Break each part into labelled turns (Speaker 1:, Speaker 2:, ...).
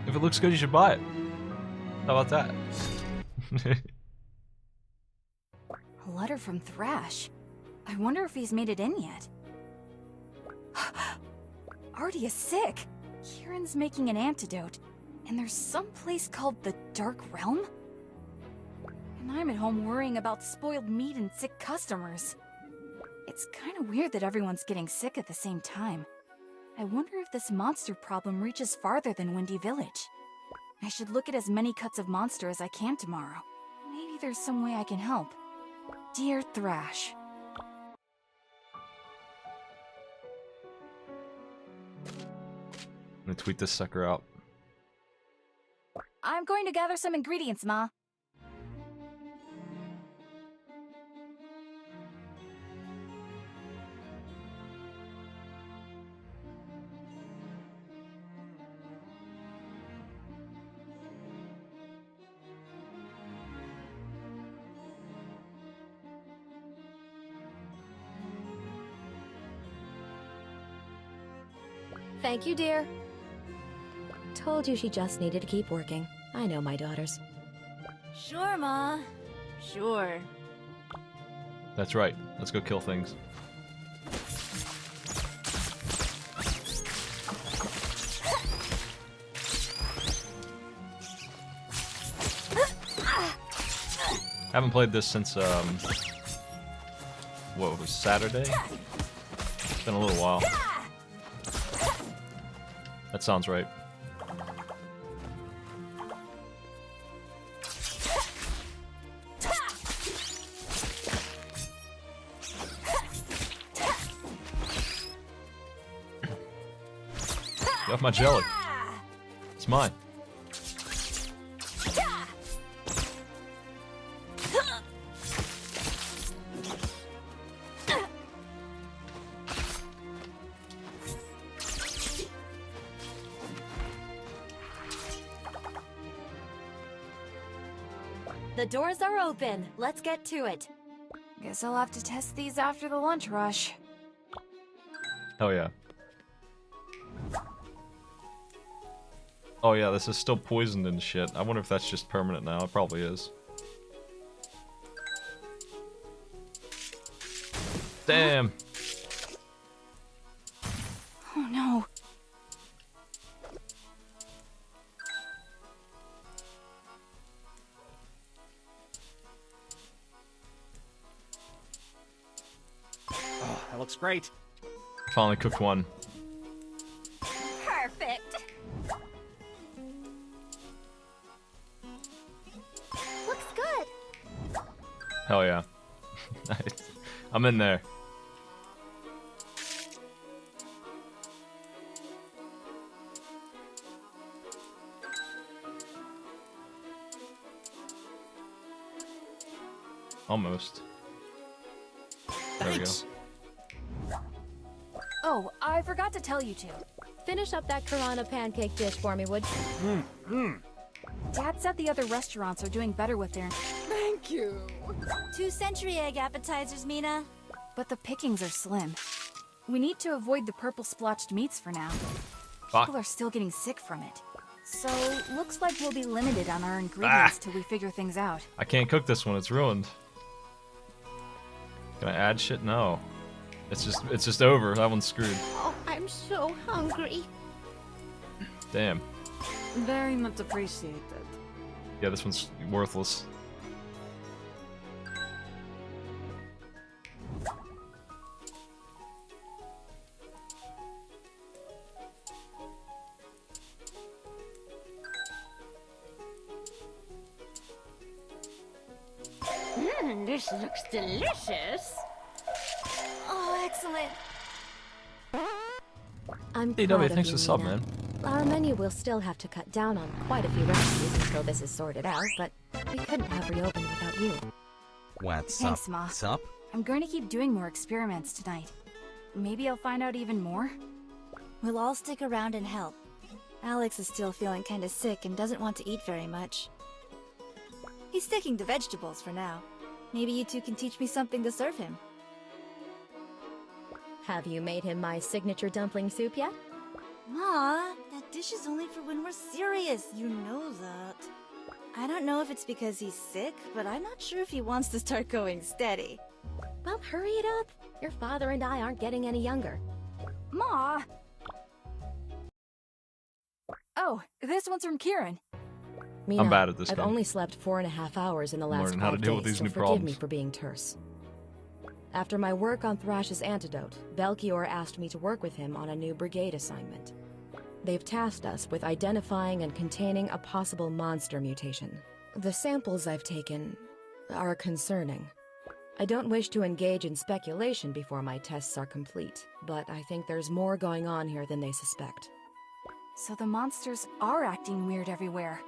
Speaker 1: If it looks good, you should buy it. How about that?
Speaker 2: A letter from Thrash. I wonder if he's made it in yet. Artie is sick. Kieran's making an antidote. And there's some place called the Dark Realm? And I'm at home worrying about spoiled meat and sick customers. It's kind of weird that everyone's getting sick at the same time. I wonder if this monster problem reaches farther than Windy Village. I should look at as many cuts of monster as I can tomorrow. Maybe there's some way I can help. Dear Thrash.
Speaker 1: I'm gonna tweet this sucker out.
Speaker 2: I'm going to gather some ingredients, Ma.
Speaker 3: Thank you, dear. Told you she just needed to keep working. I know my daughters.
Speaker 2: Sure, Ma. Sure.
Speaker 1: That's right. Let's go kill things. Haven't played this since what was Saturday? It's been a little while. That sounds right. Get off my jelly. It's mine.
Speaker 3: The doors are open. Let's get to it.
Speaker 2: Guess I'll have to test these after the lunch rush.
Speaker 1: Hell yeah. Oh yeah, this is still poisoned and shit. I wonder if that's just permanent now. It probably is. Damn.
Speaker 2: Oh no.
Speaker 4: Oh, that looks great.
Speaker 1: Finally cooked one.
Speaker 3: Perfect. Looks good.
Speaker 1: Hell yeah. I'm in there. Almost. There we go.
Speaker 2: Oh, I forgot to tell you two.
Speaker 3: Finish up that Karana pancake dish for me, would you?
Speaker 2: Dad said the other restaurants are doing better with their...
Speaker 5: Thank you.
Speaker 2: 2 century egg appetizers, Mina. But the pickings are slim. We need to avoid the purple splotched meats for now.
Speaker 1: Fuck.
Speaker 2: People are still getting sick from it. So, looks like we'll be limited on our ingredients till we figure things out.
Speaker 1: I can't cook this one, it's ruined. Can I add shit? No. It's just over. That one's screwed.
Speaker 5: Oh, I'm so hungry.
Speaker 1: Damn.
Speaker 5: Very much appreciated.
Speaker 1: Yeah, this one's worthless.
Speaker 5: This looks delicious.
Speaker 2: Oh, excellent.
Speaker 3: I'm
Speaker 1: Hey,
Speaker 3: proud
Speaker 1: W,
Speaker 3: of
Speaker 1: thanks
Speaker 3: you,
Speaker 1: for the sub,
Speaker 3: Mina.
Speaker 1: man.
Speaker 3: Our menu will still have to cut down on quite a few recipes until this is sorted out, but we couldn't have reopened without you.
Speaker 4: What's
Speaker 2: Thanks,
Speaker 4: up?
Speaker 2: Ma.
Speaker 4: What's up?
Speaker 2: I'm going to keep doing more experiments tonight. Maybe I'll find out even more.
Speaker 6: We'll all stick around and help. Alex is still feeling kinda sick and doesn't want to eat very much. He's sticking to vegetables for now. Maybe you two can teach me something to serve him.
Speaker 3: Have you made him my signature dumpling soup yet?
Speaker 6: Aw, dish is only for when we're serious, you know that. I don't know if it's because he's sick, but I'm not sure if he wants to start going steady.
Speaker 3: Well, hurry it up. Your father and I aren't getting any younger.
Speaker 2: Ma! Oh, this one's from Kieran.
Speaker 3: Mina,
Speaker 1: I'm bad at this
Speaker 3: I've
Speaker 1: game.
Speaker 3: only slept 4.5 hours in the last
Speaker 1: Learning how to
Speaker 3: 5
Speaker 1: deal with
Speaker 3: days,
Speaker 1: these
Speaker 3: so
Speaker 1: new
Speaker 3: forgive me
Speaker 1: problems.
Speaker 3: for being terse. After my work on Thrash's antidote, Belchior asked me to work with him on a new brigade assignment. They've tasked us with identifying and containing a possible monster mutation. The samples I've taken are concerning. I don't wish to engage in speculation before my tests are complete, but I think there's more going on here than they suspect.
Speaker 2: So the monsters are acting weird everywhere.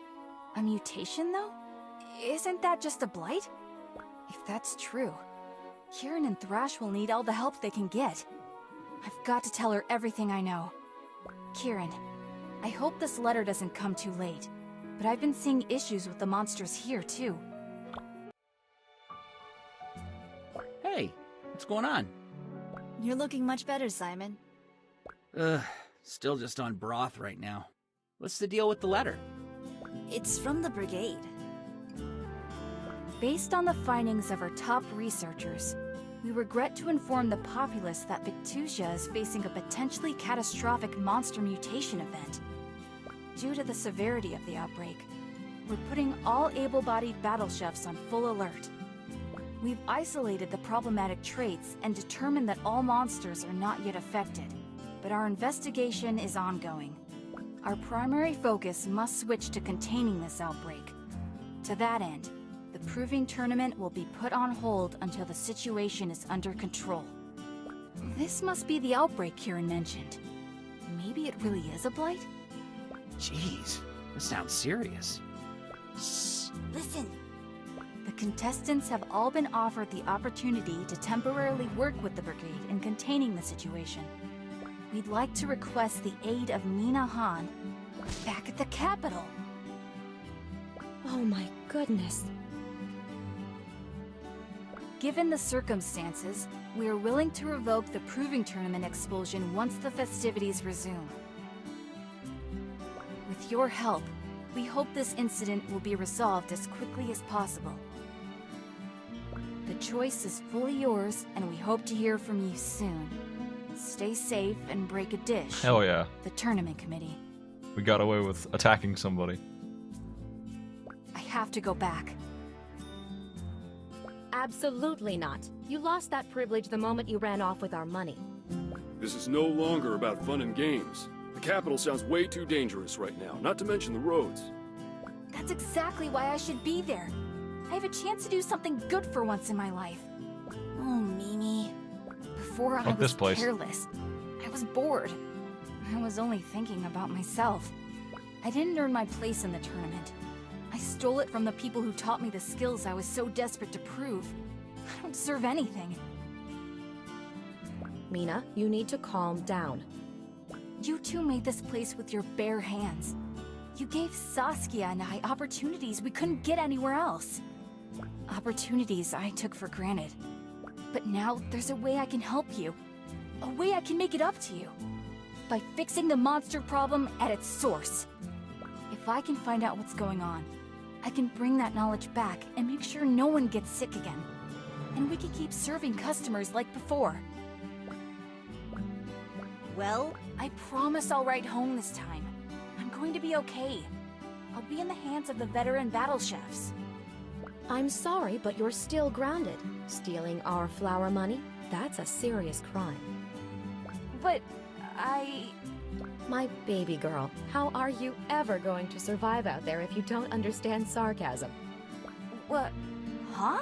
Speaker 2: A mutation, though? Isn't that just a blight? If that's true, Kieran and Thrash will need all the help they can get. I've got to tell her everything I know. Kieran, I hope this letter doesn't come too late, but I've been seeing issues with the monsters here, too.
Speaker 4: Hey, what's going on?
Speaker 6: You're looking much better, Simon.
Speaker 4: Still just on broth right now. What's the deal with the letter?
Speaker 6: It's from the brigade.
Speaker 2: Based on the findings of our top researchers, we regret to inform the populace that Victusia is facing a potentially catastrophic monster mutation event. Due to the severity of the outbreak, we're putting all able-bodied battle chefs on full alert. We've isolated the problematic traits and determined that all monsters are not yet affected, but our investigation is ongoing. Our primary focus must switch to containing this outbreak. To that end, the proving tournament will be put on hold until the situation is under control. This must be the outbreak Kieran mentioned. Maybe it really is a blight?
Speaker 4: Jeez, this sounds serious.
Speaker 6: Shh, listen.
Speaker 2: The contestants have all been offered the opportunity to temporarily work with the brigade in containing the situation. We'd like to request the aid of Nina Han back at the capital.
Speaker 3: Oh my goodness.
Speaker 2: Given the circumstances, we are willing to revoke the proving tournament expulsion once the festivities resume. With your help, we hope this incident will be resolved as quickly as possible. The choice is fully yours, and we hope to hear from you soon. Stay safe and break a dish.
Speaker 1: Hell yeah.
Speaker 2: The tournament committee.
Speaker 1: We got away with attacking somebody.
Speaker 2: I have to go back.
Speaker 3: Absolutely not. You lost that privilege the moment you ran off with our money.
Speaker 7: This is no longer about fun and games. The capital sounds way too dangerous right now, not to mention the roads.
Speaker 2: That's exactly why I should be there. I have a chance to do something good for once in my life.
Speaker 6: Oh, Mimi.
Speaker 2: Before I
Speaker 1: Fuck
Speaker 2: was
Speaker 1: this place.
Speaker 2: careless. I was bored. I was only thinking about myself. I didn't earn my place in the tournament. I stole it from the people who taught me the skills I was so desperate to prove. I don't deserve anything.
Speaker 3: Mina, you need to calm down.
Speaker 2: You two made this place with your bare hands. You gave Saskia and I opportunities we couldn't get anywhere else. Opportunities I took for granted. But now there's a way I can help you. A way I can make it up to you. By fixing the monster problem at its source. If I can find out what's going on, I can bring that knowledge back and make sure no one gets sick again. And we can keep serving customers like before.
Speaker 6: Well,
Speaker 2: I promise I'll write home this time. I'm going to be okay. I'll be in the hands of the veteran battle chefs.
Speaker 3: I'm sorry, but you're still grounded. Stealing our flour money? That's a serious crime.
Speaker 2: But
Speaker 3: My baby girl, how are you ever going to survive out there if you don't understand sarcasm?
Speaker 2: What? Huh?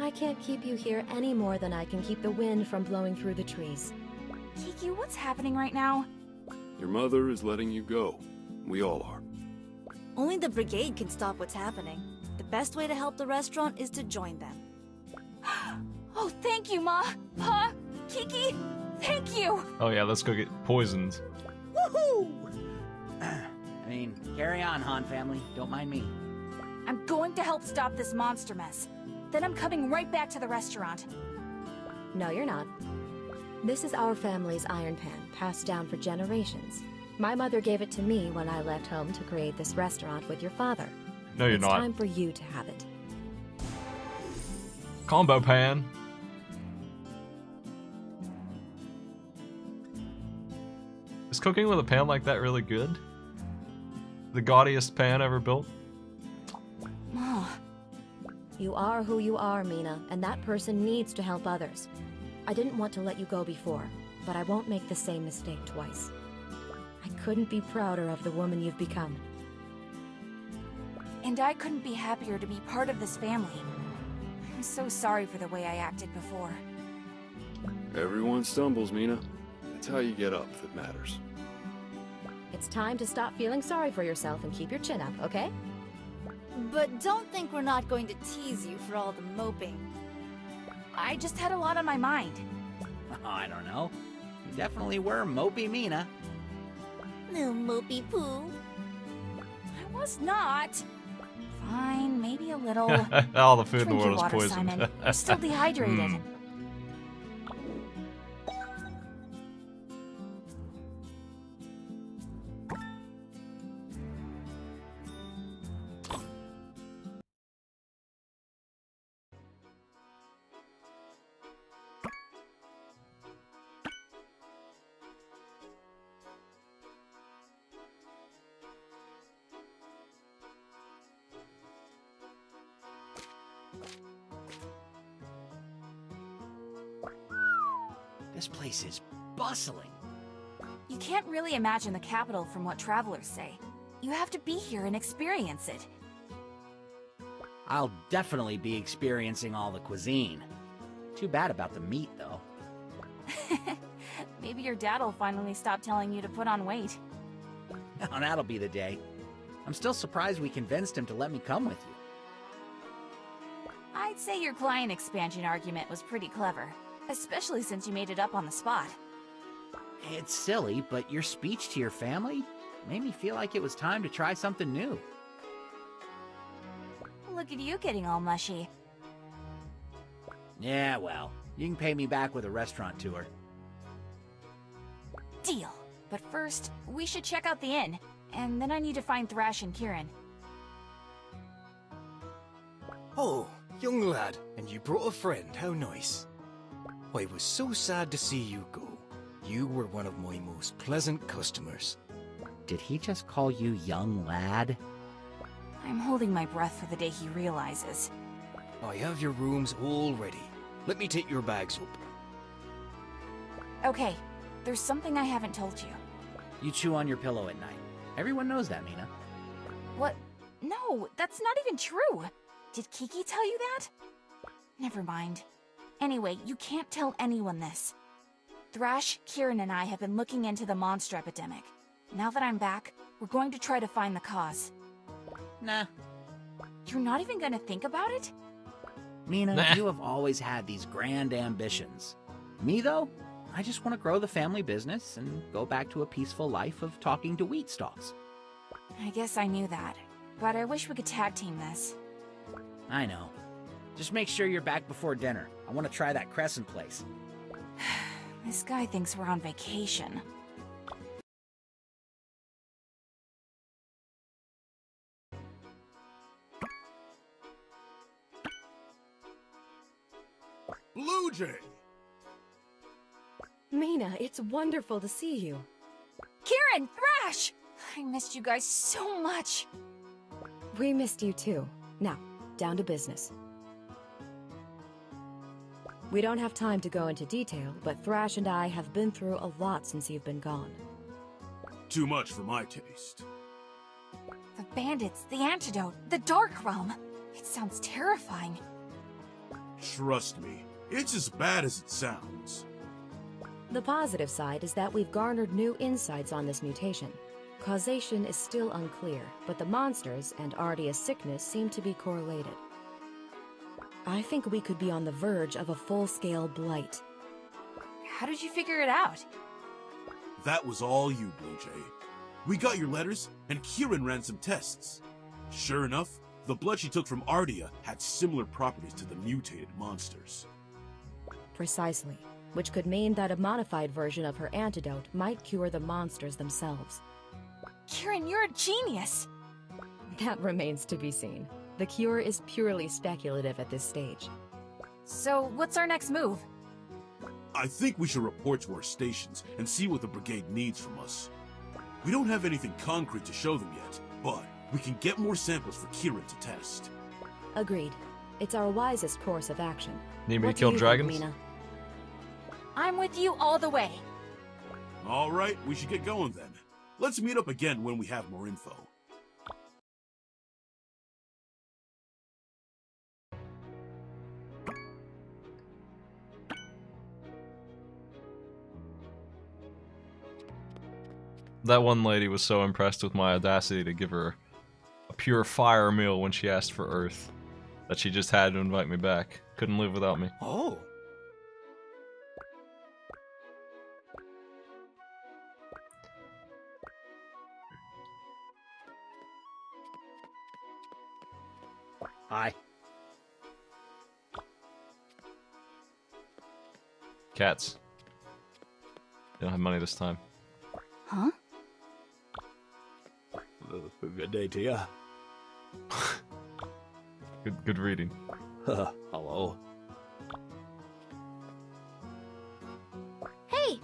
Speaker 3: I can't keep you here any more than I can keep the wind from blowing through the trees.
Speaker 2: Kiki, what's happening right now?
Speaker 7: Your mother is letting you go. We all are.
Speaker 6: only the brigade can stop what's happening. The best way to help the restaurant is to join them.
Speaker 2: Oh, thank you, Ma! Pa! Kiki! Thank you!
Speaker 1: Oh yeah, let's go get poisoned.
Speaker 4: Woohoo! I mean, carry on, Han family. Don't mind me.
Speaker 2: I'm going to help stop this monster mess. Then I'm coming right back to the restaurant.
Speaker 3: No, you're not. This is our family's iron pan, passed down for generations. My mother gave it to me when I left home to create this restaurant with your father.
Speaker 1: No, you're
Speaker 3: It's
Speaker 1: not.
Speaker 3: time for you to have it.
Speaker 1: Combo pan. Is cooking with a pan like that really good? The gaudiest pan ever built?
Speaker 2: Ma.
Speaker 3: You are who you are, Mina, and that person needs to help others. I didn't want to let you go before, but I won't make the same mistake twice. I couldn't be prouder of the woman you've become.
Speaker 2: And I couldn't be happier to be part of this family. I'm so sorry for the way I acted before.
Speaker 7: Everyone stumbles, Mina. It's how you get up that matters.
Speaker 3: It's time to stop feeling sorry for yourself and keep your chin up, okay?
Speaker 6: But don't think we're not going to tease you for all the moping.
Speaker 2: I just had a lot on my mind.
Speaker 4: Oh, I don't know. You definitely were mopey Mina.
Speaker 6: No mopey poo.
Speaker 2: I was not. Fine, maybe a little.
Speaker 1: All the food in the
Speaker 2: Drink your
Speaker 1: world is
Speaker 2: water,
Speaker 1: poisoned.
Speaker 2: Simon. You're still dehydrated.
Speaker 1: Hmm.
Speaker 4: This place is bustling.
Speaker 2: You can't really imagine the capital from what travelers say. You have to be here and experience it.
Speaker 4: I'll definitely be experiencing all the cuisine. Too bad about the meat, though.
Speaker 2: Maybe your dad will finally stop telling you to put on weight.
Speaker 4: Oh, that'll be the day. I'm still surprised we convinced him to let me come with you.
Speaker 2: I'd say your client expansion argument was pretty clever, especially since you made it up on the spot.
Speaker 4: It's silly, but your speech to your family made me feel like it was time to try something new.
Speaker 2: Look at you getting all mushy.
Speaker 4: Yeah, well, you can pay me back with a restaurant tour.
Speaker 2: Deal. But first, we should check out the inn, and then I need to find Thrash and Kieran.
Speaker 8: Oh, young lad, and you brought a friend, how nice. I was so sad to see you go. You were one of my most pleasant customers.
Speaker 4: Did he just call you young lad?
Speaker 2: I'm holding my breath for the day he realizes.
Speaker 8: I have your rooms all ready. Let me take your bags up.
Speaker 2: Okay, there's something I haven't told you.
Speaker 4: You chew on your pillow at night. Everyone knows that, Mina.
Speaker 2: What? No, that's not even true. Did Kiki tell you that? Never mind. Anyway, you can't tell anyone this. Thrash, Kieran, and I have been looking into the monster epidemic. Now that I'm back, we're going to try to find the cause.
Speaker 4: Nah.
Speaker 2: You're not even gonna think about it?
Speaker 4: Mina,
Speaker 1: Nah.
Speaker 4: you have always had these grand ambitions. Me, though, I just want to grow the family business and go back to a peaceful life of talking to wheat stalks.
Speaker 2: I guess I knew that, but I wish we could tag team this.
Speaker 4: I know. Just make sure you're back before dinner. I want to try that Crescent place.
Speaker 2: This guy thinks we're on vacation.
Speaker 9: Blue Jay!
Speaker 3: Mina, it's wonderful to see you.
Speaker 2: Kieran! Thrash! I missed you guys so much.
Speaker 3: We missed you too. Now, down to business. We don't have time to go into detail, but Thrash and I have been through a lot since you've been gone.
Speaker 9: Too much for my taste.
Speaker 2: The bandits, the antidote, the Dark Realm. It sounds terrifying.
Speaker 9: Trust me, it's as bad as it sounds.
Speaker 3: The positive side is that we've garnered new insights on this mutation. Causation is still unclear, but the monsters and Ardia's sickness seem to be correlated. I think we could be on the verge of a full-scale blight.
Speaker 2: How did you figure it out?
Speaker 9: That was all you, Blue Jay. We got your letters, and Kieran ran some tests. Sure enough, the blood she took from Ardia had similar properties to the mutated monsters.
Speaker 3: Precisely. which could mean that a modified version of her antidote might cure the monsters themselves.
Speaker 2: Kieran, you're a genius!
Speaker 3: That remains to be seen. The cure is purely speculative at this stage.
Speaker 2: So, what's our next move?
Speaker 9: I think we should report to our stations and see what the brigade needs from us. We don't have anything concrete to show them yet, but we can get more samples for Kieran to test.
Speaker 3: Agreed. It's our wisest course of action.
Speaker 1: Need me
Speaker 3: What
Speaker 1: to kill
Speaker 3: do you
Speaker 1: dragons?
Speaker 3: think, Mina?
Speaker 2: I'm with you all the way.
Speaker 9: All right, we should get going then. Let's meet up again when we have more info.
Speaker 1: That one lady was so impressed with my audacity to give her a pure fire meal when she asked for Earth that she just had to invite me back. Couldn't live without me.
Speaker 8: Oh.
Speaker 4: Hi.
Speaker 1: Cats. They don't have money this time.
Speaker 2: Huh?
Speaker 8: Good day to ya.
Speaker 1: Good reading.
Speaker 8: Hello.
Speaker 6: Hey!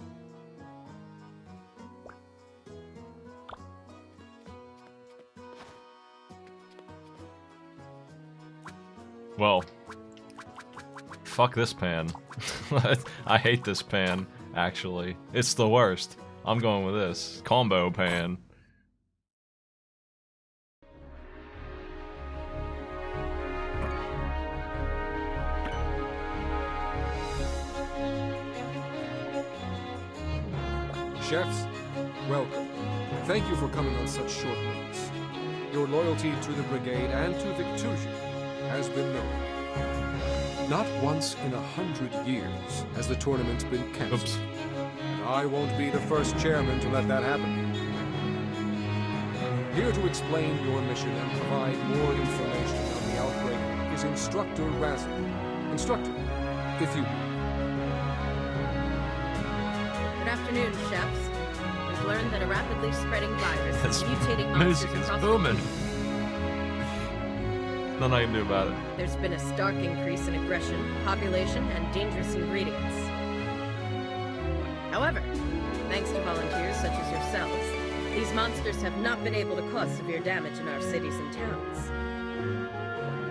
Speaker 1: Well, fuck this pan. I hate this pan, actually. It's the worst. I'm going with this. Combo pan.
Speaker 10: Chefs, welcome. Thank you for coming on such short notice. Your loyalty to the Brigade and to Victusia has been known. Not once in 100 years has the tournament been cancelled.
Speaker 1: Oops.
Speaker 10: And I won't be the first chairman to let that happen. Here to explain your mission and provide more information on the outbreak is Instructor Razzle. Instructor, if you will.
Speaker 11: Good afternoon, chefs. We've learned that a rapidly spreading virus
Speaker 1: This
Speaker 11: is mutating monsters
Speaker 1: music is
Speaker 11: across
Speaker 1: booming.
Speaker 11: the kingdom.
Speaker 1: Nothing I can do about it.
Speaker 11: There's been a stark increase in aggression, population, and dangerous ingredients. However, thanks to volunteers such as yourselves, these monsters have not been able to cause severe damage in our cities and towns.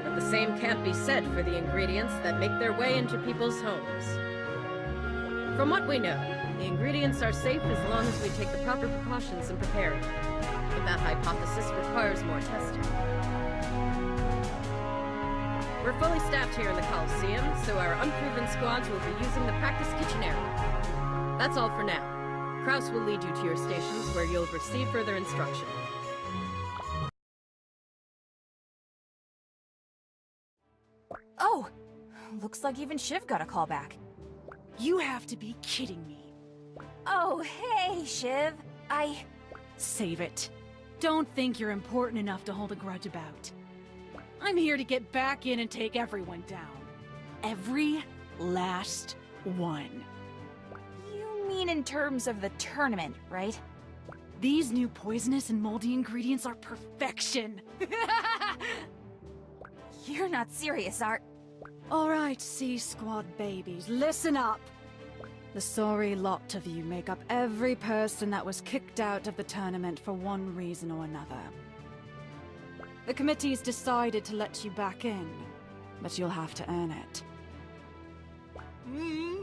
Speaker 11: But the same can't be said for the ingredients that make their way into people's homes. From what we know, the ingredients are safe as long as we take the proper precautions in preparing. But that hypothesis requires more testing. We're fully staffed here in the Coliseum, so our unproven squads will be using the practice kitchen area. That's all for now. Kraus will lead you to your stations where you'll receive further instruction.
Speaker 2: Oh! Looks like even Shiv got a call back.
Speaker 5: You have to be kidding me.
Speaker 2: Oh, hey, Shiv.
Speaker 5: Save it. Don't think you're important enough to hold a grudge about. I'm here to get back in and take everyone down. Every last one.
Speaker 2: You mean in terms of the tournament, right?
Speaker 5: These new poisonous and moldy ingredients are perfection.
Speaker 2: You're not serious, Art.
Speaker 5: All right, C-Squad babies, listen up. The sorry lot of you make up every person that was kicked out of the tournament for one reason or another. The committee's decided to let you back in, but you'll have to earn it.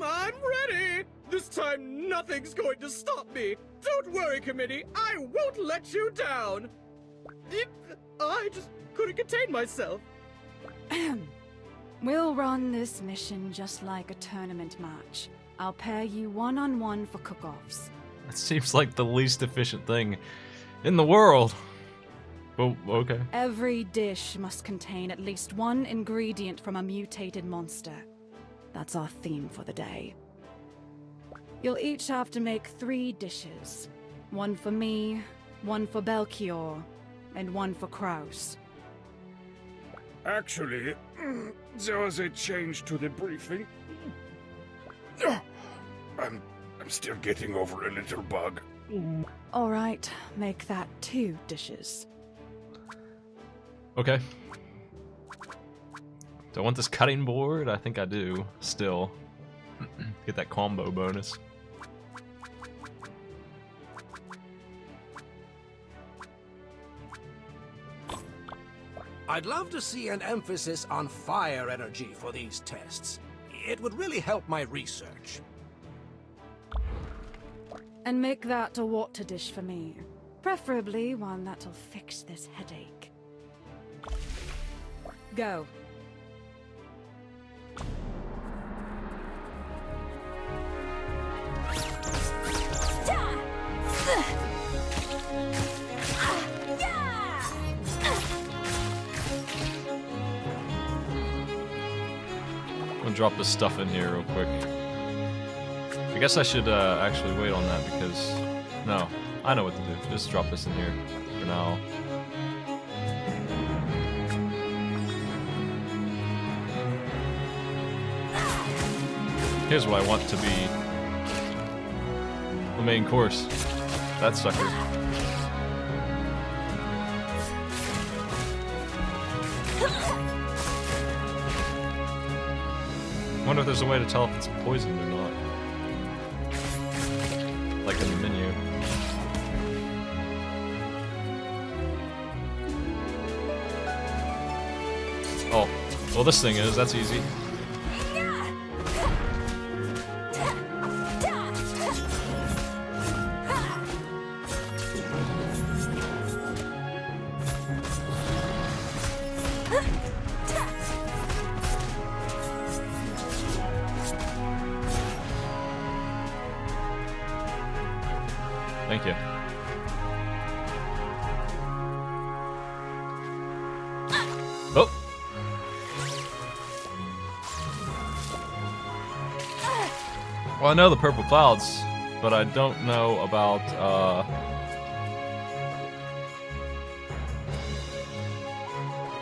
Speaker 12: I'm ready! This time nothing's going to stop me! Don't worry, committee, I won't let you down! I just couldn't contain myself.
Speaker 5: We'll run this mission just like a tournament match. I'll pair you one-on-one for cook-offs.
Speaker 1: That seems like the least efficient thing in the world. Oh, okay.
Speaker 5: Every dish must contain at least one ingredient from a mutated monster. That's our theme for the day. You'll each have to make 3 dishes. One for me, one for Belchior, and one for Kraus.
Speaker 7: Actually, there was a change to the briefing.
Speaker 13: I'm still getting over a little bug.
Speaker 5: All right, make that 2 dishes.
Speaker 1: Okay. Do I want this cutting board? I think I do, still. Get that combo bonus.
Speaker 14: I'd love to see an emphasis on fire energy for these tests. It would really help my research.
Speaker 5: And make that a water dish for me. Preferably one that'll fix this headache. Go.
Speaker 1: I'm gonna drop this stuff in here real quick. I guess I should actually wait on that because... No, I know what to do. Just drop this in here for now. Here's what I want to be the main course. That sucker. I wonder if there's a way to tell if it's poisoned or not. Like in the menu. Oh, well this thing is, that's easy. Thank you. Oh! Well, I know the purple clouds, but I don't know about,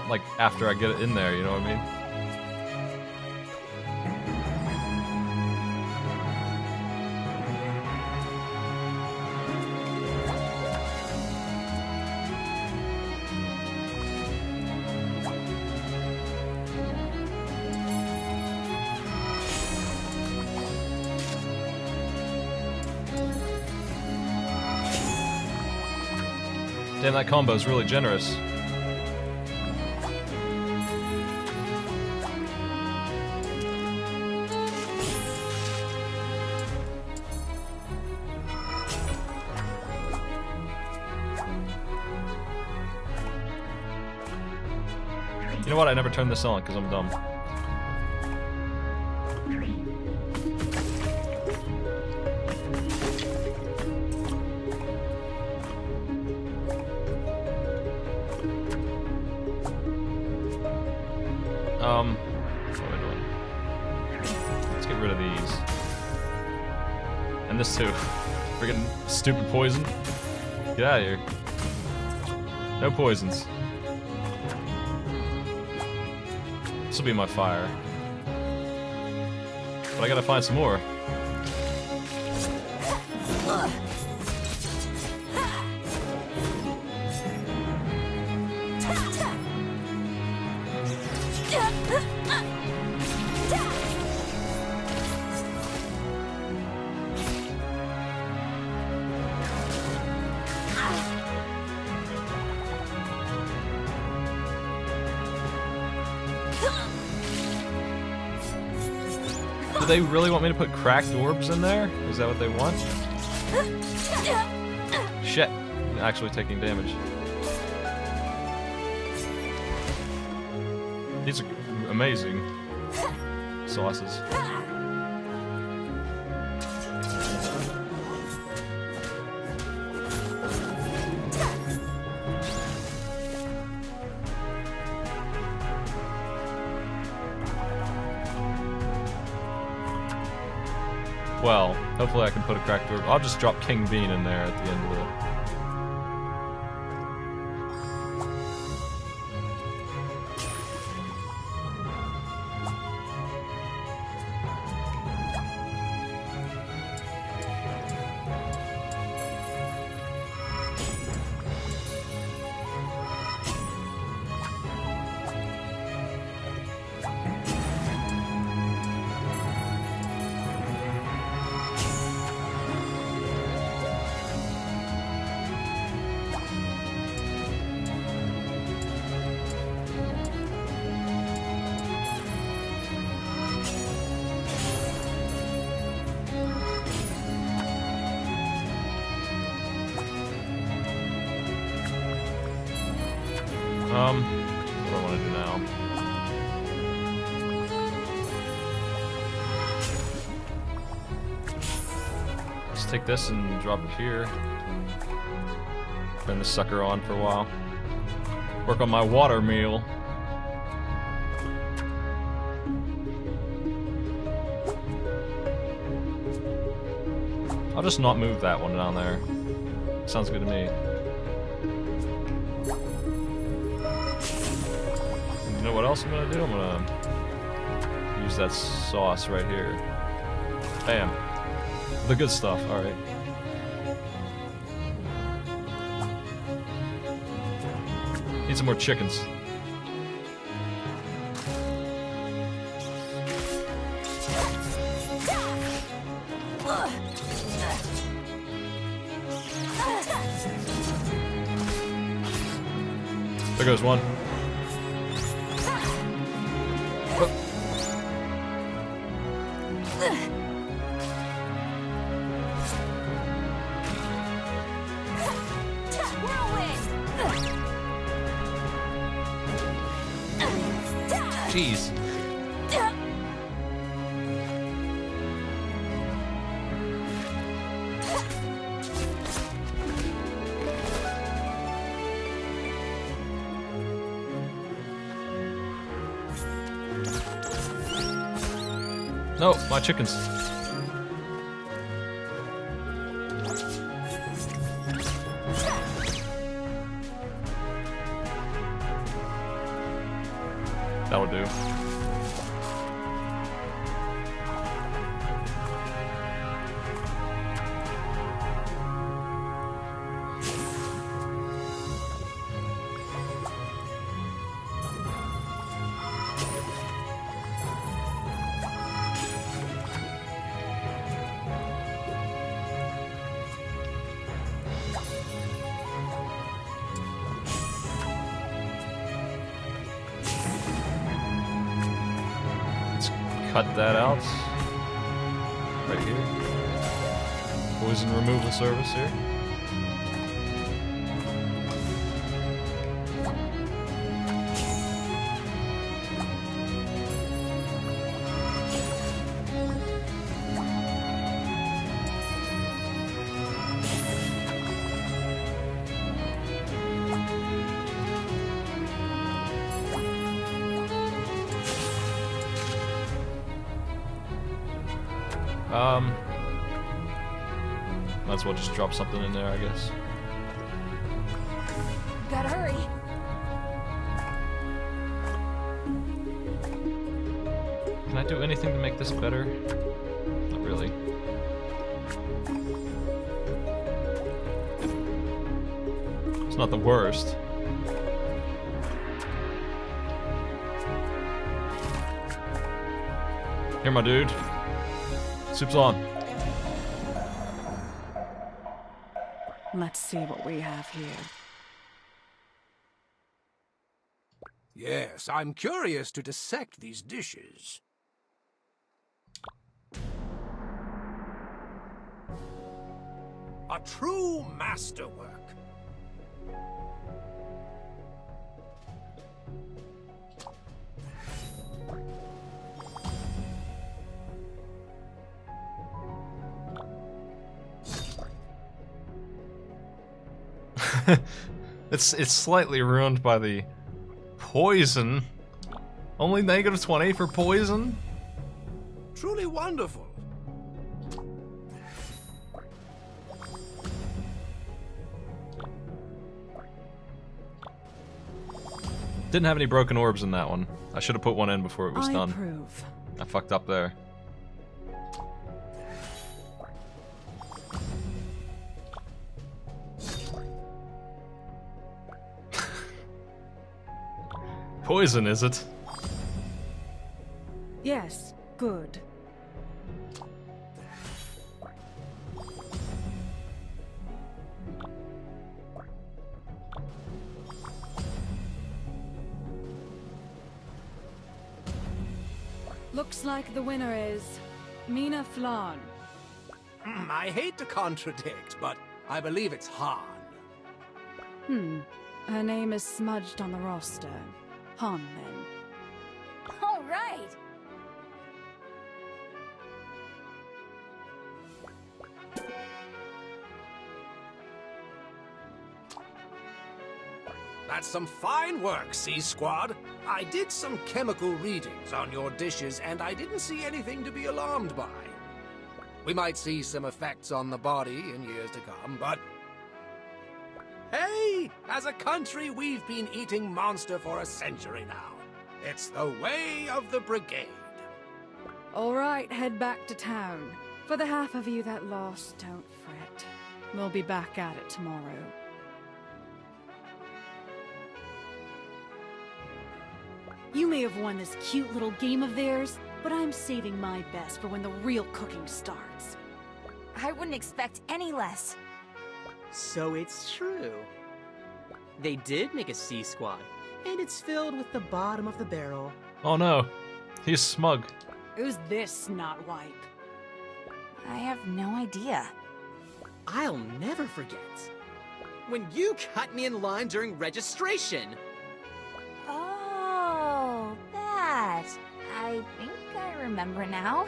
Speaker 1: like, after I get it in there, you know what I mean? Damn, that combo is really generous. You know what? I never turned this on because I'm dumb. What am I doing? Let's get rid of these. And this too. Friggin' stupid poison. Get out of here. No poisons. This will be my fire. But I gotta find some more. Do they really want me to put cracked orbs in there? Is that what they want? Shit. I'm actually taking damage. These are amazing sauces. Well, hopefully I can put a cracked orb. I'll just drop King Bean in there at the end of it. What do I want to do now? Let's take this and drop it here. Turn this sucker on for a while. Work on my water meal. I'll just not move that one down there. Sounds good to me. You know what else I'm gonna do? I'm gonna use that sauce right here. Bam. The good stuff, alright. Need some more chickens. There goes one. Jeez. No, my chickens. That would do. Cut that out. Right here. Poison removal service here. Might as well just drop something in there, I guess.
Speaker 2: Gotta hurry.
Speaker 1: Can I do anything to make this better? Not really. It's not the worst. Here, my dude. Soup's on.
Speaker 5: Let's see what we have here.
Speaker 14: Yes, I'm curious to dissect these dishes. A true masterwork.
Speaker 1: It's slightly ruined by the poison. Only -20 for poison?
Speaker 14: Truly wonderful.
Speaker 1: Didn't have any broken orbs in that one. I should have put one in before it was
Speaker 5: I
Speaker 1: done.
Speaker 5: approve.
Speaker 1: I fucked up there. Poison, is it?
Speaker 5: Yes, good. Looks like the winner is Mina Flan.
Speaker 14: I hate to contradict, but I believe it's Han.
Speaker 5: Her name is smudged on the roster. Han, then.
Speaker 2: All right.
Speaker 14: That's some fine work, C-Squad. I did some chemical readings on your dishes, and I didn't see anything to be alarmed by. We might see some effects on the body in years to come, but... Hey! As a country, we've been eating monster for a century now. It's the way of the Brigade.
Speaker 5: All right, head back to town. For the half of you that lost, don't fret. We'll be back at it tomorrow. You may have won this cute little game of theirs, but I'm saving my best for when the real cooking starts.
Speaker 2: I wouldn't expect any less.
Speaker 12: So it's true. They did make a C-Squad, and it's filled with the bottom of the barrel.
Speaker 1: Oh no, he's smug.
Speaker 5: Who's this snot wipe?
Speaker 2: I have no idea.
Speaker 12: I'll never forget when you cut me in line during registration.
Speaker 2: Oh, that. I think I remember now.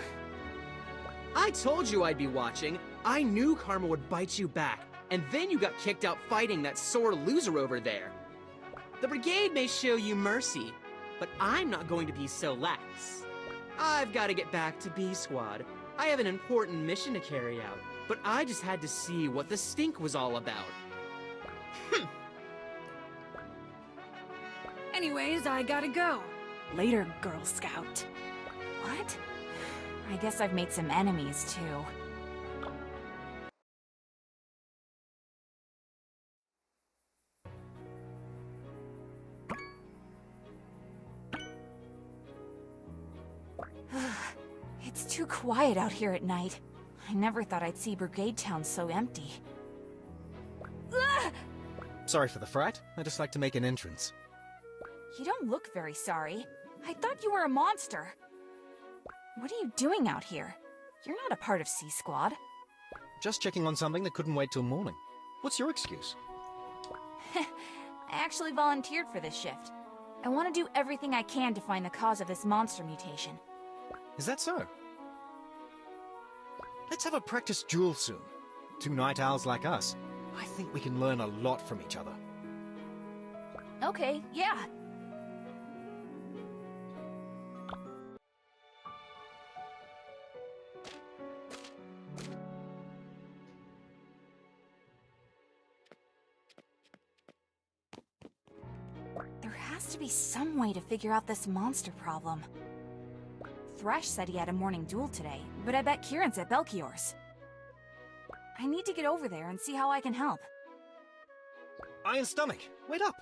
Speaker 12: I told you I'd be watching. I knew karma would bite you back, and then you got kicked out fighting that sore loser over there. The Brigade may show you mercy, but I'm not going to be so lax. I've got to get back to B Squad. I have an important mission to carry out, but I just had to see what the stink was all about.
Speaker 5: Anyways, I gotta go. Later, Girl Scout.
Speaker 2: What? I guess I've made some enemies, too. It's too quiet out here at night. I never thought I'd see Brigade Town so empty.
Speaker 8: Sorry for the fright. I just like to make an entrance.
Speaker 2: You don't look very sorry. I thought you were a monster. What are you doing out here? You're not a part of C-Squad.
Speaker 8: Just checking on something that couldn't wait till morning. What's your excuse?
Speaker 2: I actually volunteered for this shift. I want to do everything I can to find the cause of this monster mutation.
Speaker 8: Is that so? Let's have a practice duel soon. Two night owls like us. I think we can learn a lot from each other.
Speaker 2: Okay, yeah. There has to be some way to figure out this monster problem. Thresh said he had a morning duel today, but I bet Kieran's at Belchior's. I need to get over there and see how I can help.
Speaker 8: Iron stomach, wait up!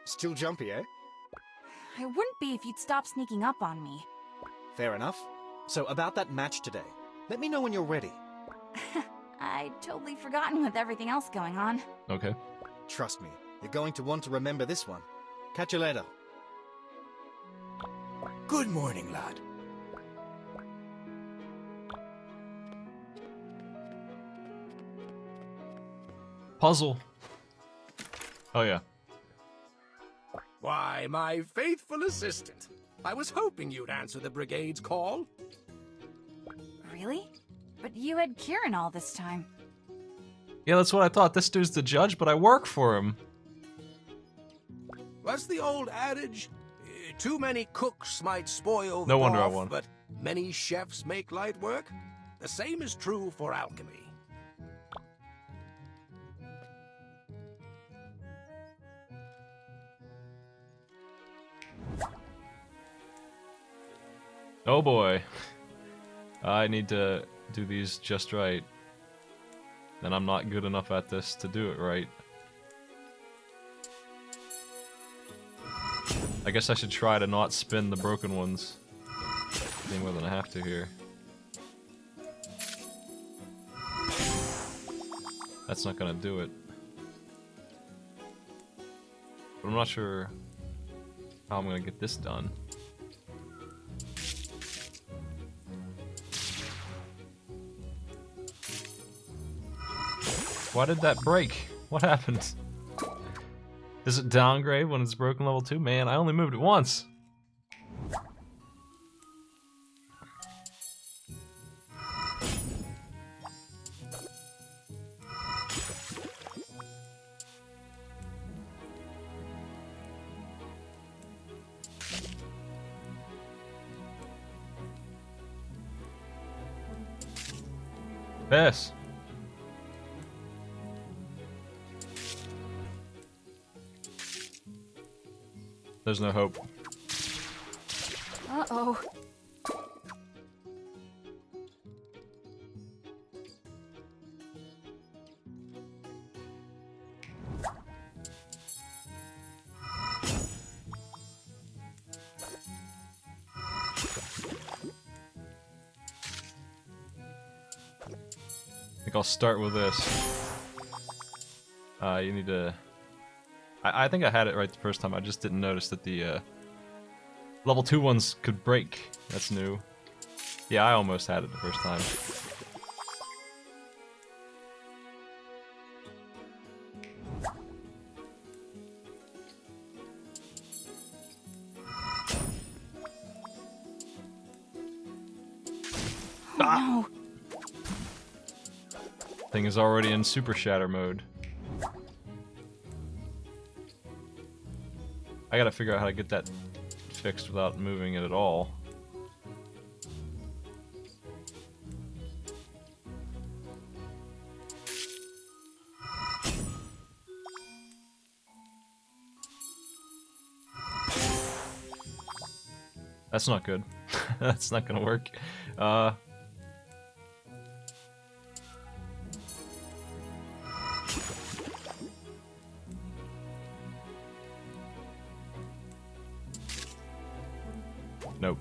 Speaker 8: Still jumpy, eh?
Speaker 2: I wouldn't be if you'd stop sneaking up on me.
Speaker 8: Fair enough. So about that match today, let me know when you're ready.
Speaker 2: I'd totally forgotten with everything else going on.
Speaker 1: Okay.
Speaker 8: Trust me, you're going to want to remember this one. Catch you later.
Speaker 14: Good morning, lad.
Speaker 1: Puzzle. Oh yeah.
Speaker 14: Why, my faithful assistant. I was hoping you'd answer the Brigade's call.
Speaker 2: Really? But you had Kieran all this time.
Speaker 1: Yeah, that's what I thought. This dude's the judge, but I work for him.
Speaker 14: What's the old adage? Too many cooks might spoil the
Speaker 1: No wonder I
Speaker 14: broth,
Speaker 1: won.
Speaker 14: but many chefs make light work. The same is true for alchemy.
Speaker 1: Oh boy. I need to do these just right. And I'm not good enough at this to do it right. I guess I should try to not spin the broken ones. Any more than I have to here. That's not gonna do it. But I'm not sure how I'm gonna get this done. Why did that break? What happened? Does it downgrade when it's broken level 2? Man, I only moved it once. Yes. There's no hope.
Speaker 2: Uh-oh.
Speaker 1: I think I'll start with this. You need to... I think I had it right the first time, I just didn't notice that the level 2 ones could break. That's new. Yeah, I almost had it the first time.
Speaker 2: Oh, no.
Speaker 1: Thing is already in Super Shatter mode. I gotta figure out how to get that fixed without moving it at all. That's not good. That's not gonna work. Nope.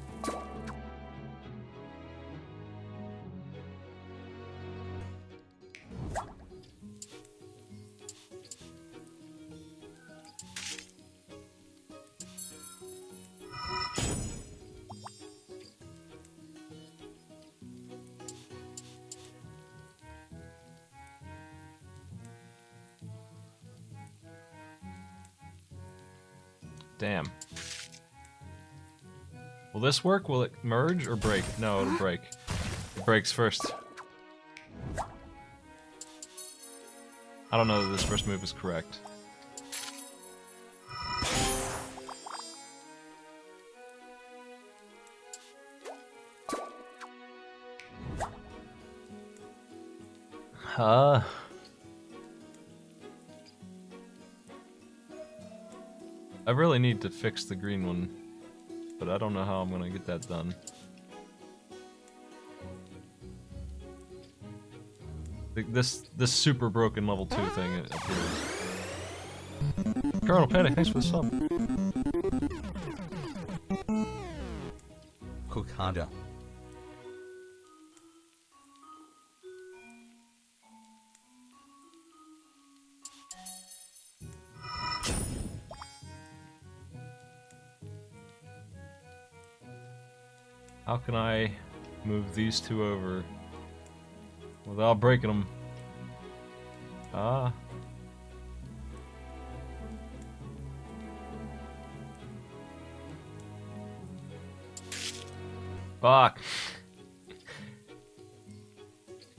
Speaker 1: Damn. Will this work? Will it merge or break? No, it'll break. It breaks first. I don't know that this first move is correct. I really need to fix the green one, but I don't know how I'm gonna get that done. This super broken level 2 thing it appears. Colonel Panic, thanks for the sub.
Speaker 15: Cook harder.
Speaker 1: How can I move these two over without breaking them? Ah. Fuck.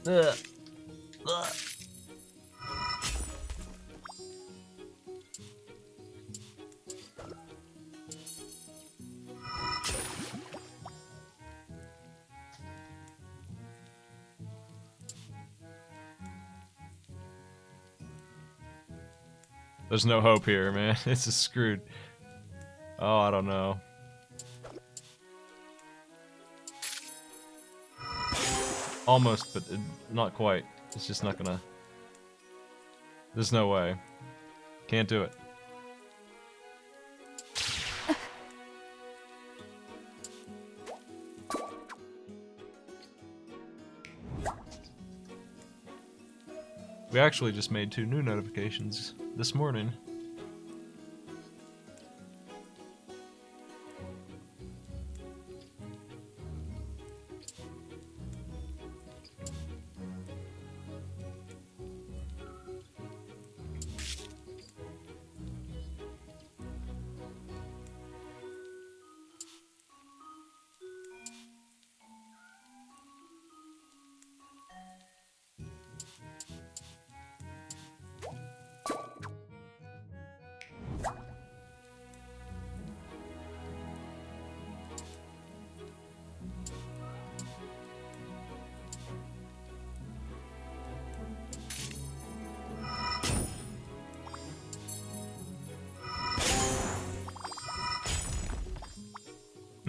Speaker 1: Ugh. Ugh. There's no hope here, man. This is screwed. Oh, I don't know. Almost, but not quite. It's just not gonna... There's no way. Can't do it. We actually just made 2 new notifications this morning.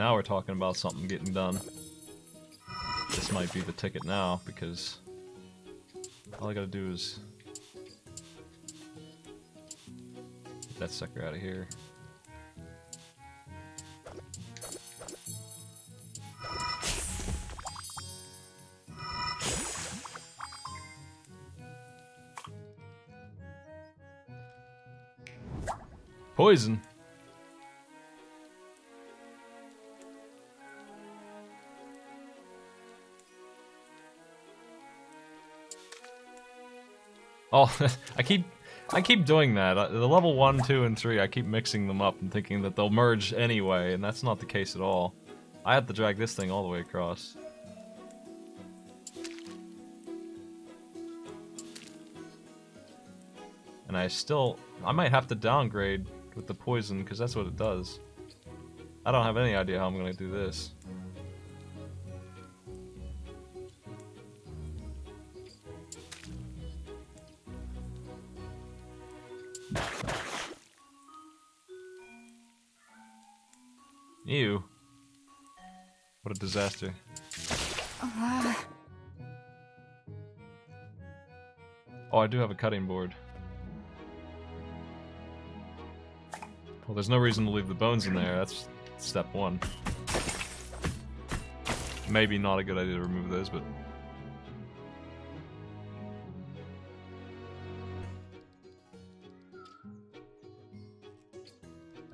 Speaker 1: Now we're talking about something getting done. This might be the ticket now, because all I gotta do is get that sucker out of here. Poison. Oh, I keep doing that. The level 1, 2, and 3, I keep mixing them up and thinking that they'll merge anyway, and that's not the case at all. I have to drag this thing all the way across. And I might have to downgrade with the poison, because that's what it does. I don't have any idea how I'm going to do this. Ew. What a disaster. Oh, I do have a cutting board. Well, there's no reason to leave the bones in there. That's step 1. Maybe not a good idea to remove those, but...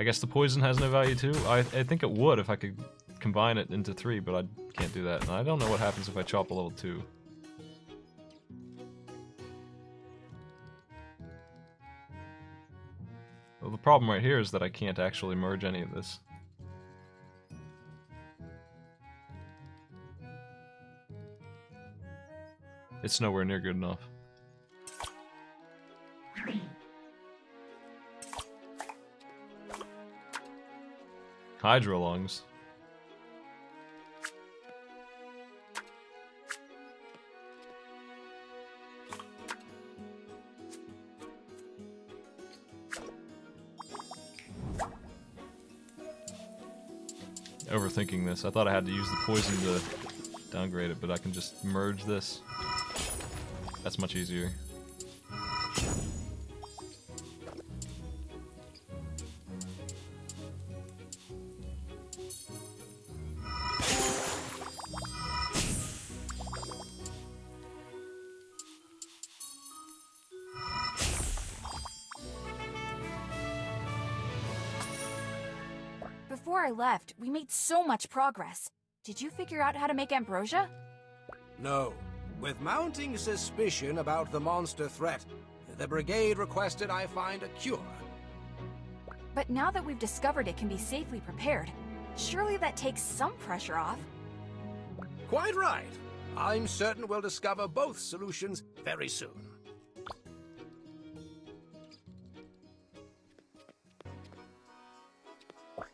Speaker 1: I guess the poison has no value too? I think it would if I could combine it into 3, but I can't do that. And I don't know what happens if I chop a level 2. Well, the problem right here is that I can't actually merge any of this. It's nowhere near good enough. Hydro lungs. Overthinking this. I thought I had to use the poison to downgrade it, but I can just merge this. That's much easier.
Speaker 2: Before I left, we made so much progress. Did you figure out how to make ambrosia?
Speaker 14: No. With mounting suspicion about the monster threat, the Brigade requested I find a cure.
Speaker 2: But now that we've discovered it can be safely prepared, surely that takes some pressure off.
Speaker 14: Quite right. I'm certain we'll discover both solutions very soon.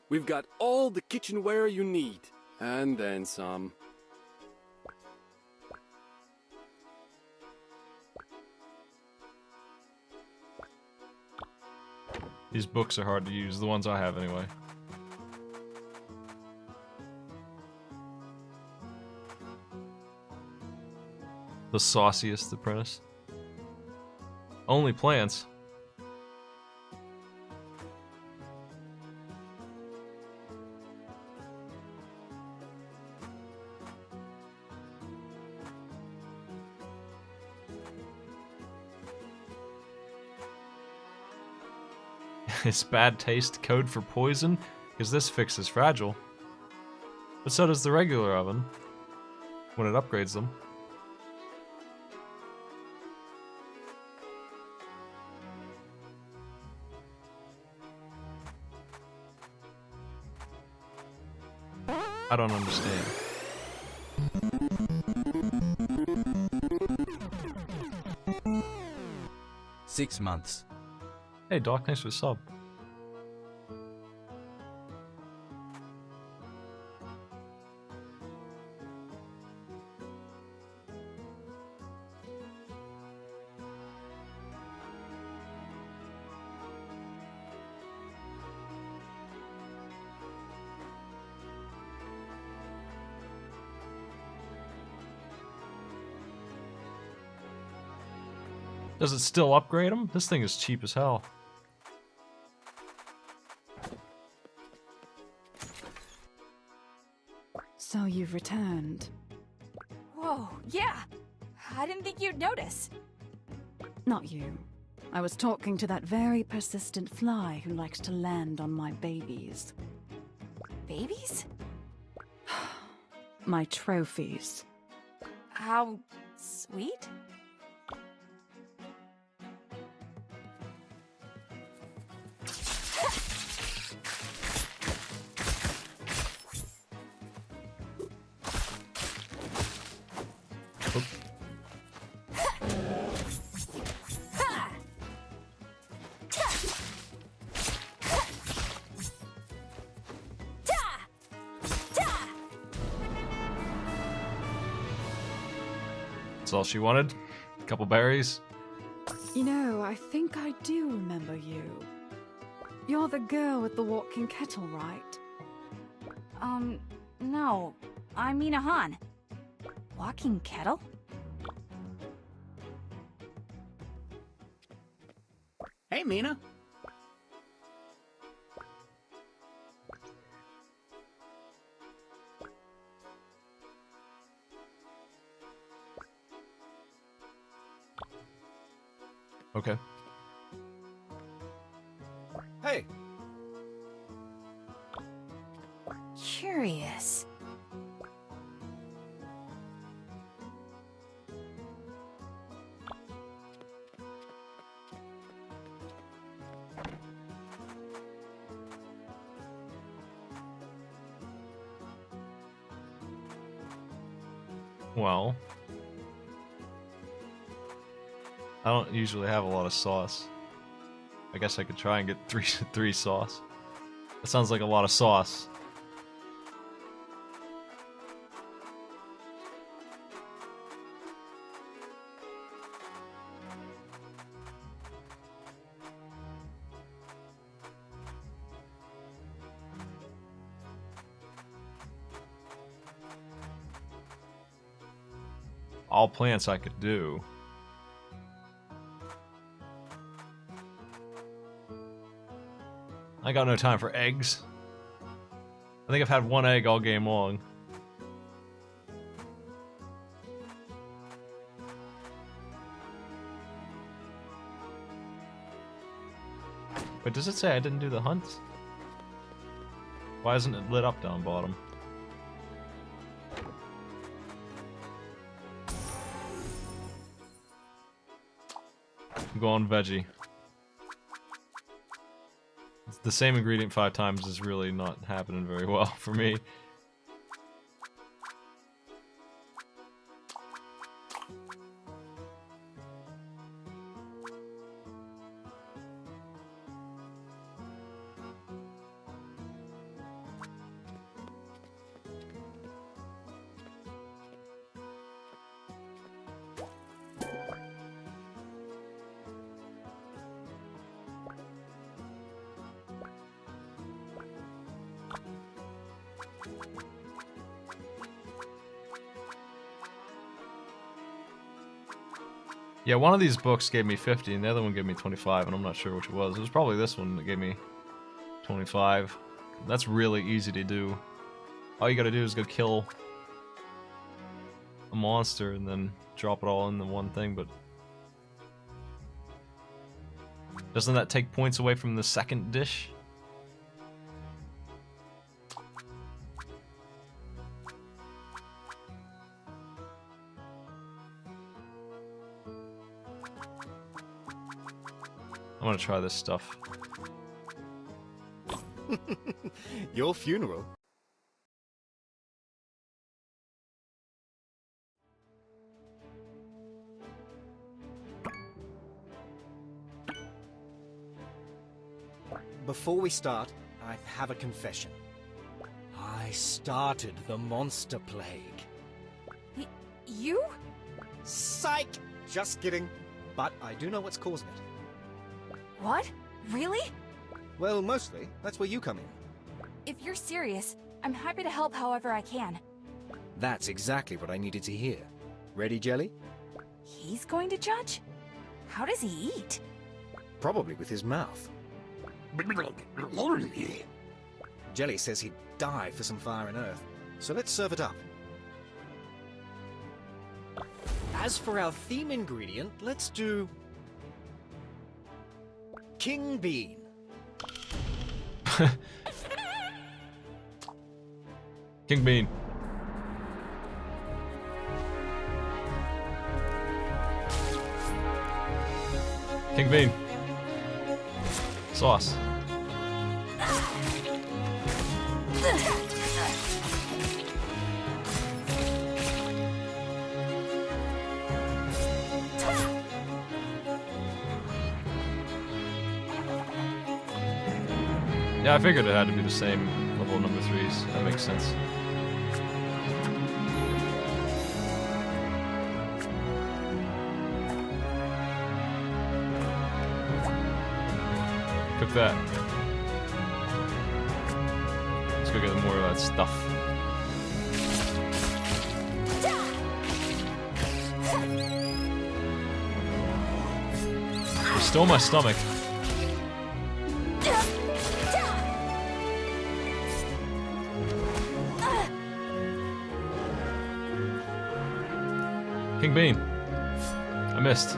Speaker 7: We've got all the kitchenware you need, and then some.
Speaker 1: These books are hard to use, the ones I have anyway. The sauciest apprentice. Only plants. Is bad taste code for poison? Because this fixes fragile. But so does the regular oven. When it upgrades them. I don't understand.
Speaker 15: Six months.
Speaker 1: Hey Doc, thanks for the sub. Does it still upgrade them? This thing is cheap as hell.
Speaker 5: So you've returned.
Speaker 2: Whoa, yeah. I didn't think you'd notice.
Speaker 5: Not you. I was talking to that very persistent fly who likes to land on my babies.
Speaker 2: Babies?
Speaker 5: My trophies.
Speaker 2: How sweet?
Speaker 1: That's all she wanted? A couple berries?
Speaker 5: You know, I think I do remember you. You're the girl with the walking kettle, right?
Speaker 2: No. I'm Mina Han. Walking kettle?
Speaker 4: Hey, Mina.
Speaker 1: Okay.
Speaker 8: Hey.
Speaker 2: Curious.
Speaker 1: Well, I don't usually have a lot of sauce. I guess I could try and get three sauce. That sounds like a lot of sauce. All plants I could do. I got no time for eggs. I think I've had one egg all game long. Wait, does it say I didn't do the hunts? Why isn't it lit up down bottom? Go on veggie. It's the same ingredient 5 times is really not happening very well for me. Yeah, one of these books gave me 50 and the other one gave me 25, and I'm not sure which it was. It was probably this one that gave me 25. That's really easy to do. All you gotta do is go kill a monster and then drop it all in the one thing, but doesn't that take points away from the second dish? I want to try this stuff.
Speaker 8: Your funeral? Before we start, I have a confession. I started the monster plague.
Speaker 2: You?
Speaker 8: Psych! Just kidding. But I do know what's causing it.
Speaker 2: What? Really?
Speaker 8: Well, mostly. That's where you come in.
Speaker 2: If you're serious, I'm happy to help however I can.
Speaker 8: That's exactly what I needed to hear. Ready, Jelly?
Speaker 2: He's going to judge? How does he eat?
Speaker 8: Probably with his mouth. Jelly says he'd die for some fire and earth, so let's serve it up. As for our theme ingredient, let's do... King Bean.
Speaker 1: King Bean. King Bean. Sauce. Yeah, I figured it had to be the same level number 3s. That makes sense. Cook that. Let's go get more of that stuff. You stole my stomach. King Bean. I missed.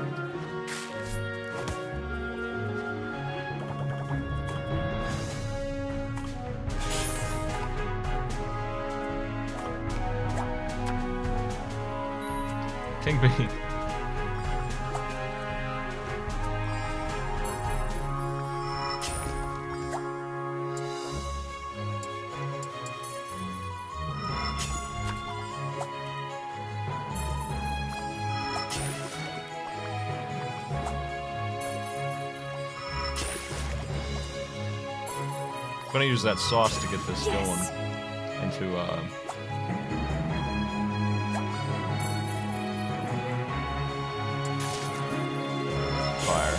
Speaker 1: King Bean. I'm gonna use that sauce to get this going into fire.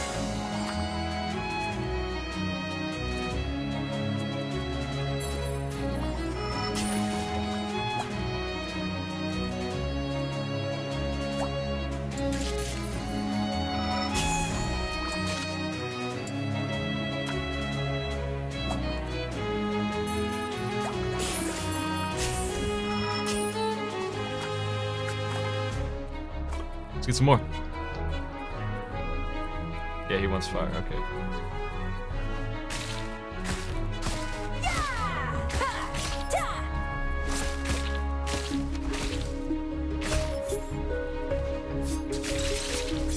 Speaker 1: Let's get some more. Yeah, he wants fire. Okay.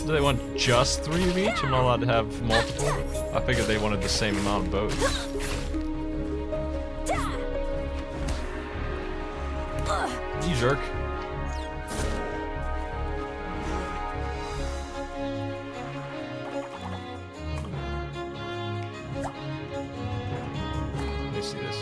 Speaker 1: Do they want just 3 of each? I'm not allowed to have multiple. I figured they wanted the same amount of both. You jerk. Let me see this.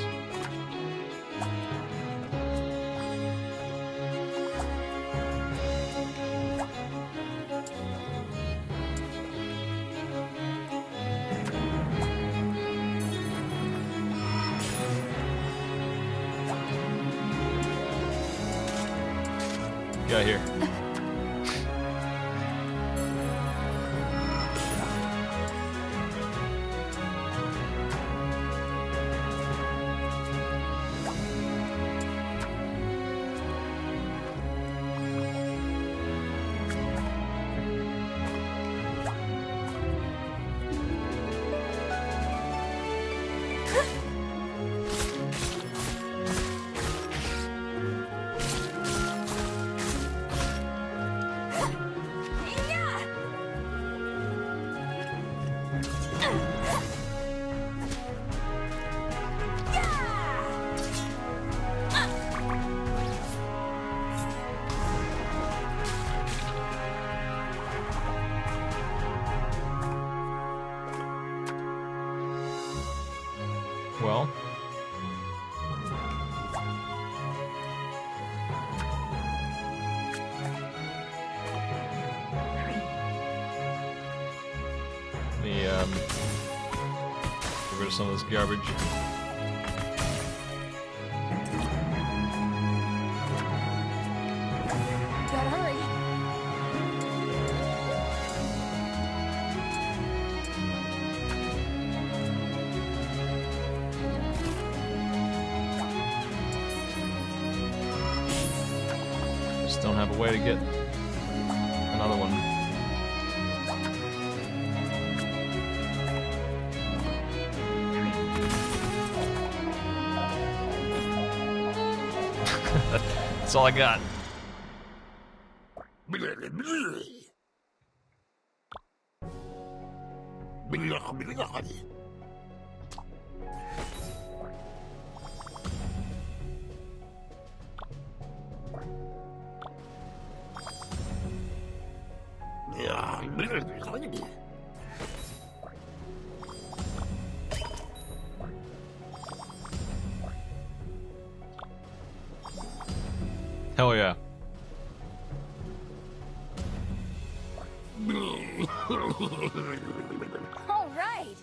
Speaker 1: Get out of here. Well, let me get rid of some of this garbage.
Speaker 2: Gotta hurry.
Speaker 1: Just don't have a way to get another one. That's all I got. Hell yeah.
Speaker 2: All right.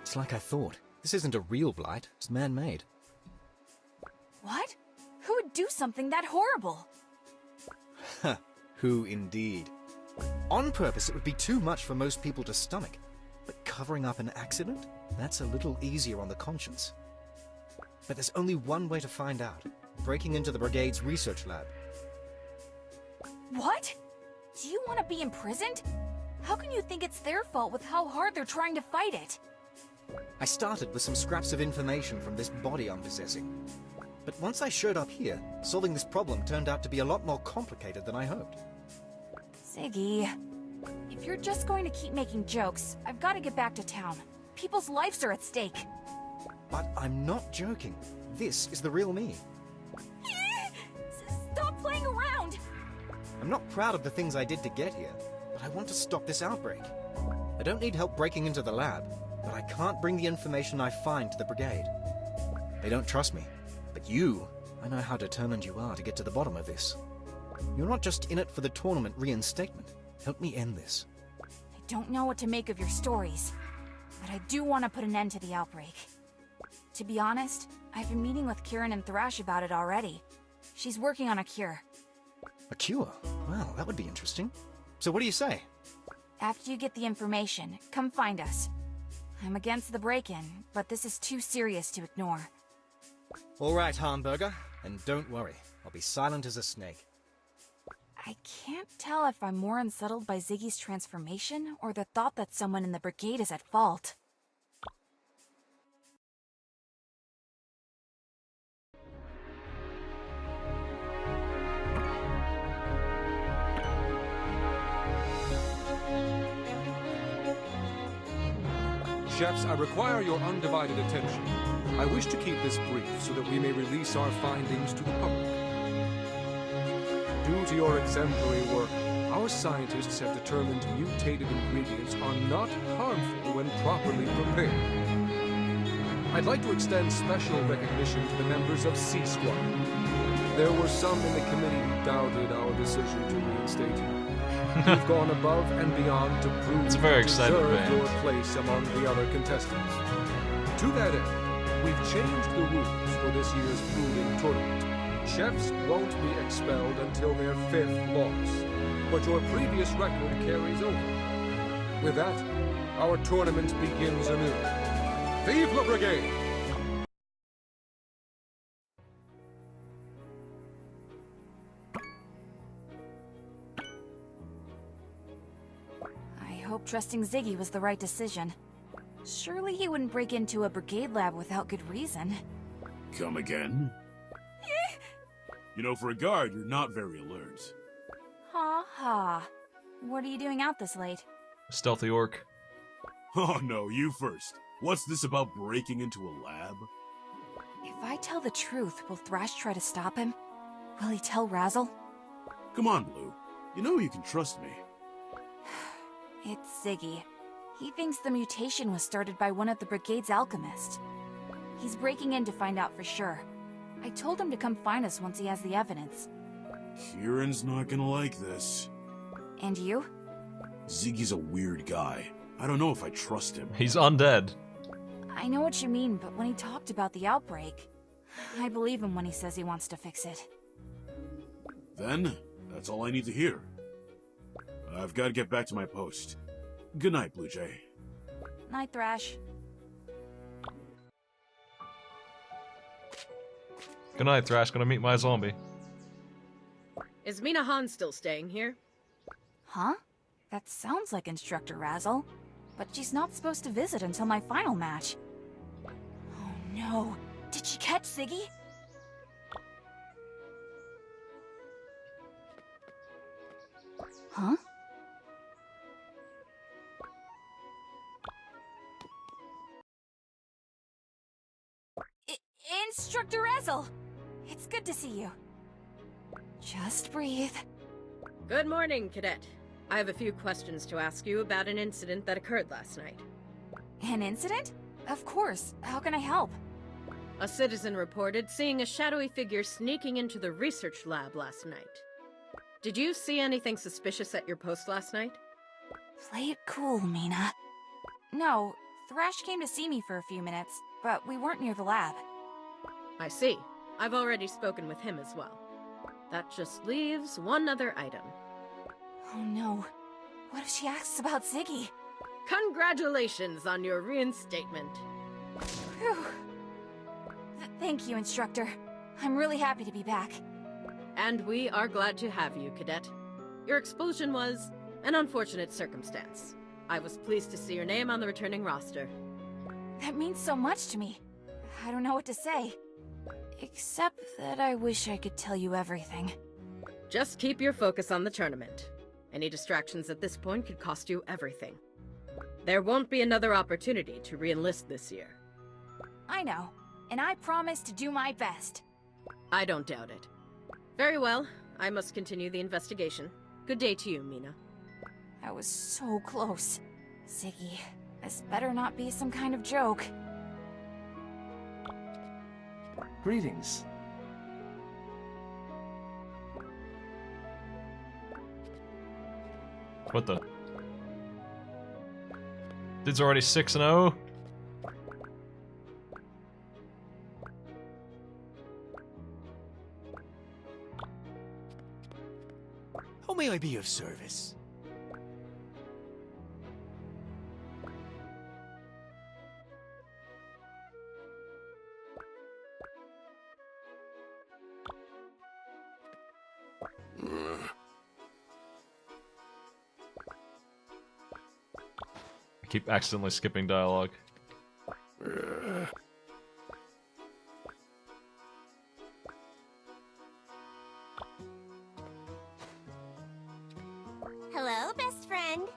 Speaker 8: It's like I thought. This isn't a real blight. It's man-made.
Speaker 2: What? Who would do something that horrible?
Speaker 8: Huh. Who indeed? On purpose, it would be too much for most people to stomach. But covering up an accident? That's a little easier on the conscience. But there's only one way to find out. Breaking into the Brigade's research lab.
Speaker 2: What? Do you want to be imprisoned? How can you think it's their fault with how hard they're trying to fight it?
Speaker 8: I started with some scraps of information from this body I'm possessing. But once I showed up here, solving this problem turned out to be a lot more complicated than I hoped.
Speaker 2: Ziggy, if you're just going to keep making jokes, I've got to get back to town. People's lives are at stake.
Speaker 8: But I'm not joking. This is the real me.
Speaker 2: Stop playing around!
Speaker 8: I'm not proud of the things I did to get here, but I want to stop this outbreak. I don't need help breaking into the lab, but I can't bring the information I find to the Brigade. They don't trust me. But you, I know how determined you are to get to the bottom of this. You're not just in it for the tournament reinstatement. Help me end this.
Speaker 2: I don't know what to make of your stories, but I do want to put an end to the outbreak. To be honest, I've been meeting with Kieran and Thrash about it already. She's working on a cure.
Speaker 8: A cure? Well, that would be interesting. So what do you say?
Speaker 2: After you get the information, come find us. I'm against the break-in, but this is too serious to ignore.
Speaker 8: All right, Hamburger. And don't worry, I'll be silent as a snake.
Speaker 2: I can't tell if I'm more unsettled by Ziggy's transformation or the thought that someone in the Brigade is at fault.
Speaker 10: Chefs, I require your undivided attention. I wish to keep this brief so that we may release our findings to the public. Due to your exemplary work, our scientists have determined mutated ingredients are not harmful when properly prepared. I'd like to extend special recognition to the members of C Squad. There were some in the committee who doubted our decision to reinstate you. You've gone above and beyond to prove
Speaker 1: It's a very
Speaker 10: you
Speaker 1: excited
Speaker 10: deserve
Speaker 1: band.
Speaker 10: your place among the other contestants. To that end, we've changed the rules for this year's pooling tournament. Chefs won't be expelled until their 5th loss, but your previous record carries over. With that, our tournament begins anew. Vive la Brigade!
Speaker 2: I hope trusting Ziggy was the right decision. Surely he wouldn't break into a Brigade lab without good reason.
Speaker 9: Come again? You know, for a guard, you're not very alert.
Speaker 2: Ha ha. What are you doing out this late?
Speaker 1: Stealthy orc.
Speaker 9: Oh no, you first. What's this about breaking into a lab?
Speaker 2: If I tell the truth, will Thrash try to stop him? Will he tell Razzle?
Speaker 9: Come on, Blue. You know you can trust me.
Speaker 2: It's Ziggy. He thinks the mutation was started by one of the Brigade's alchemists. He's breaking in to find out for sure. I told him to come find us once he has the evidence.
Speaker 9: Kieran's not gonna like this.
Speaker 2: And you?
Speaker 9: Ziggy's a weird guy. I don't know if I trust him.
Speaker 1: He's undead.
Speaker 2: I know what you mean, but when he talked about the outbreak, I believe him when he says he wants to fix it.
Speaker 9: Then, that's all I need to hear. I've got to get back to my post. Good night, Blue Jay.
Speaker 2: Night, Thrash.
Speaker 1: Good night, Thrash. Gonna meet my zombie.
Speaker 11: Is Mina Han still staying here?
Speaker 2: Huh? That sounds like Instructor Razzle. But she's not supposed to visit until my final match. Oh no. Did she catch Ziggy? Huh? Instructor Razzle! It's good to see you. Just breathe.
Speaker 11: Good morning, Cadet. I have a few questions to ask you about an incident that occurred last night.
Speaker 2: An incident? Of course. How can I help?
Speaker 11: A citizen reported seeing a shadowy figure sneaking into the research lab last night. Did you see anything suspicious at your post last night?
Speaker 2: Play it cool, Mina. No, Thrash came to see me for a few minutes, but we weren't near the lab.
Speaker 11: I see. I've already spoken with him as well. That just leaves one other item.
Speaker 2: Oh no. What if she asks about Ziggy?
Speaker 11: Congratulations on your reinstatement.
Speaker 2: Phew. Thank you, Instructor. I'm really happy to be back.
Speaker 11: And we are glad to have you, Cadet. Your expulsion was an unfortunate circumstance. I was pleased to see your name on the returning roster.
Speaker 2: That means so much to me. I don't know what to say. Except that I wish I could tell you everything.
Speaker 11: Just keep your focus on the tournament. Any distractions at this point could cost you everything. There won't be another opportunity to re-enlist this year.
Speaker 2: I know, and I promise to do my best.
Speaker 11: I don't doubt it. Very well, I must continue the investigation. Good day to you, Mina.
Speaker 2: I was so close. Ziggy, this better not be some kind of joke.
Speaker 16: Greetings.
Speaker 1: What the? Dude's already 6-0?
Speaker 16: How may I be of service?
Speaker 1: I keep accidentally skipping dialogue.
Speaker 17: Hello, best friend.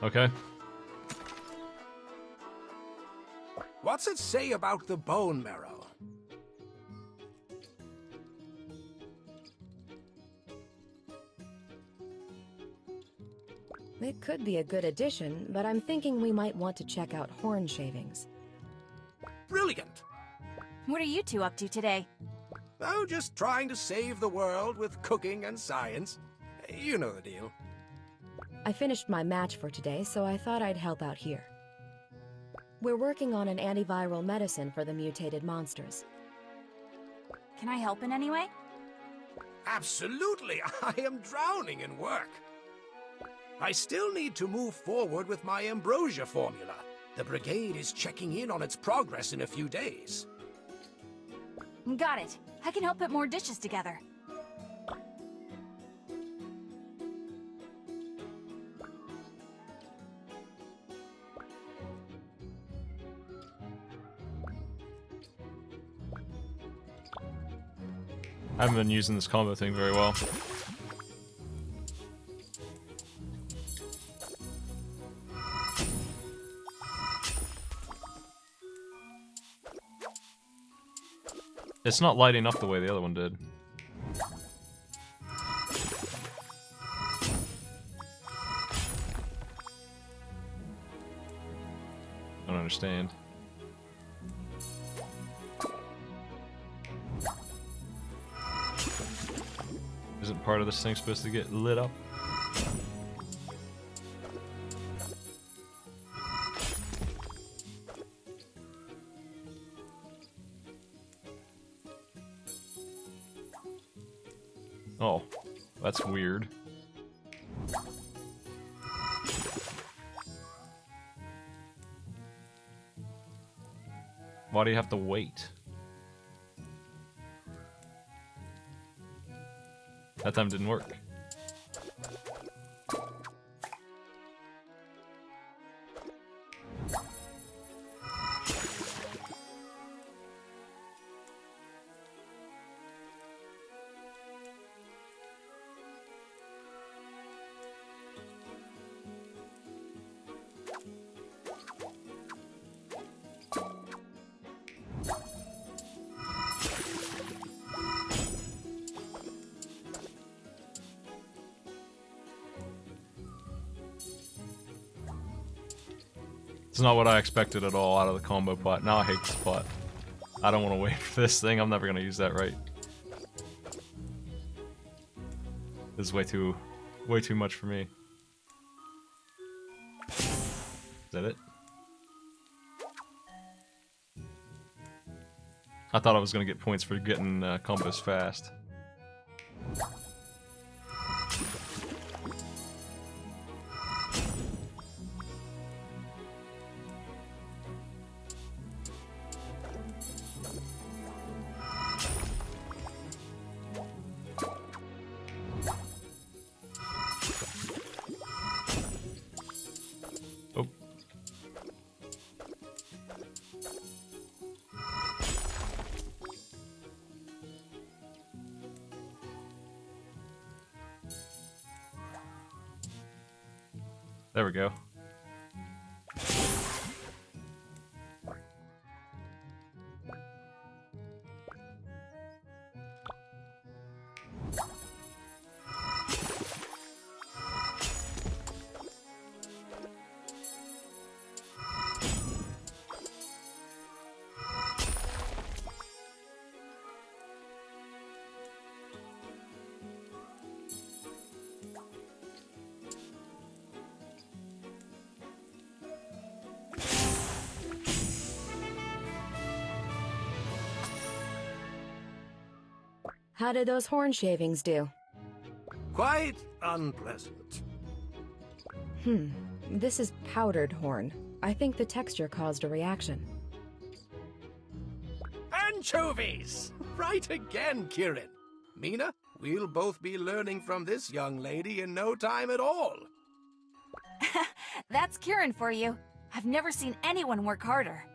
Speaker 1: Okay.
Speaker 14: What's it say about the bone marrow?
Speaker 3: It could be a good addition, but I'm thinking we might want to check out horn shavings.
Speaker 14: Brilliant!
Speaker 2: What are you two up to today?
Speaker 14: Oh, just trying to save the world with cooking and science. You know the deal.
Speaker 3: I finished my match for today, so I thought I'd help out here. We're working on an antiviral medicine for the mutated monsters.
Speaker 2: Can I help in any way?
Speaker 14: Absolutely! I am drowning in work. I still need to move forward with my ambrosia formula. The Brigade is checking in on its progress in a few days.
Speaker 2: Got it. I can help put more dishes together.
Speaker 1: I haven't been using this combo thing very well. It's not lighting up the way the other one did. understand. Isn't part of this thing supposed to get lit up? Oh, that's weird. Why do you have to wait? That time didn't work. It's not what I expected at all out of the combo pot. Now I hate this pot. I don't want to wait for this thing. I'm never going to use that right. This is way too much for me. Is that it? I thought I was going to get points for getting combos fast. Oh. There we go.
Speaker 3: How did those horn shavings do?
Speaker 14: Quite unpleasant.
Speaker 3: This is powdered horn. I think the texture caused a reaction.
Speaker 14: Anchovies! Right again, Kieran. Mina, we'll both be learning from this young lady in no time at all.
Speaker 2: That's Kieran for you. I've never seen anyone work harder.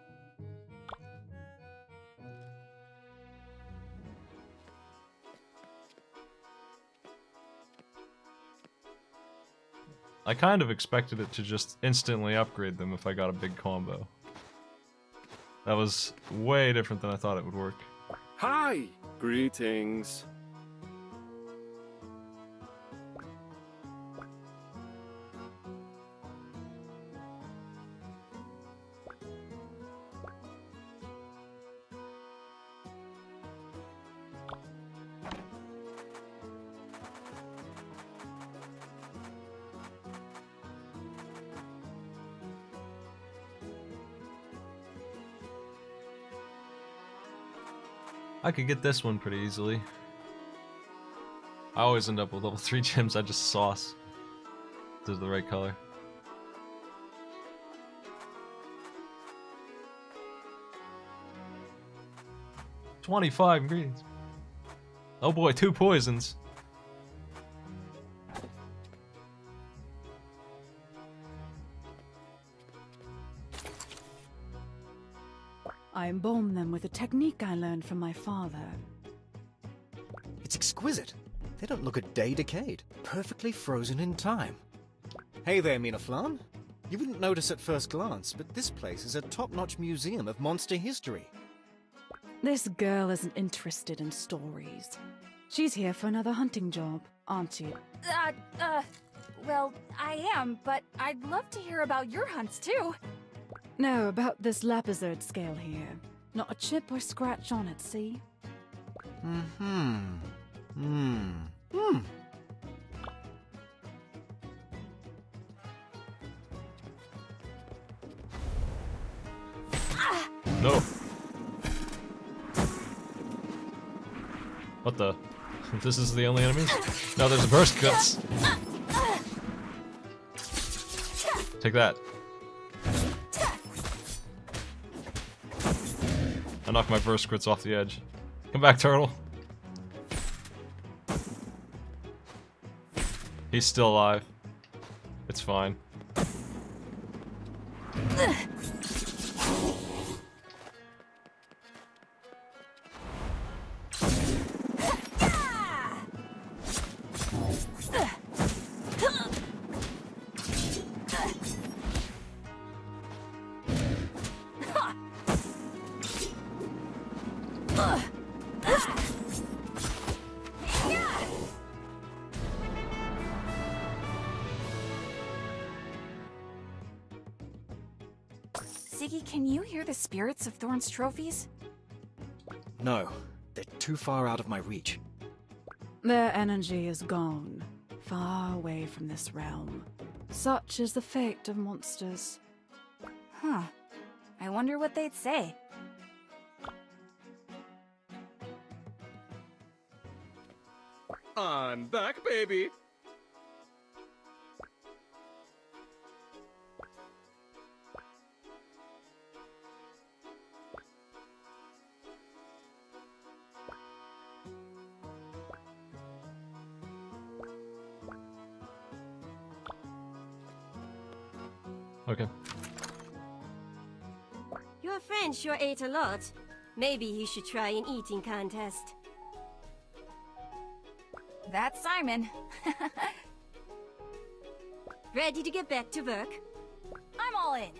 Speaker 1: I kind of expected it to just instantly upgrade them if I got a big combo. That was way different than I thought it would work.
Speaker 7: Hi! Greetings.
Speaker 1: I could get this one pretty easily. I always end up with level 3 gems I just sauce. This is the right color. $25 ingredients. Oh boy, 2 poisons.
Speaker 5: I embalm them with a technique I learned from my father.
Speaker 8: It's exquisite. They don't look a day decayed. Perfectly frozen in time. Hey there, Mina Flan. You wouldn't notice at first glance, but this place is a top-notch museum of monster history.
Speaker 5: This girl isn't interested in stories. She's here for another hunting job, aren't you?
Speaker 2: Well, I am, but I'd love to hear about your hunts too.
Speaker 5: No, about this lapizard scale here. Not a chip or scratch on it, see?
Speaker 1: No. What the? This is the only enemies? No, there's a burst cuts. Take that. I knocked my burst crits off the edge. Come back, turtle. He's still alive. It's fine.
Speaker 2: Ziggy, can you hear the spirits of Thorn's trophies?
Speaker 8: No, they're too far out of my reach.
Speaker 5: Their energy is gone, far away from this realm. Such is the fate of monsters.
Speaker 2: Huh. I wonder what they'd say.
Speaker 12: I'm back, baby!
Speaker 1: Okay.
Speaker 17: Your friend sure ate a lot. Maybe he should try an eating contest.
Speaker 2: That's Simon.
Speaker 17: Ready to get back to work?
Speaker 2: I'm all in.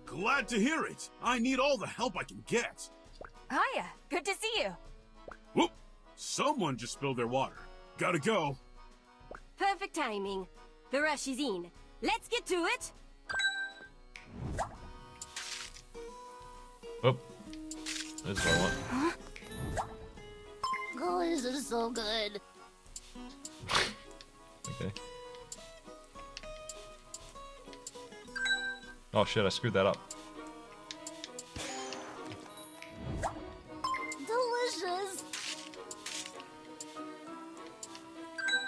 Speaker 9: Glad to hear it. I need all the help I can get.
Speaker 2: Hiya, good to see you.
Speaker 9: Whoop! Someone just spilled their water. Gotta go.
Speaker 17: Perfect timing. The rush is in. Let's get to it!
Speaker 1: Oh. That's what I want.
Speaker 17: Huh? Oh, this is so good.
Speaker 1: Okay. Oh shit, I screwed that up.
Speaker 17: Delicious!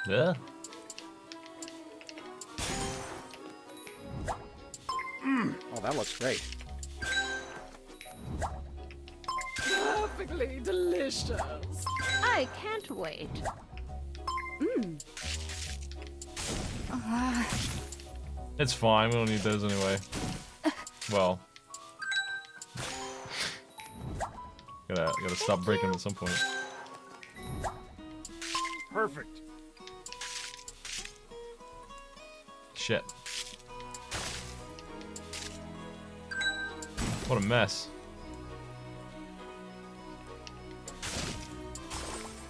Speaker 1: Yeah?
Speaker 8: Oh, that looks great.
Speaker 11: Perfectly delicious. I can't wait.
Speaker 1: It's fine, we don't need those anyway. Well. Gotta stop breaking them at some point.
Speaker 13: Perfect.
Speaker 1: Shit. What a mess.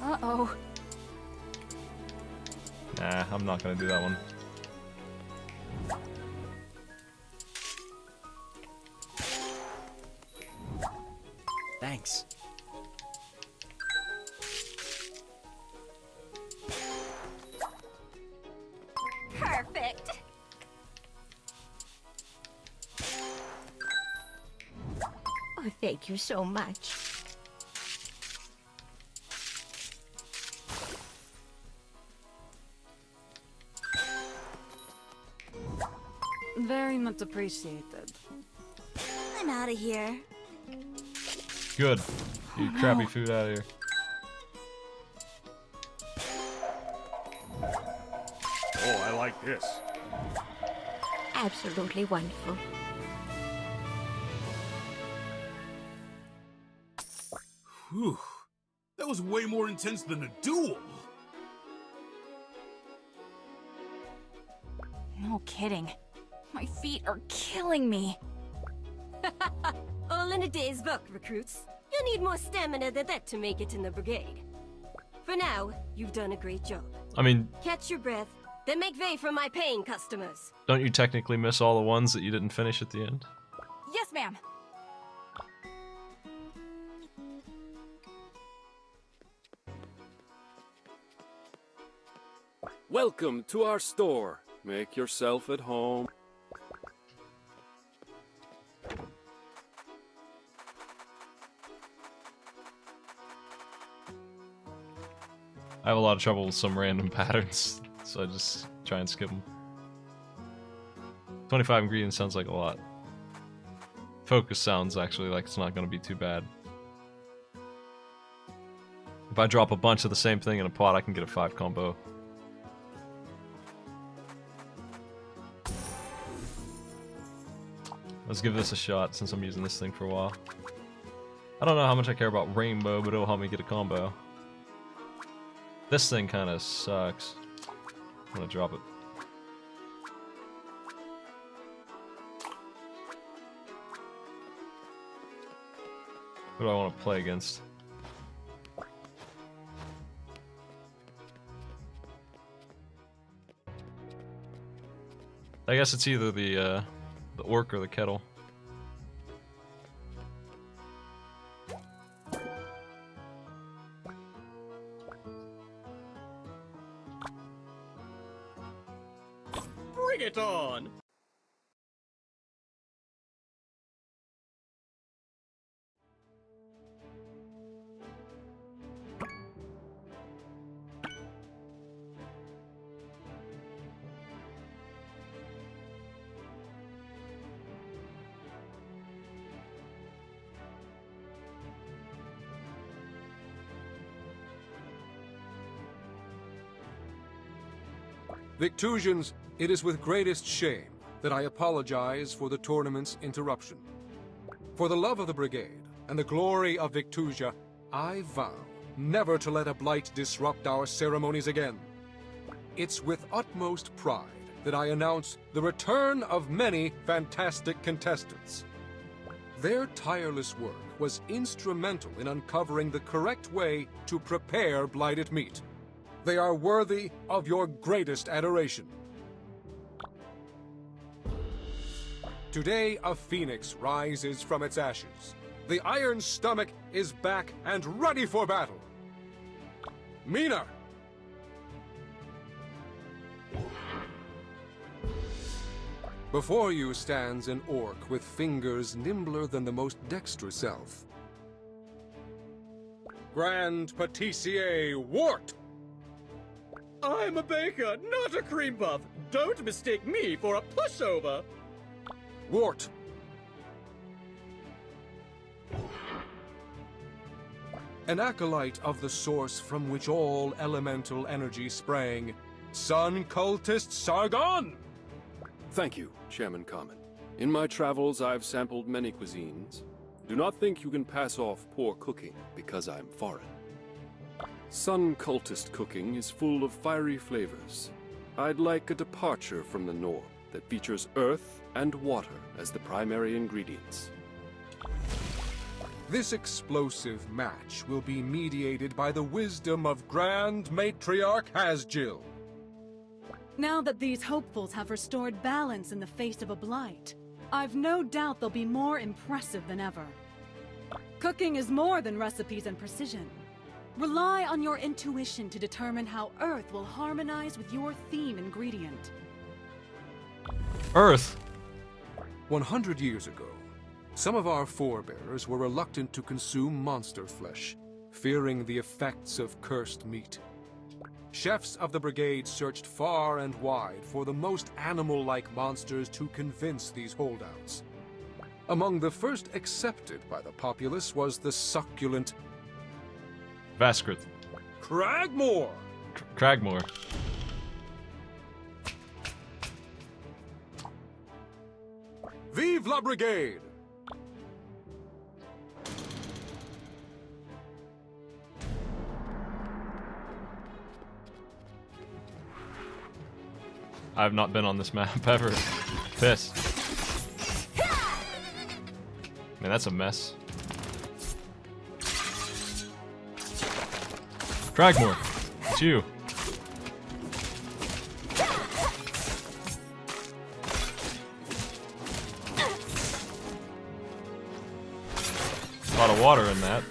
Speaker 2: Uh-oh.
Speaker 1: Nah, I'm not gonna do that one.
Speaker 8: Thanks.
Speaker 17: Perfect! Oh, thank you so much.
Speaker 5: Very much appreciated.
Speaker 17: I'm out of here.
Speaker 1: Good. Eat crappy food out of here.
Speaker 13: Oh, I like this.
Speaker 17: Absolutely wonderful.
Speaker 9: Whew. That was way more intense than a duel.
Speaker 2: No kidding. My feet are killing me.
Speaker 17: All in a day's work, recruits. You need more stamina than that to make it in the brigade. For now, you've done a great job.
Speaker 1: I mean,
Speaker 17: Catch your breath, Then make way for my paying customers.
Speaker 1: Don't you technically miss all the ones that you didn't finish at the end?
Speaker 2: Yes, ma'am.
Speaker 7: Welcome to our store. Make yourself at home.
Speaker 1: I have a lot of trouble with some random patterns, so I just try and skip them. 25 ingredients sounds like a lot. Focus sounds actually like it's not going to be too bad. If I drop a bunch of the same thing in a pot, I can get a 5 combo. Let's give this a shot since I'm using this thing for a while. I don't know how much I care about rainbow, but it'll help me get a combo. This thing kind of sucks. I'm gonna drop it. Who do I want to play against? I guess it's either the orc or the kettle.
Speaker 12: Bring it on!
Speaker 10: Victusians, it is with greatest shame that I apologize for the tournament's interruption. For the love of the Brigade and the glory of Victusia, I vow never to let a blight disrupt our ceremonies again. It's with utmost pride that I announce the return of many fantastic contestants. Their tireless work was instrumental in uncovering the correct way to prepare blighted meat. They are worthy of your greatest adoration. Today, a phoenix rises from its ashes. The Iron Stomach is back and ready for battle. Mina! Before you stands an orc with fingers nimbler than the most dexterous elf. Grand Patissier Wart!
Speaker 12: I'm a baker, not a cream puff. Don't mistake me for a pushover.
Speaker 10: Wart! An acolyte of the source from which all elemental energy sprang, Sun Cultist Sargon!
Speaker 7: Thank you, Chairman Common. In my travels, I've sampled many cuisines. Do not think you can pass off poor cooking because I'm foreign. Sun Cultist cooking is full of fiery flavors. I'd like a departure from the norm that features earth and water as the primary ingredients.
Speaker 10: This explosive match will be mediated by the wisdom of Grand Matriarch Hasjill.
Speaker 5: Now that these hopefuls have restored balance in the face of a blight, I've no doubt they'll be more impressive than ever. Cooking is more than recipes and precision. Rely on your intuition to determine how Earth will harmonize with your theme ingredient.
Speaker 1: Earth?
Speaker 10: 100 years ago, some of our forebears were reluctant to consume monster flesh, fearing the effects of cursed meat. Chefs of the Brigade searched far and wide for the most animal-like monsters to convince these holdouts. Among the first accepted by the populace was the succulent
Speaker 1: Vaskrith.
Speaker 10: Cragmore!
Speaker 1: Cragmore.
Speaker 10: Vive la Brigade!
Speaker 1: I've not been on this map ever. Piss. Man, that's a mess. Cragmore, it's you. lot of water in that.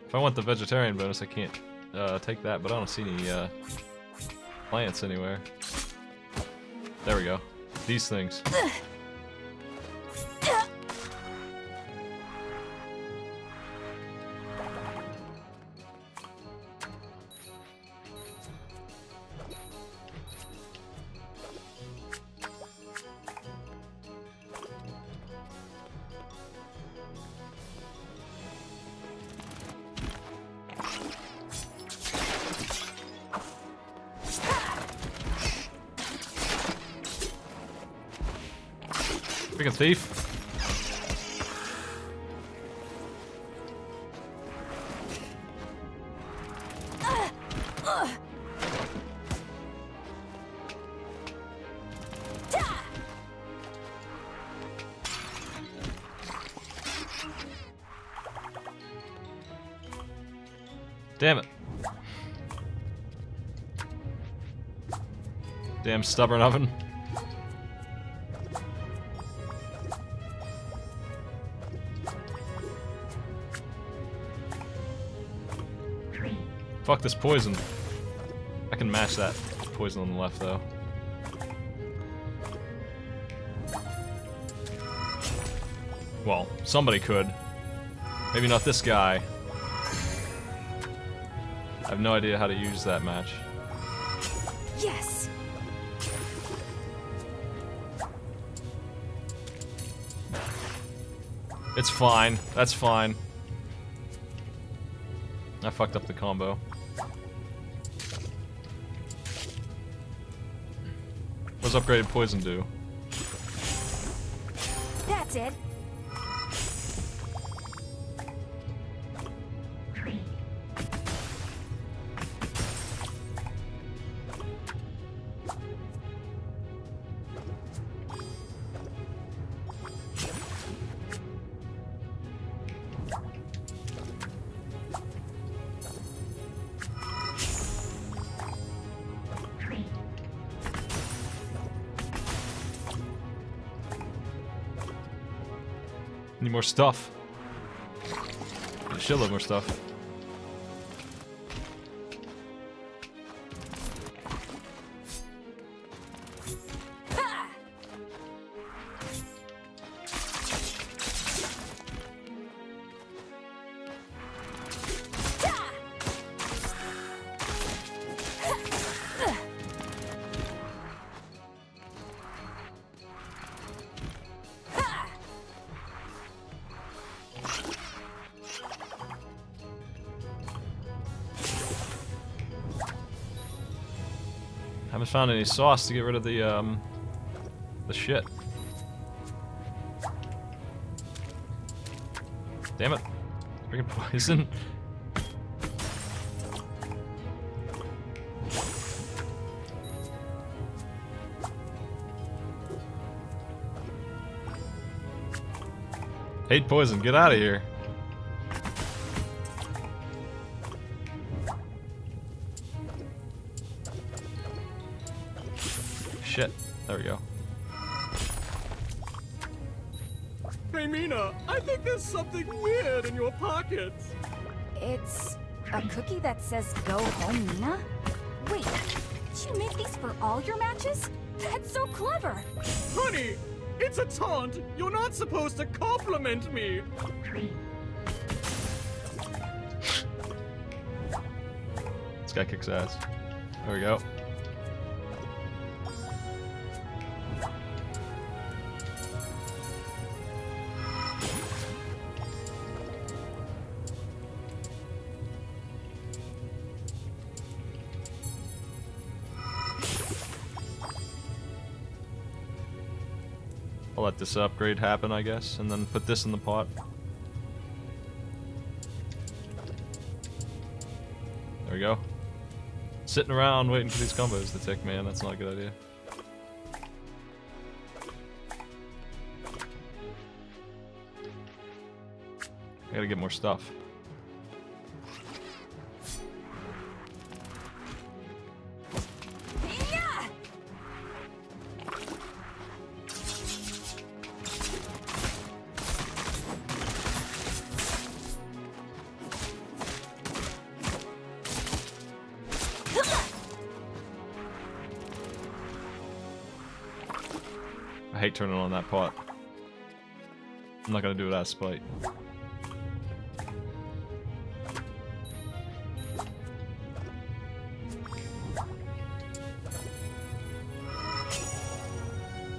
Speaker 1: If I want the vegetarian bonus, I can't take that, but I don't see any plants anywhere. There we go. These things. Freaking thief. Damn it. Damn stubborn oven. Fuck this poison. I can match that poison on the left though. Well, somebody could. Maybe not this guy. I have no idea how to use that match.
Speaker 2: Yes.
Speaker 1: It's fine. That's fine. I fucked up the combo. What does upgraded poison do?
Speaker 2: That's it.
Speaker 1: Need more stuff. A shitload more stuff. Haven't found any sauce to get rid of the shit. Damn it. Freaking poison. Hate poison, get out of here. Shit. There we go.
Speaker 18: Hey Mina, I think there's something weird in your pockets.
Speaker 2: It's a cookie that says "Go home, Nina." Wait, did you make these for all your matches? That's so clever.
Speaker 18: Honey, it's a taunt. You're not supposed to compliment me.
Speaker 1: This guy kicks ass. There we go. I'll let this upgrade happen, I guess, and then put this in the pot. There we go. Sitting around waiting for these combos to tick, man, that's not a good idea. I gotta get more stuff. I hate turning on that pot. I'm not gonna do it out of spite.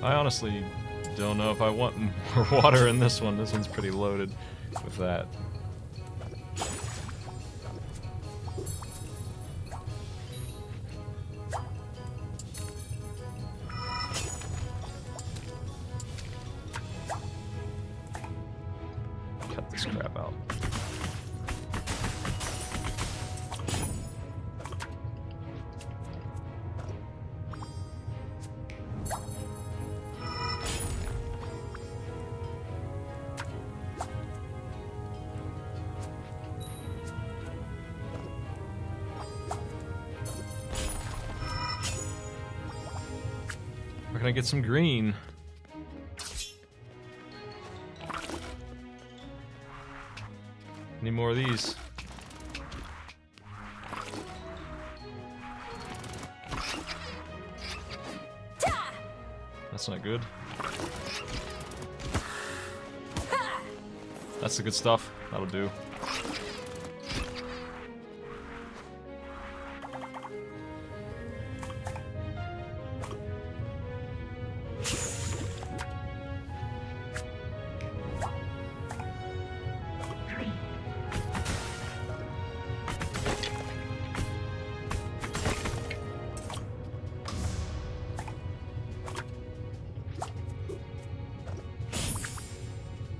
Speaker 1: I honestly don't know if I want more water in this one. This one's pretty loaded with that. Cut this crap out. We're gonna get some green. Need more of these. That's not good. That's the good stuff. That'll do.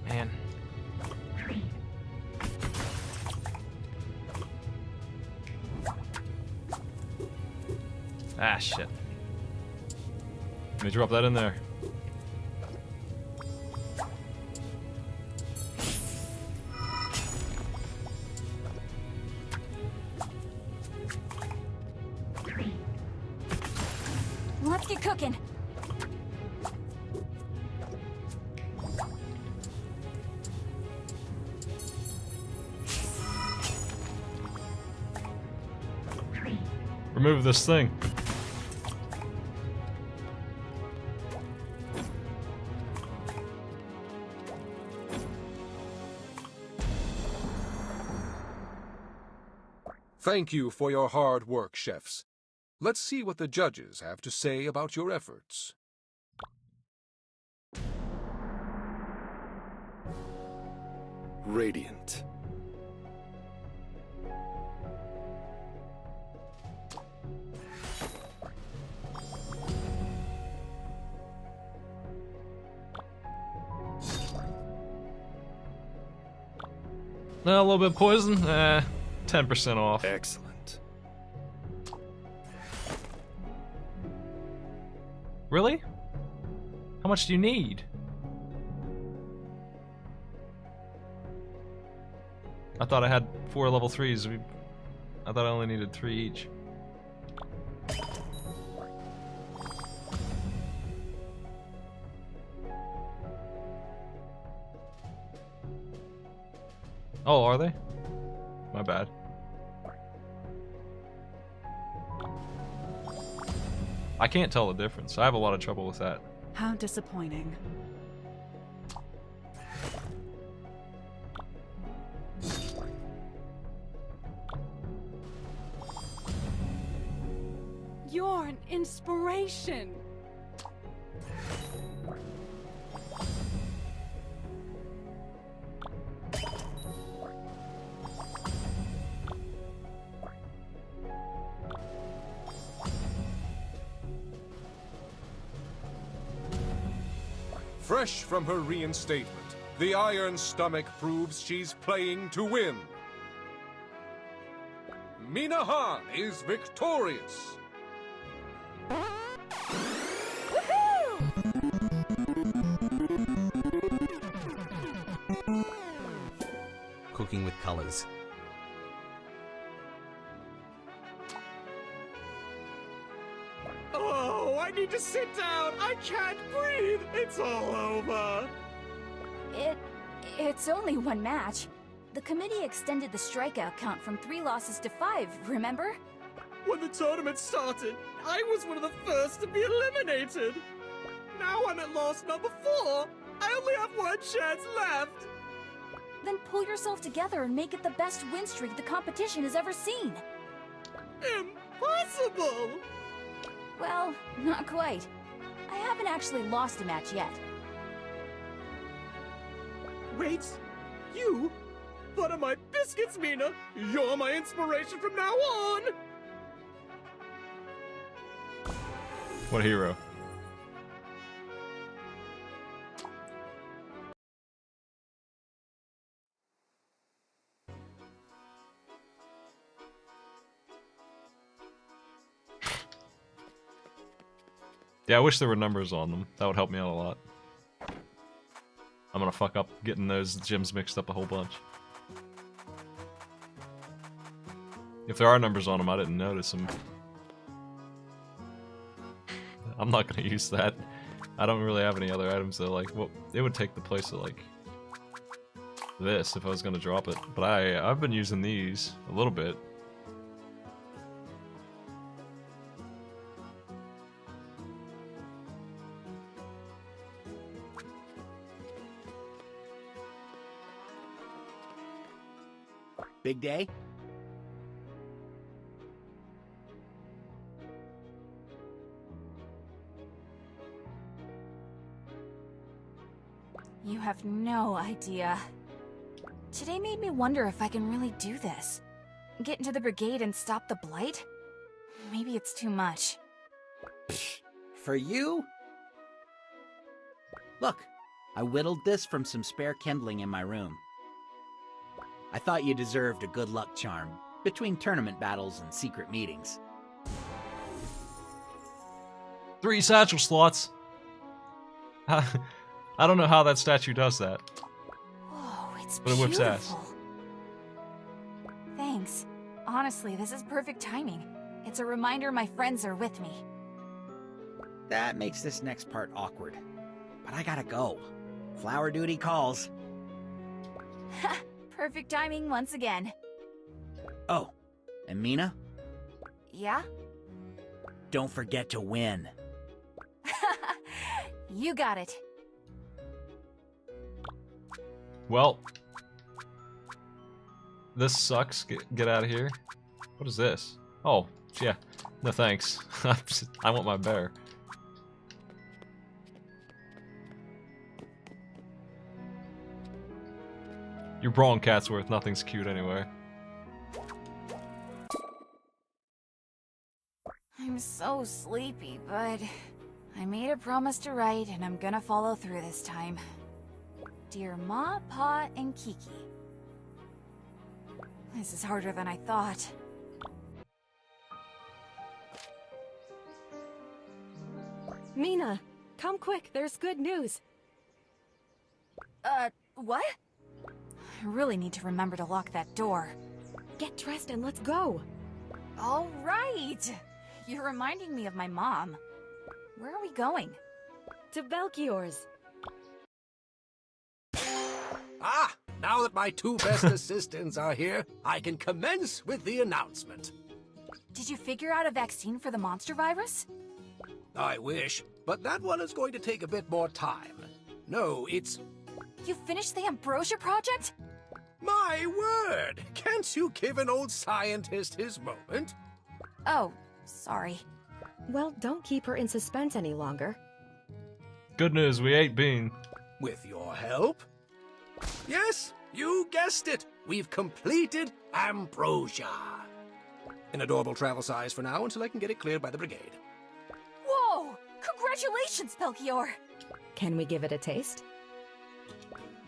Speaker 1: Man. Ah, shit. Let me drop that in there.
Speaker 2: Let's get cooking.
Speaker 1: Remove this thing.
Speaker 10: Thank you for your hard work, chefs. Let's see what the judges have to say about your efforts.
Speaker 7: Radiant.
Speaker 1: No, a little bit of poison. 10% off.
Speaker 7: Excellent.
Speaker 1: Really? How much do you need? I thought I had 4 level 3s. I thought I only needed 3 each. Oh, are they? My bad. I can't tell the difference. I have a lot of trouble with that.
Speaker 5: How disappointing. You're an inspiration.
Speaker 10: Fresh from her reinstatement, the Iron Stomach proves she's playing to win. Mina Han is victorious.
Speaker 15: Cooking with colors.
Speaker 18: Oh, I need to sit down. I can't breathe. It's all over.
Speaker 2: It's only one match. The committee extended the strikeout count from 3 losses to 5, remember?
Speaker 18: When the tournament started, I was one of the first to be eliminated. Now I'm at loss number 4. I only have one chance left.
Speaker 2: Then pull yourself together and make it the best win streak the competition has ever seen.
Speaker 18: Impossible!
Speaker 2: Well, not quite. I haven't actually lost a match yet.
Speaker 18: Wait, you? Butter my biscuits, Mina! You're my inspiration from now on!
Speaker 1: What a hero. Yeah, I wish there were numbers on them. That would help me out a lot. I'm gonna fuck up getting those gems mixed up a whole bunch. If there are numbers on them, I didn't notice them. I'm not gonna use that. I don't really have any other items though. Like, well, it would take the place of like this if I was gonna drop it. But I've been using these a little bit.
Speaker 4: Big day?
Speaker 2: You have no idea. Today made me wonder if I can really do this. Get into the brigade and stop the blight? Maybe it's too much.
Speaker 4: For you? Look, I whittled this from some spare kindling in my room. I thought you deserved a good luck charm between tournament battles and secret meetings.
Speaker 1: 3 satchel slots. I don't know how that statue does that.
Speaker 2: Whoa, it's
Speaker 1: but it whips ass.
Speaker 2: Thanks. Honestly, this is perfect timing. It's a reminder my friends are with me.
Speaker 4: That makes this next part awkward. But I gotta go. Flower duty calls.
Speaker 2: Perfect timing once again.
Speaker 4: Oh, and Mina?
Speaker 2: Yeah?
Speaker 4: Don't forget to win.
Speaker 2: You got it.
Speaker 1: Well, this sucks. Get out of here. What is this? Oh, yeah. No thanks. I want my bear. You're wrong, Catsworth. Nothing's cute anyway.
Speaker 2: I'm so sleepy, but I made a promise to write, and I'm gonna follow through this time. Dear Ma, Pa, and Kiki. This is harder than I thought.
Speaker 3: Mina, come quick, there's good news.
Speaker 2: What? I really need to remember to lock that door.
Speaker 3: Get dressed and let's go.
Speaker 2: All right! You're reminding me of my mom. Where are we going?
Speaker 3: To Belchior's.
Speaker 14: Ah, now that my 2 best assistants are here, I can commence with the announcement.
Speaker 2: Did you figure out a vaccine for the monster virus?
Speaker 14: I wish, but that one is going to take a bit more time. No, it's...
Speaker 2: You finished the Ambrosia project?
Speaker 14: My word! Can't you give an old scientist his moment?
Speaker 2: Oh, sorry.
Speaker 3: Well, don't keep her in suspense any longer.
Speaker 1: Good news, we ate Bean.
Speaker 14: With your help? Yes, you guessed it! We've completed Ambrosia. An adorable travel size for now until I can get it cleared by the brigade.
Speaker 2: Whoa! Congratulations, Belchior!
Speaker 3: Can we give it a taste?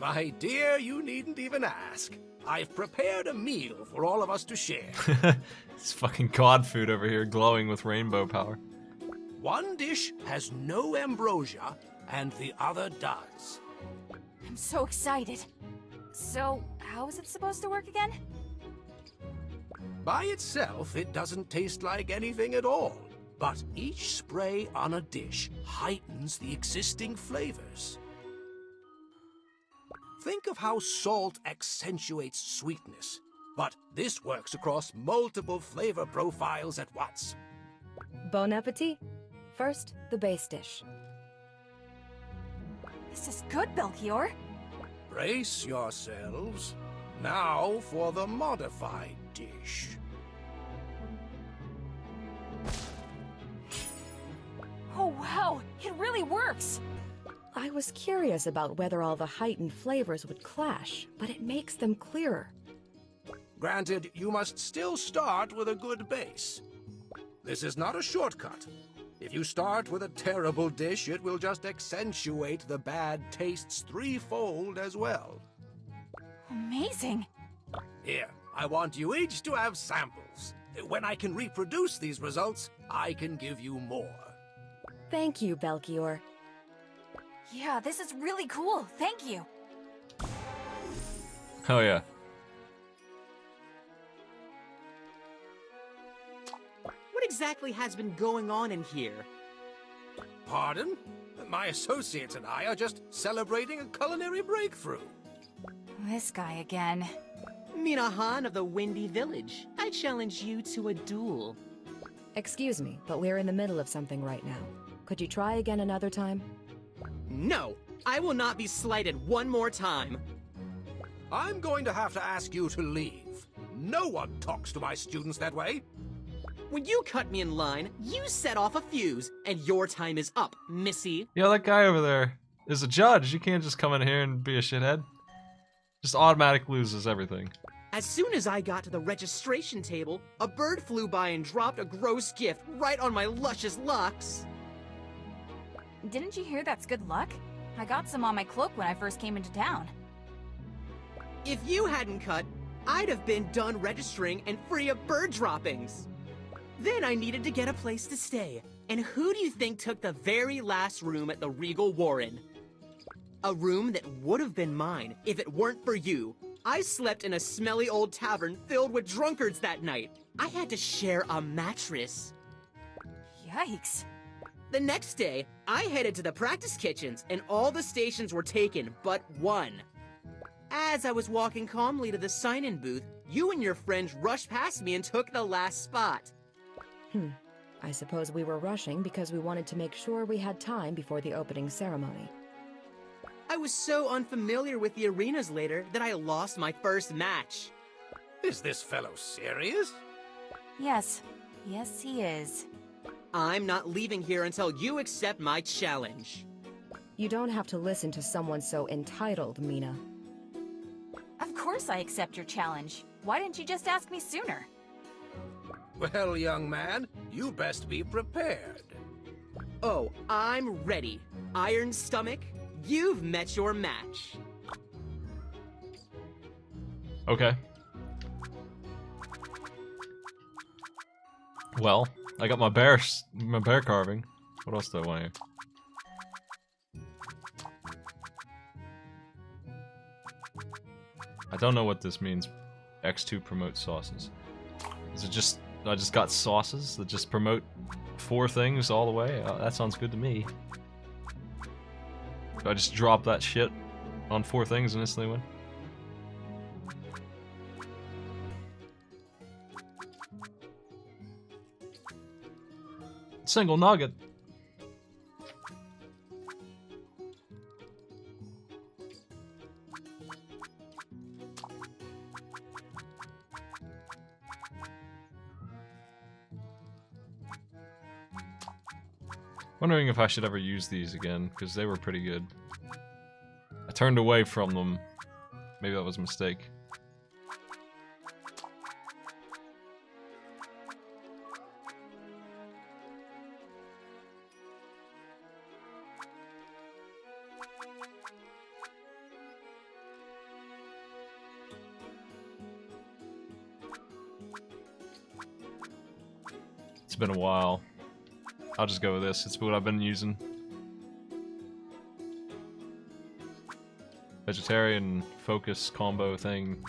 Speaker 14: My dear, you needn't even ask. I've prepared a meal for all of us to share.
Speaker 1: It's fucking god food over here glowing with rainbow power.
Speaker 14: One dish has no ambrosia, and the other does.
Speaker 2: I'm so excited. So, how is it supposed to work again?
Speaker 14: By itself, it doesn't taste like anything at all. But each spray on a dish heightens the existing flavors. Think of how salt accentuates sweetness. but this works across multiple flavor profiles at once.
Speaker 3: Bon appetit. First, the base dish.
Speaker 2: This is good, Belchior.
Speaker 14: Brace yourselves. Now for the modified dish.
Speaker 2: Oh wow, it really works!
Speaker 3: I was curious about whether all the heightened flavors would clash, but it makes them clearer.
Speaker 14: Granted, you must still start with a good base. This is not a shortcut. If you start with a terrible dish, it will just accentuate the bad tastes threefold as well.
Speaker 2: Amazing!
Speaker 14: Here, I want you each to have samples. When I can reproduce these results, I can give you more.
Speaker 3: Thank you, Belchior.
Speaker 2: Yeah, this is really cool. Thank you.
Speaker 1: Oh yeah.
Speaker 12: What exactly has been going on in here?
Speaker 14: Pardon? My associates and I are just celebrating a culinary breakthrough.
Speaker 2: This guy again.
Speaker 12: Minahan of the Windy Village. I challenge you to a duel.
Speaker 3: Excuse me, but we're in the middle of something right now. Could you try again another time?
Speaker 12: No, I will not be slighted one more time.
Speaker 14: I'm going to have to ask you to leave. No one talks to my students that way.
Speaker 12: When you cut me in line, you set off a fuse, and your time is up, Missy.
Speaker 1: Yeah, that guy over there is a judge. You can't just come in here and be a shithead. Just automatic loses everything.
Speaker 12: As soon as I got to the registration table, a bird flew by and dropped a gross gift right on my luscious locks.
Speaker 2: Didn't you hear that's good luck? I got some on my cloak when I first came into town.
Speaker 12: If you hadn't cut, I'd have been done registering and free of bird droppings. Then I needed to get a place to stay. And who do you think took the very last room at the Regal Warren? A room that would have been mine if it weren't for you. I slept in a smelly old tavern filled with drunkards that night. I had to share a mattress.
Speaker 2: Yikes.
Speaker 12: The next day, I headed to the practice kitchens, and all the stations were taken but one. As I was walking calmly to the sign-in booth, you and your friends rushed past me and took the last spot.
Speaker 3: I suppose we were rushing because we wanted to make sure we had time before the opening ceremony.
Speaker 12: I was so unfamiliar with the arenas later that I lost my first match.
Speaker 14: Is this fellow serious?
Speaker 2: Yes. Yes, he is.
Speaker 12: I'm not leaving here until you accept my challenge.
Speaker 3: You don't have to listen to someone so entitled, Mina.
Speaker 2: Of course I accept your challenge. Why didn't you just ask me sooner?
Speaker 14: Well, young man, you best be prepared.
Speaker 12: Oh, I'm ready. Iron stomach, you've met your match.
Speaker 1: Okay. Well, I got my bear carving. What else do I want here? I don't know what this means. X2 promote sauces. Is it just I just got sauces that just promote 4 things all the way? That sounds good to me. Do I just drop that shit on 4 things and instantly win? Single nugget. Wondering if I should ever use these again, because they were pretty good. I turned away from them. Maybe that was a mistake. It's been a while. I'll just go with this. It's what I've been using. Vegetarian focus combo thing.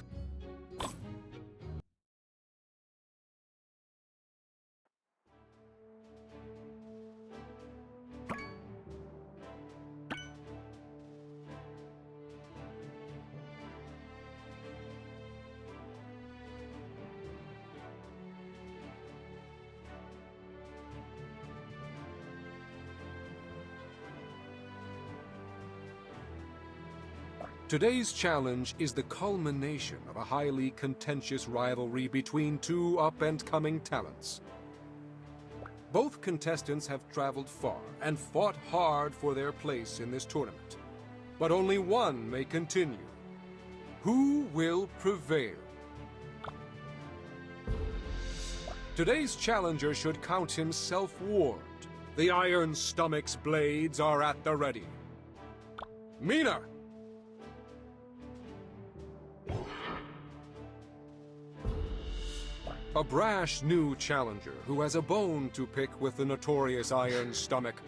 Speaker 10: Today's challenge is the culmination of a highly contentious rivalry between two up-and-coming talents. Both contestants have traveled far and fought hard for their place in this tournament. But only one may continue. Who will prevail? Today's challenger should count himself warned. The Iron Stomach's blades are at the ready. Mina! A brash new challenger who has a bone to pick with the notorious Iron Stomach.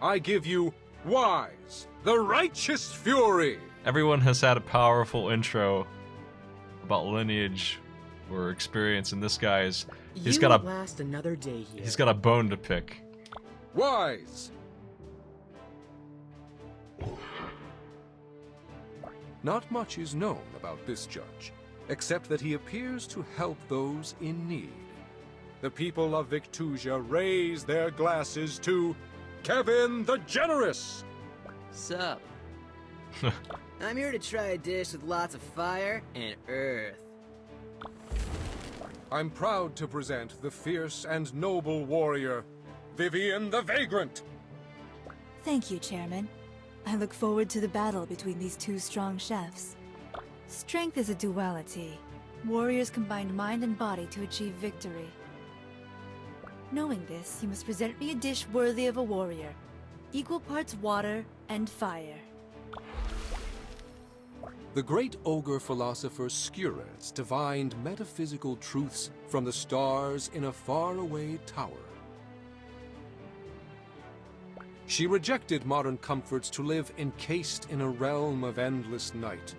Speaker 10: I give you Wise, the Righteous Fury!
Speaker 1: Everyone has had a powerful intro about lineage or experience, and this guy is... He's got a...
Speaker 12: last another day here.
Speaker 1: He's got a bone to pick.
Speaker 10: Wise! Not much is known about this judge, except that he appears to help those in need. The people of Victusia raise their glasses to Kevin the Generous!
Speaker 12: Sup? I'm here to try a dish with lots of fire and earth.
Speaker 10: I'm proud to present the fierce and noble warrior, Vivian the Vagrant!
Speaker 6: Thank you, Chairman. I look forward to the battle between these two strong chefs. Strength is a duality. Warriors combine mind and body to achieve victory. Knowing this, you must present me a dish worthy of a warrior. Equal parts water and fire.
Speaker 10: The great ogre philosopher Skures divined metaphysical truths from the stars in a faraway tower. She rejected modern comforts to live encased in a realm of endless night.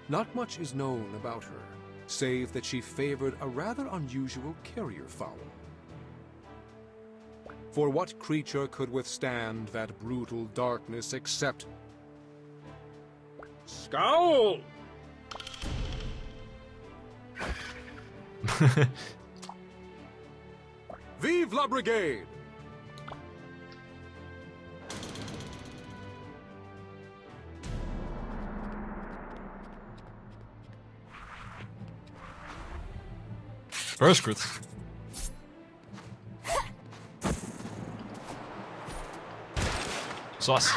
Speaker 10: Not much is known about her, save that she favored a rather unusual carrier fowl. For what creature could withstand that brutal darkness except... Scowl! Vive la Brigade!
Speaker 1: Burskrit. Sauce.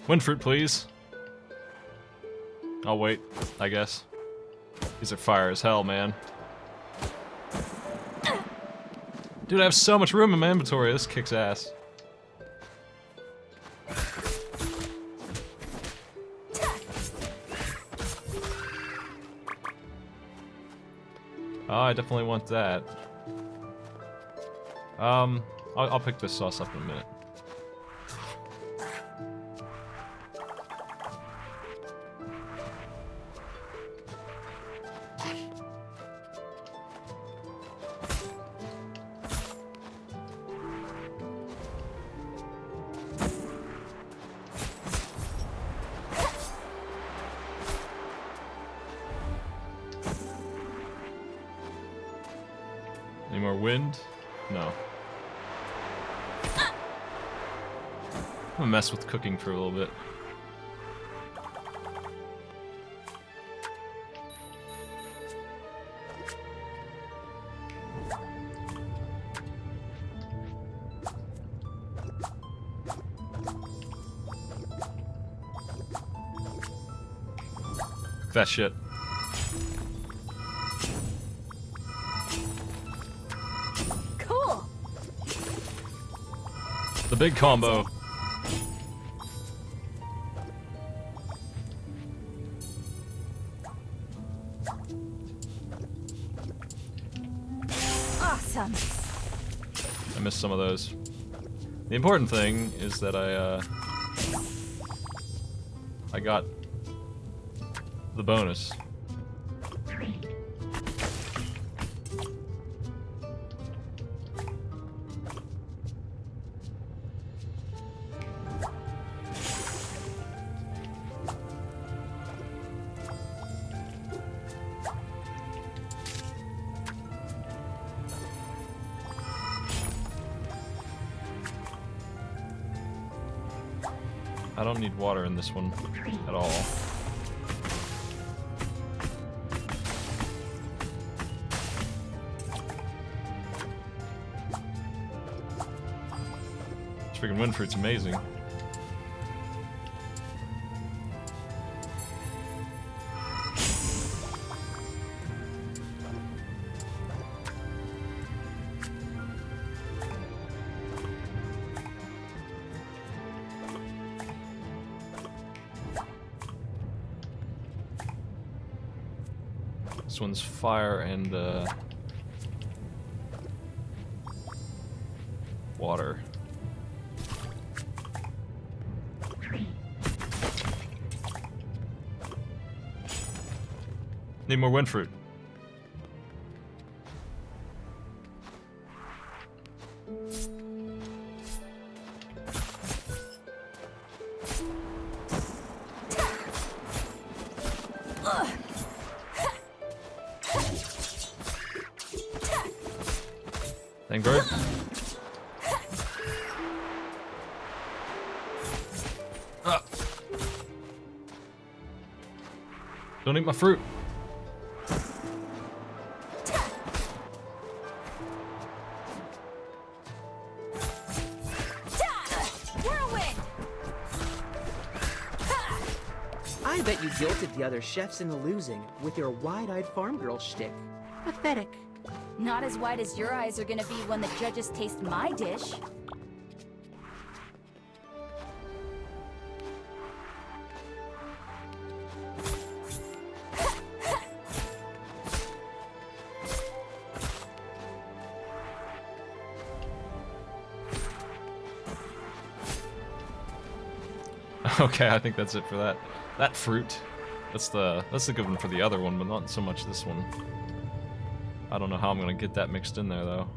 Speaker 1: Windfruit, please. I'll wait, I guess. These are fire as hell, man. Dude, I have so much room in my inventory. This kicks ass. Oh, I definitely want that. I'll pick this sauce up in a minute. Any more wind? No. I'm gonna mess with cooking for a little bit. Cook that shit. The big combo.
Speaker 2: Awesome.
Speaker 1: I missed some of those. The important thing is that I got the bonus. I don't need water in this one at all. This freaking wind fruit's amazing. This one's fire and water. Need more wind fruit. Thank bird. Don't eat my fruit.
Speaker 12: I bet you guilted the other chefs into losing with your wide-eyed farm girl shtick. Pathetic.
Speaker 2: Not as wide as your eyes are gonna be when the judges taste my dish.
Speaker 1: Okay, I think that's it for that. That fruit. That's the good one for the other one, but not so much this one. I don't know how I'm gonna get that mixed in there though.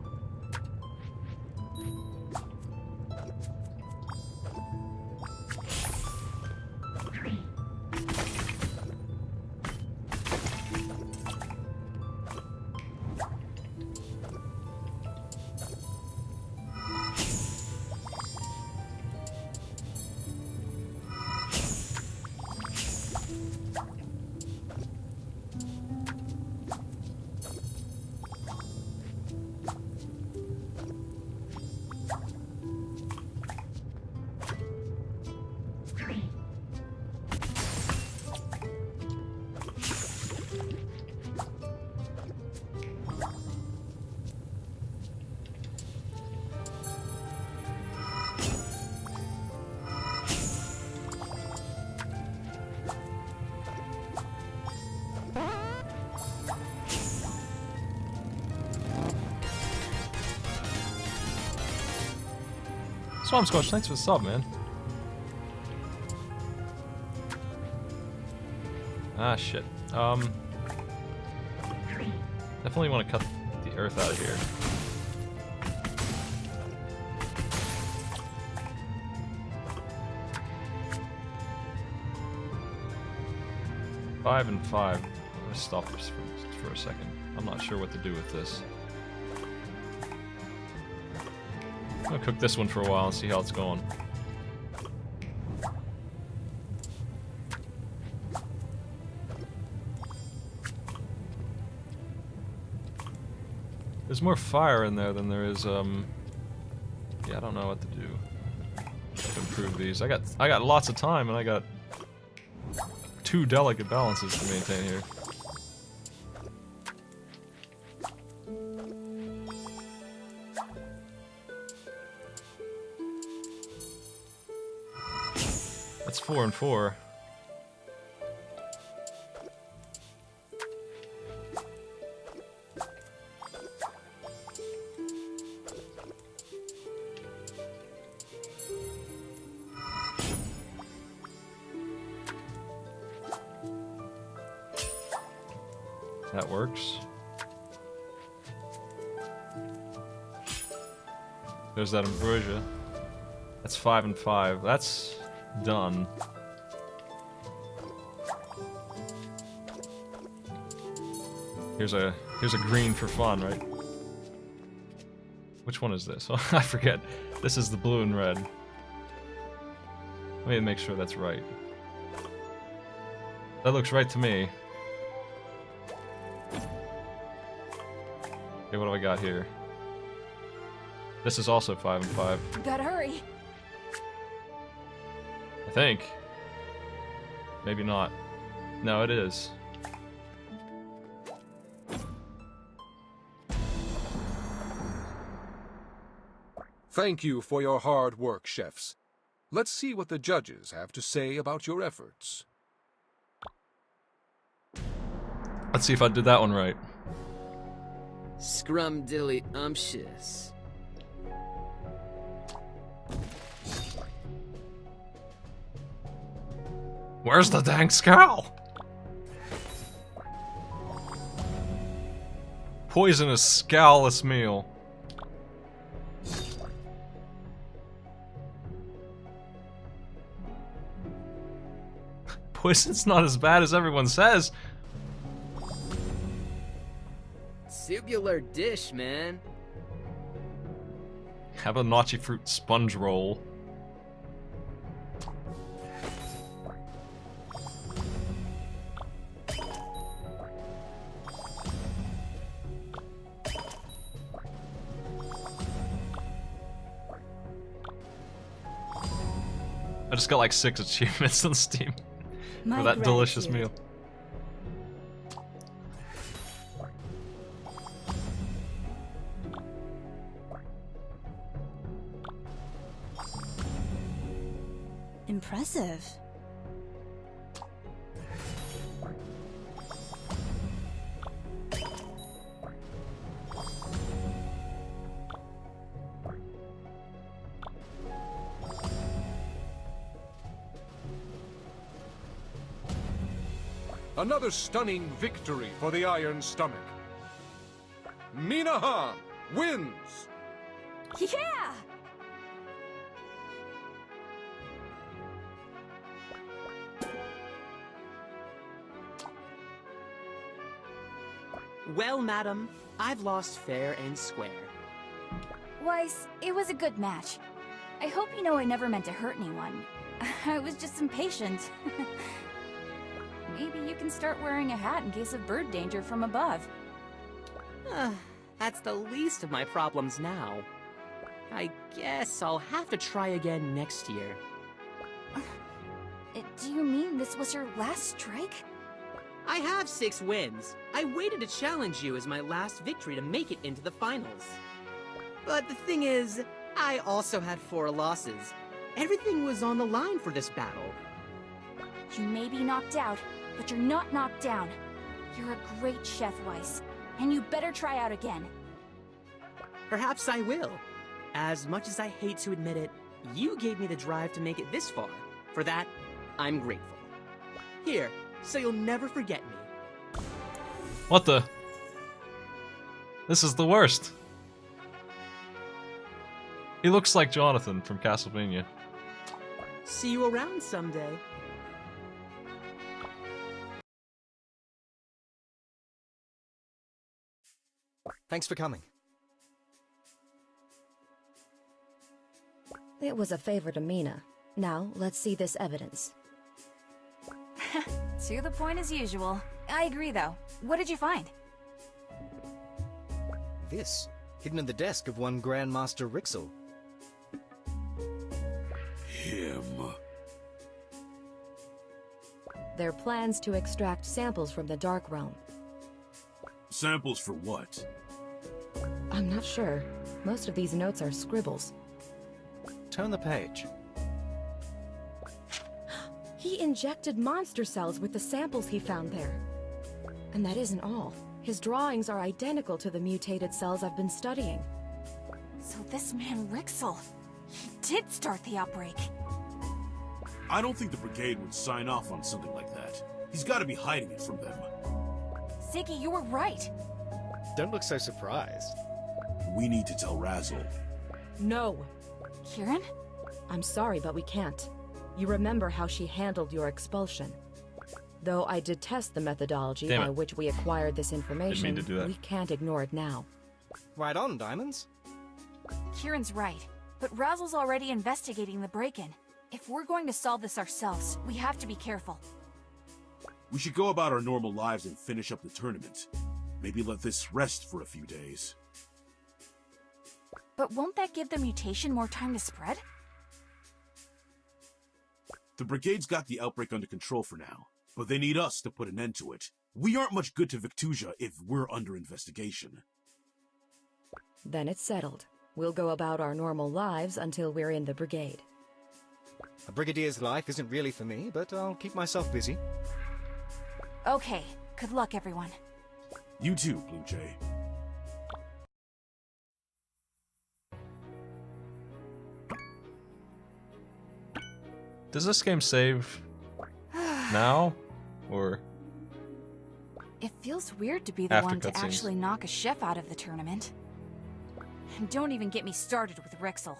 Speaker 1: Swamp Squash, thanks for the sub, man. Ah, shit. Definitely want to cut the earth out of here. Five and five. I'm gonna stop this for a second. I'm not sure what to do with this. I'm gonna cook this one for a while and see how it's going. There's more fire in there than there is, yeah, I don't know what to do to improve these. I got lots of time and I got two delicate balances to maintain here. That's 4 and 4. That works. There's that ambrosia. That's 5 and 5. That's done. Here's a green for fun, right? Which one is this? Oh, I forget. This is the blue and red. Let me make sure that's right. That looks right to me. Okay, what do I got here? This is also 5 and 5.
Speaker 2: Gotta hurry.
Speaker 1: I think. Maybe not. No, it is.
Speaker 10: Thank you for your hard work, chefs. Let's see what the judges have to say about your efforts.
Speaker 1: Let's see if I did that one right.
Speaker 12: Scrumdiddly-umptious.
Speaker 1: Where's the dang scowl? Poisonous, scowlless meal. Poison's not as bad as everyone says.
Speaker 12: Tubular dish, man.
Speaker 1: Have a nachi fruit sponge roll. I just got like 6 achievements on Steam for that delicious meal.
Speaker 6: Impressive.
Speaker 10: Another stunning victory for the Iron Stomach. Minahan wins!
Speaker 2: Yeah!
Speaker 12: Well, madam, I've lost fair and square.
Speaker 2: Weiss, it was a good match. I hope you know I never meant to hurt anyone. I was just impatient. Maybe you can start wearing a hat in case of bird danger from above.
Speaker 12: That's the least of my problems now. I guess I'll have to try again next year.
Speaker 2: Do you mean this was your last strike?
Speaker 12: I have 6 wins. I waited to challenge you as my last victory to make it into the finals. But the thing is, I also had 4 losses. Everything was on the line for this battle.
Speaker 2: You may be knocked out, but you're not knocked down. You're a great chef, Weiss, and you better try out again.
Speaker 12: Perhaps I will. As much as I hate to admit it, you gave me the drive to make it this far. For that, I'm grateful. Here, so you'll never forget me.
Speaker 1: What the? This is the worst. He looks like Jonathan from Castlevania.
Speaker 12: See you around someday.
Speaker 8: Thanks for coming.
Speaker 3: It was a favor to Mina. Now, let's see this evidence.
Speaker 2: To the point as usual. I agree, though. What did you find?
Speaker 8: This, hidden in the desk of one Grandmaster Rixel.
Speaker 9: Him.
Speaker 3: Their plans to extract samples from the Dark Realm.
Speaker 9: Samples for what?
Speaker 3: I'm not sure. Most of these notes are scribbles.
Speaker 8: Turn the page.
Speaker 3: He injected monster cells with the samples he found there. And that isn't all. His drawings are identical to the mutated cells I've been studying.
Speaker 2: So this man Rixel, he did start the outbreak.
Speaker 9: I don't think the Brigade would sign off on something like that. He's got to be hiding it from them.
Speaker 2: Ziggy, you were right.
Speaker 8: Don't look so surprised.
Speaker 9: We need to tell Razzle.
Speaker 3: No.
Speaker 2: Kieran?
Speaker 3: I'm sorry, but we can't. You remember how she handled your expulsion. Though I detest the methodology by which we acquired this information, we can't ignore it now.
Speaker 8: Right on, Diamonds.
Speaker 2: Kieran's right, but Razzle's already investigating the break-in. If we're going to solve this ourselves, we have to be careful.
Speaker 9: We should go about our normal lives and finish up the tournament. Maybe let this rest for a few days.
Speaker 2: But won't that give the mutation more time to spread?
Speaker 9: The Brigade's got the outbreak under control for now, but they need us to put an end to it. We aren't much good to Victusia if we're under investigation.
Speaker 3: Then it's settled. We'll go about our normal lives until we're in the Brigade.
Speaker 8: A brigadier's life isn't really for me, but I'll keep myself busy.
Speaker 2: Okay, good luck everyone.
Speaker 9: You too, Blue Jay.
Speaker 1: Does this game save now? Or
Speaker 2: It feels weird to be the
Speaker 1: after
Speaker 2: one to
Speaker 1: cutscenes?
Speaker 2: actually knock a chef out of the tournament. And don't even get me started with Rixel.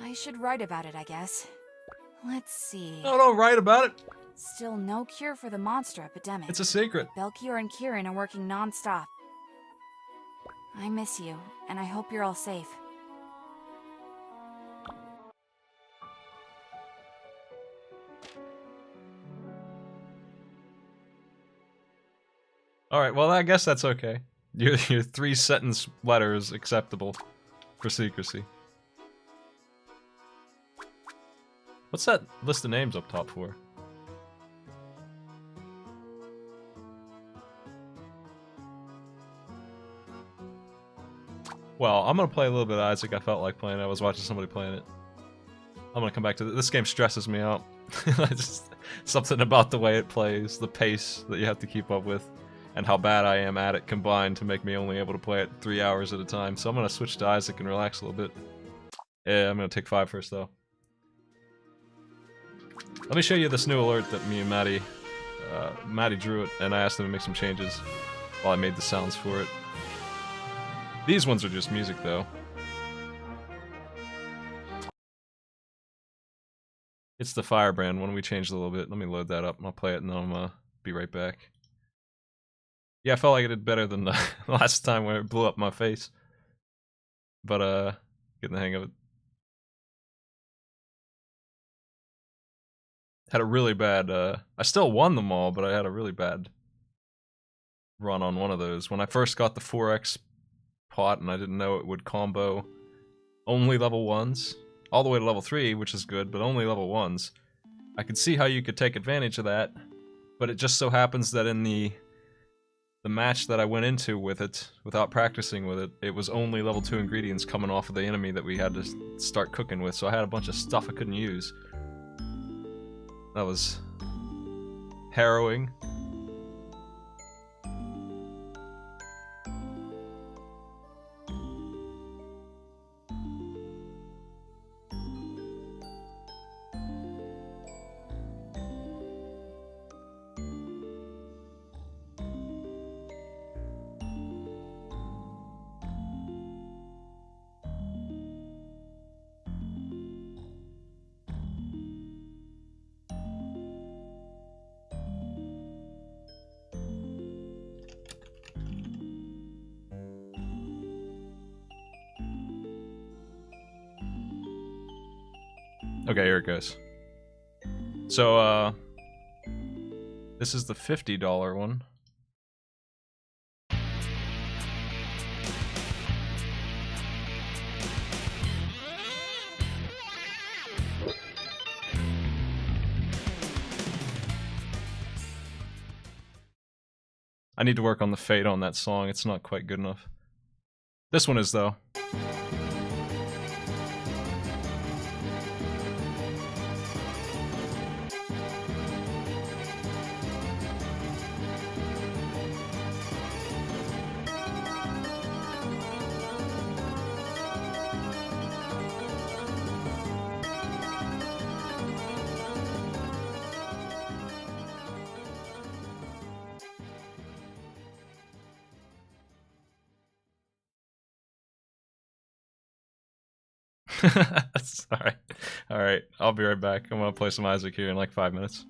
Speaker 2: I should write about it, I guess. Let's see.
Speaker 1: No, don't write about it.
Speaker 2: Still no cure for the monster epidemic.
Speaker 1: It's a secret.
Speaker 2: Belkior and Kieran are working non-stop. I miss you, and I hope you're all safe.
Speaker 1: Alright, well, I guess that's okay. Your 3-sentence letter is acceptable for secrecy. What's that list of names up top for? Well, I'm gonna play a little bit of Isaac. I felt like playing it. I was watching somebody playing it. I'm gonna come back to this game. Stresses me out. Something about the way it plays, the pace that you have to keep up with, and how bad I am at it combined to make me only able to play it 3 hours at a time. So I'm gonna switch to Isaac and relax a little bit. Yeah, I'm gonna take 5 first though. Let me show you this new alert that me and Maddie drew it, and I asked him to make some changes while I made the sounds for it. These ones are just music though. It's the Firebrand one. We changed a little bit. Let me load that up and I'll play it and then I'm be right back. Yeah, I felt like I did better than the last time when it blew up my face. But getting the hang of it. Had a really bad I still won them all, but I had a really bad run on one of those. When I first got the 4x pot and I didn't know it would combo only level 1s all the way to level 3, which is good, but only level 1s. I could see how you could take advantage of that, but it just so happens that in the match that I went into with it, without practicing with it, it was only level 2 ingredients coming off of the enemy that we had to start cooking with, so I had a bunch of stuff I couldn't use. That was harrowing. Okay, here it goes. So, this is the $50 one. I need to work on the fade on that song. It's not quite good enough. This one is, though. Alright. Alright, I'll be right back. I'm gonna play some Isaac here in like 5 minutes.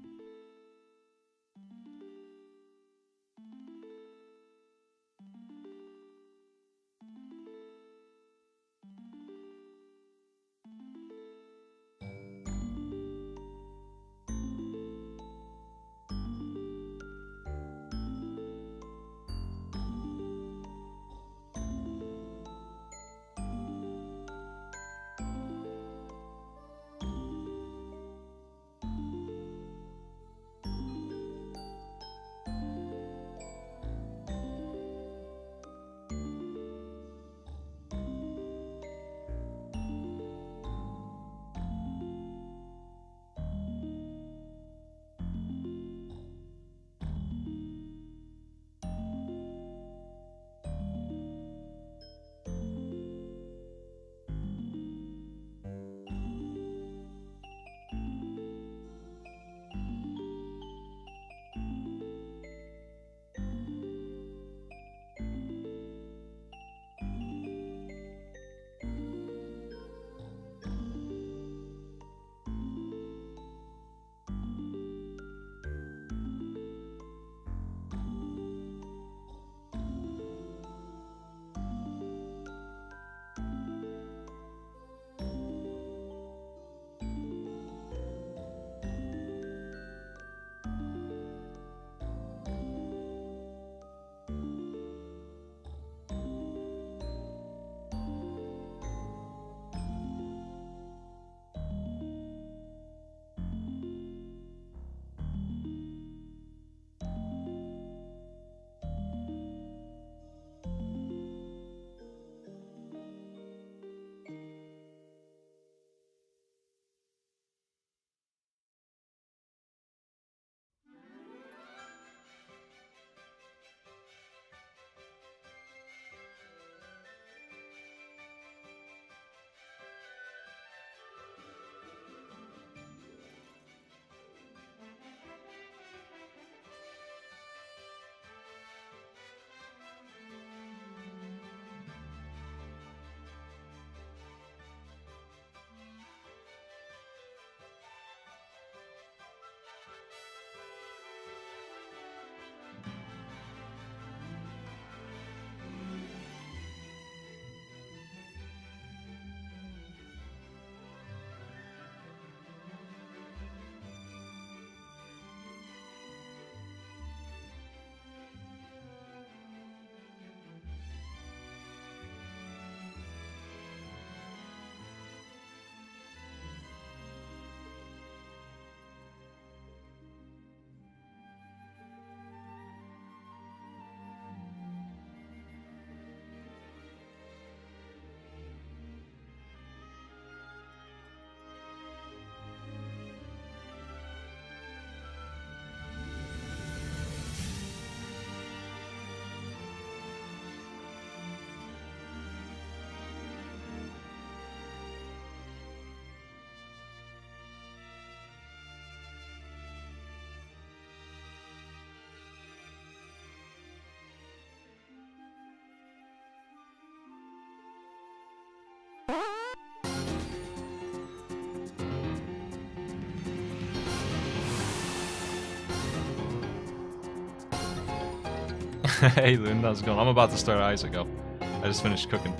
Speaker 1: Hey Loon, how's it going? I'm about to start Isaac up. I just finished cooking.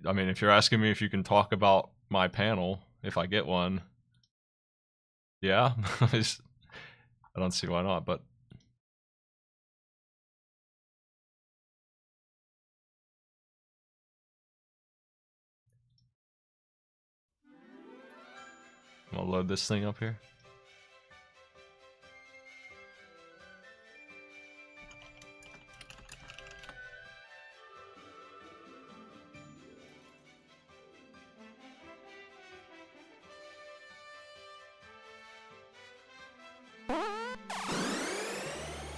Speaker 1: I mean, if you're asking me if you can talk about my panel, if I get one, yeah, I don't see why not, but I'm gonna load this thing up here.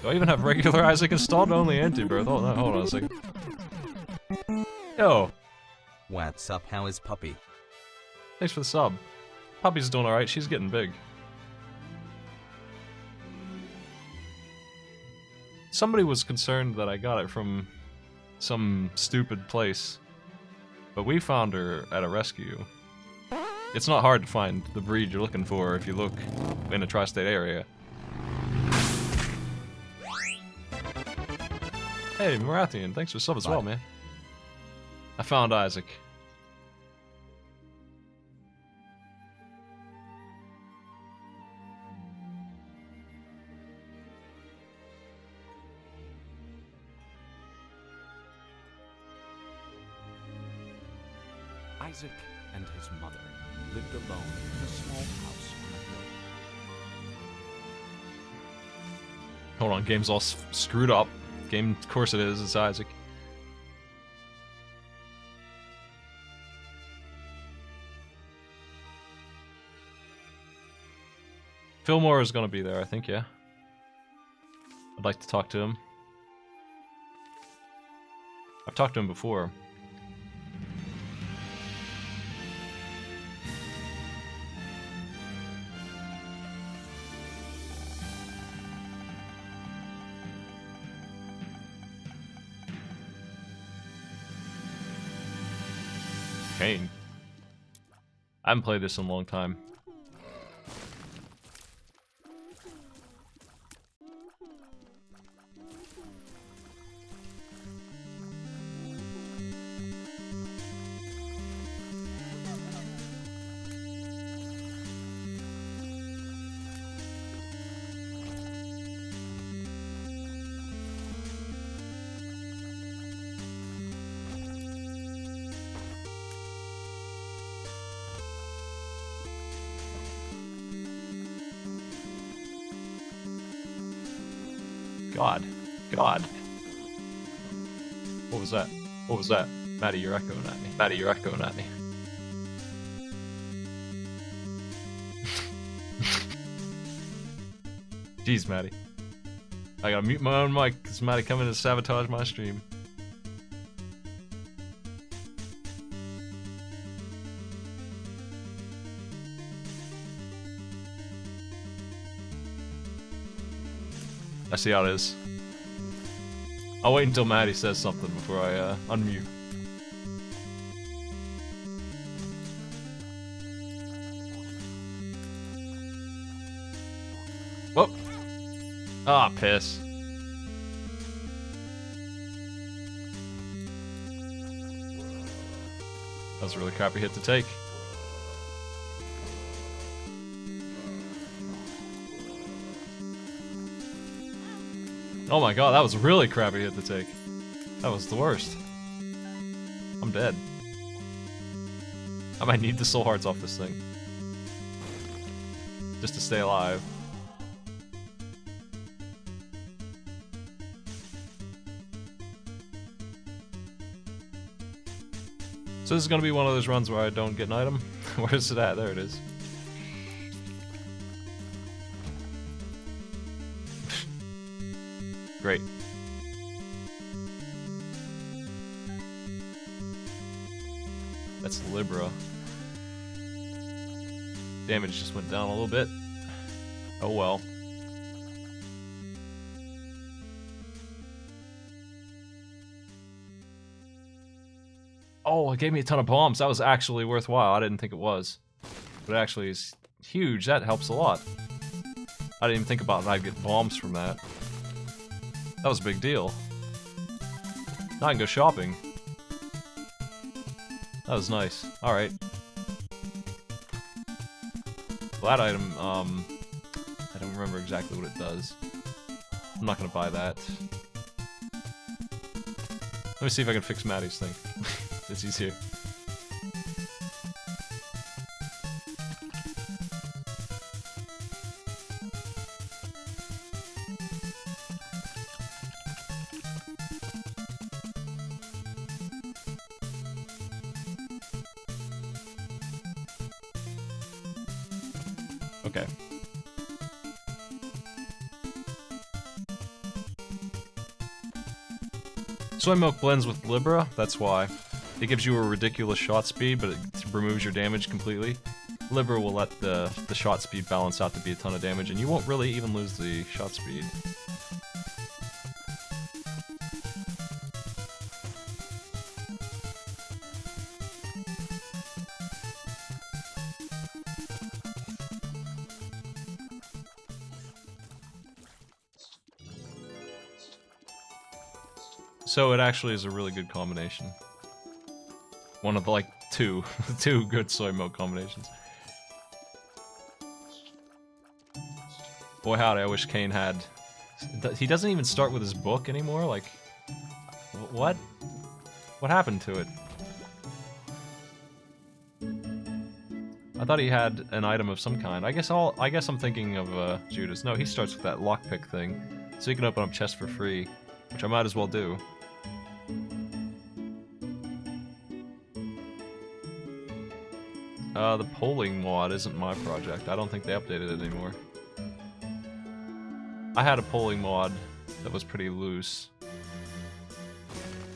Speaker 1: Do I even have regular Isaac installed? Only anti-birth. Hold on a second. Yo.
Speaker 15: What's up? How is Puppy?
Speaker 1: Thanks for the sub. Puppy's doing alright. She's getting big. Somebody was concerned that I got it from some stupid place, but we found her at a rescue. It's not hard to find the breed you're looking for if you look in a tri-state area. Hey, Marathian, thanks for sub as well, man. I found Isaac.
Speaker 19: Isaac and his mother lived alone in a small house on a hill.
Speaker 1: Hold on, game's all screwed up. Game, of course it is, it's Isaac. Fillmore is gonna be there, I think, yeah. I'd like to talk to him. I've talked to him before. Kane. I haven't played this in a long time. God. What was that? What was that? Maddie, you're echoing at me. Maddie, you're echoing at me. Jeez, Maddie. I gotta mute my own mic because Maddie coming to sabotage my stream. I see how it is. I'll wait until Maddie says something before I unmute. Whoop! Ah, piss. That was a really crappy hit to take. Oh my god, that was a really crappy hit to take. That was the worst. I'm dead. I might need the soul hearts off this thing. Just to stay alive. So this is gonna be one of those runs where I don't get an item. Where is it at? There it is. That's Libra. Damage just went down a little bit. Oh well. Oh, it gave me a ton of bombs. That was actually worthwhile. I didn't think it was. But it actually is huge. That helps a lot. I didn't even think about it. I'd get bombs from that. That was a big deal. Now I can go shopping. That was nice. Alright. Well, that item, I don't remember exactly what it does. I'm not gonna buy that. Let me see if I can fix Maddie's thing. Since he's here. Okay. Soy milk blends with Libra, that's why. It gives you a ridiculous shot speed, but it removes your damage completely. Libra will let the shot speed balance out to be a ton of damage, and you won't really even lose the shot speed. So it actually is a really good combination. One of the, like, two good soy milk combinations. Boy howdy, I wish Kane had... He doesn't even start with his book anymore? Like, what? What happened to it? I thought he had an item of some kind. I guess I'm thinking of Judas. No, he starts with that lockpick thing. So you can open up chests for free, which I might as well do. The polling mod isn't my project. I don't think they updated it anymore. I had a polling mod that was pretty loose.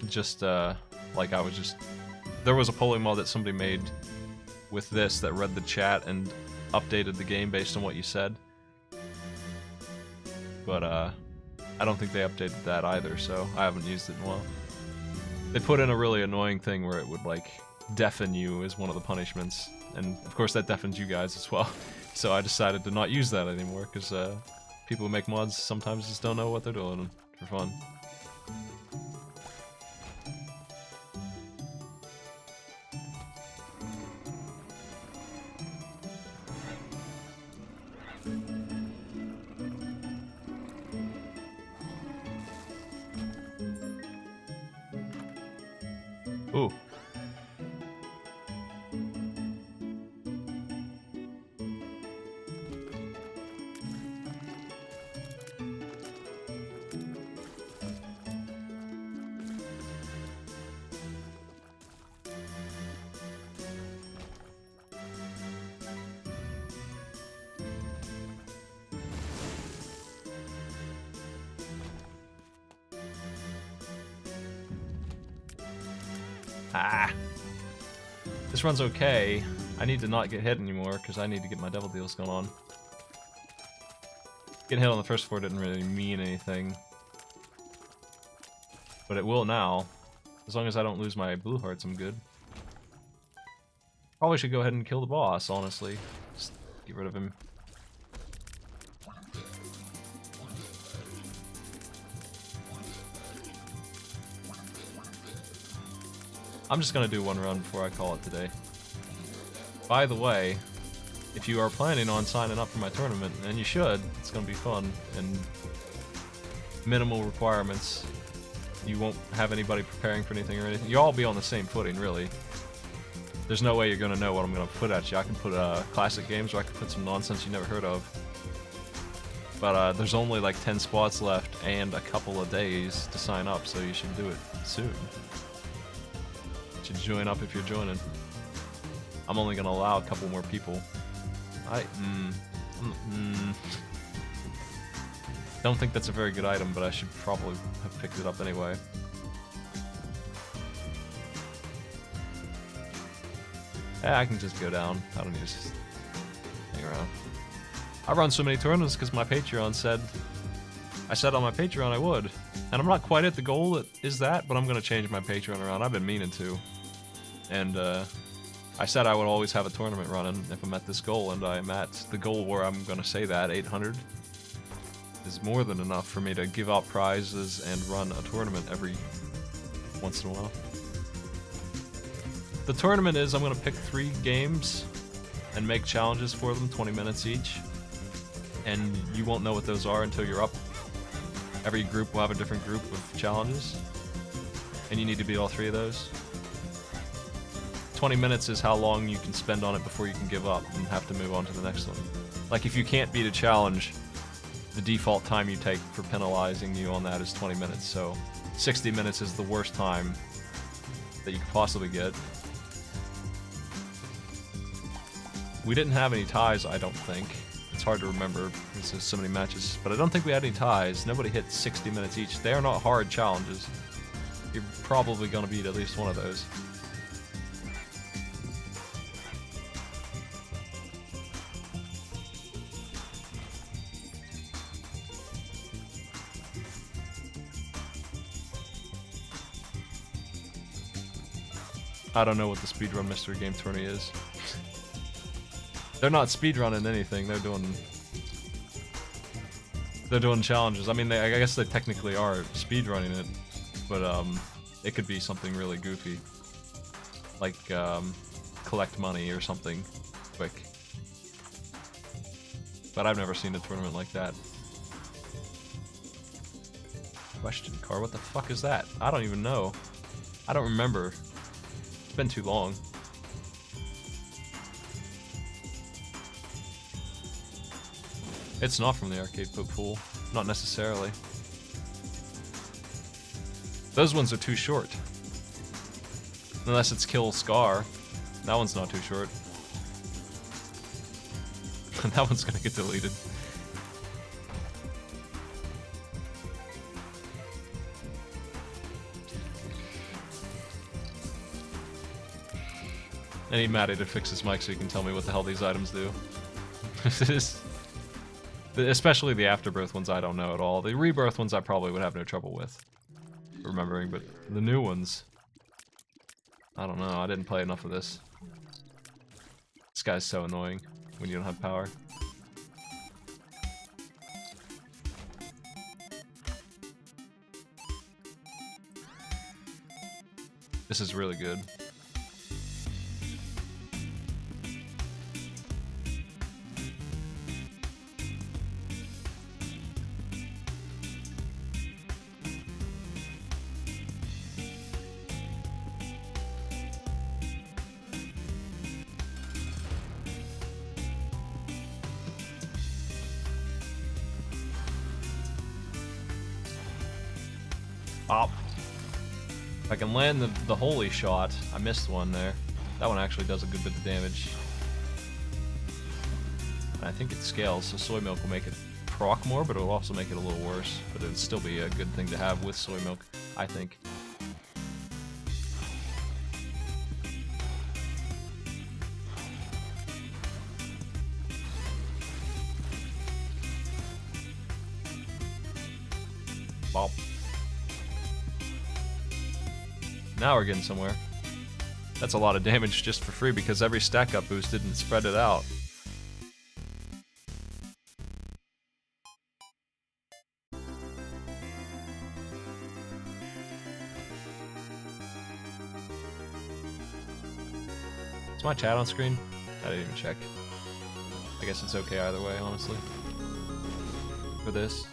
Speaker 1: Just, like I was just... There was a polling mod that somebody made with this that read the chat and updated the game based on what you said. But, I don't think they updated that either, so I haven't used it in a while. They put in a really annoying thing where it would, like, deafen you as one of the punishments. And, of course, that deafens you guys as well. So I decided to not use that anymore, because people who make mods sometimes just don't know what they're doing for fun. Ooh. Ah. This run's okay. I need to not get hit anymore, because I need to get my devil deals going on. Getting hit on the first floor didn't really mean anything. But it will now. As long as I don't lose my blue hearts, I'm good. Probably should go ahead and kill the boss, honestly. Just get rid of him. I'm just gonna do one run before I call it today. By the way, if you are planning on signing up for my tournament, and you should, it's gonna be fun, and minimal requirements. You won't have anybody preparing for anything or anything. You'll all be on the same footing, really. There's no way you're gonna know what I'm gonna put at you. I can put classic games, or I can put some nonsense you never heard of. But there's only like 10 spots left, and a couple of days to sign up, so you should do it soon. Should join up if you're joining. I'm only gonna allow a couple more people. Don't think that's a very good item, but I should probably have picked it up anyway. Yeah, I can just go down. I don't need to just hang around. I run so many tournaments because my Patreon said... I said on my Patreon I would. And I'm not quite at the goal that is that, but I'm going to change my Patreon around. I've been meaning to. And I said I would always have a tournament running if I'm at this goal, and I'm at the goal where I'm going to say that, 800. Is more than enough for me to give out prizes and run a tournament every once in a while. The tournament is I'm going to pick 3 games and make challenges for them, 20 minutes each. And you won't know what those are until you're up. Every group will have a different group of challenges. And you need to beat all 3 of those. 20 minutes is how long you can spend on it before you can give up and have to move on to the next one. Like if you can't beat a challenge, the default time you take for penalizing you on that is 20 minutes. So 60 minutes is the worst time that you could possibly get. We didn't have any ties, I don't think. It's hard to remember, there's so many matches. But I don't think we had any ties. Nobody hit 60 minutes each. They are not hard challenges. You're probably going to beat at least one of those. I don't know what the speedrun mystery game tourney is. They're not speedrunning anything, they're doing challenges. I mean, I guess they technically are speedrunning it, but it could be something really goofy. Like, collect money or something quick. But I've never seen a tournament like that. Question card, what the fuck is that? I don't even know. I don't remember. It's been too long. It's not from the arcade pool. Not necessarily. Those ones are too short. Unless it's Kill Scar. That one's not too short. That one's gonna get deleted. I need Matty to fix his mic so he can tell me what the hell these items do. Especially the Afterbirth ones I don't know at all. The Rebirth ones I probably would have no trouble with remembering, but the new ones... I don't know, I didn't play enough of this. This guy's so annoying when you don't have power. This is really good. Op. If I can land the holy shot, I missed one there. That one actually does a good bit of damage. And I think it scales, so soy milk will make it proc more, but it will also make it a little worse. But it would still be a good thing to have with soy milk, I think. Bop. Now we're getting somewhere. That's a lot of damage just for free because every stack up boost didn't spread it out. Is my chat on screen? I didn't even check. I guess it's okay either way, honestly. For this.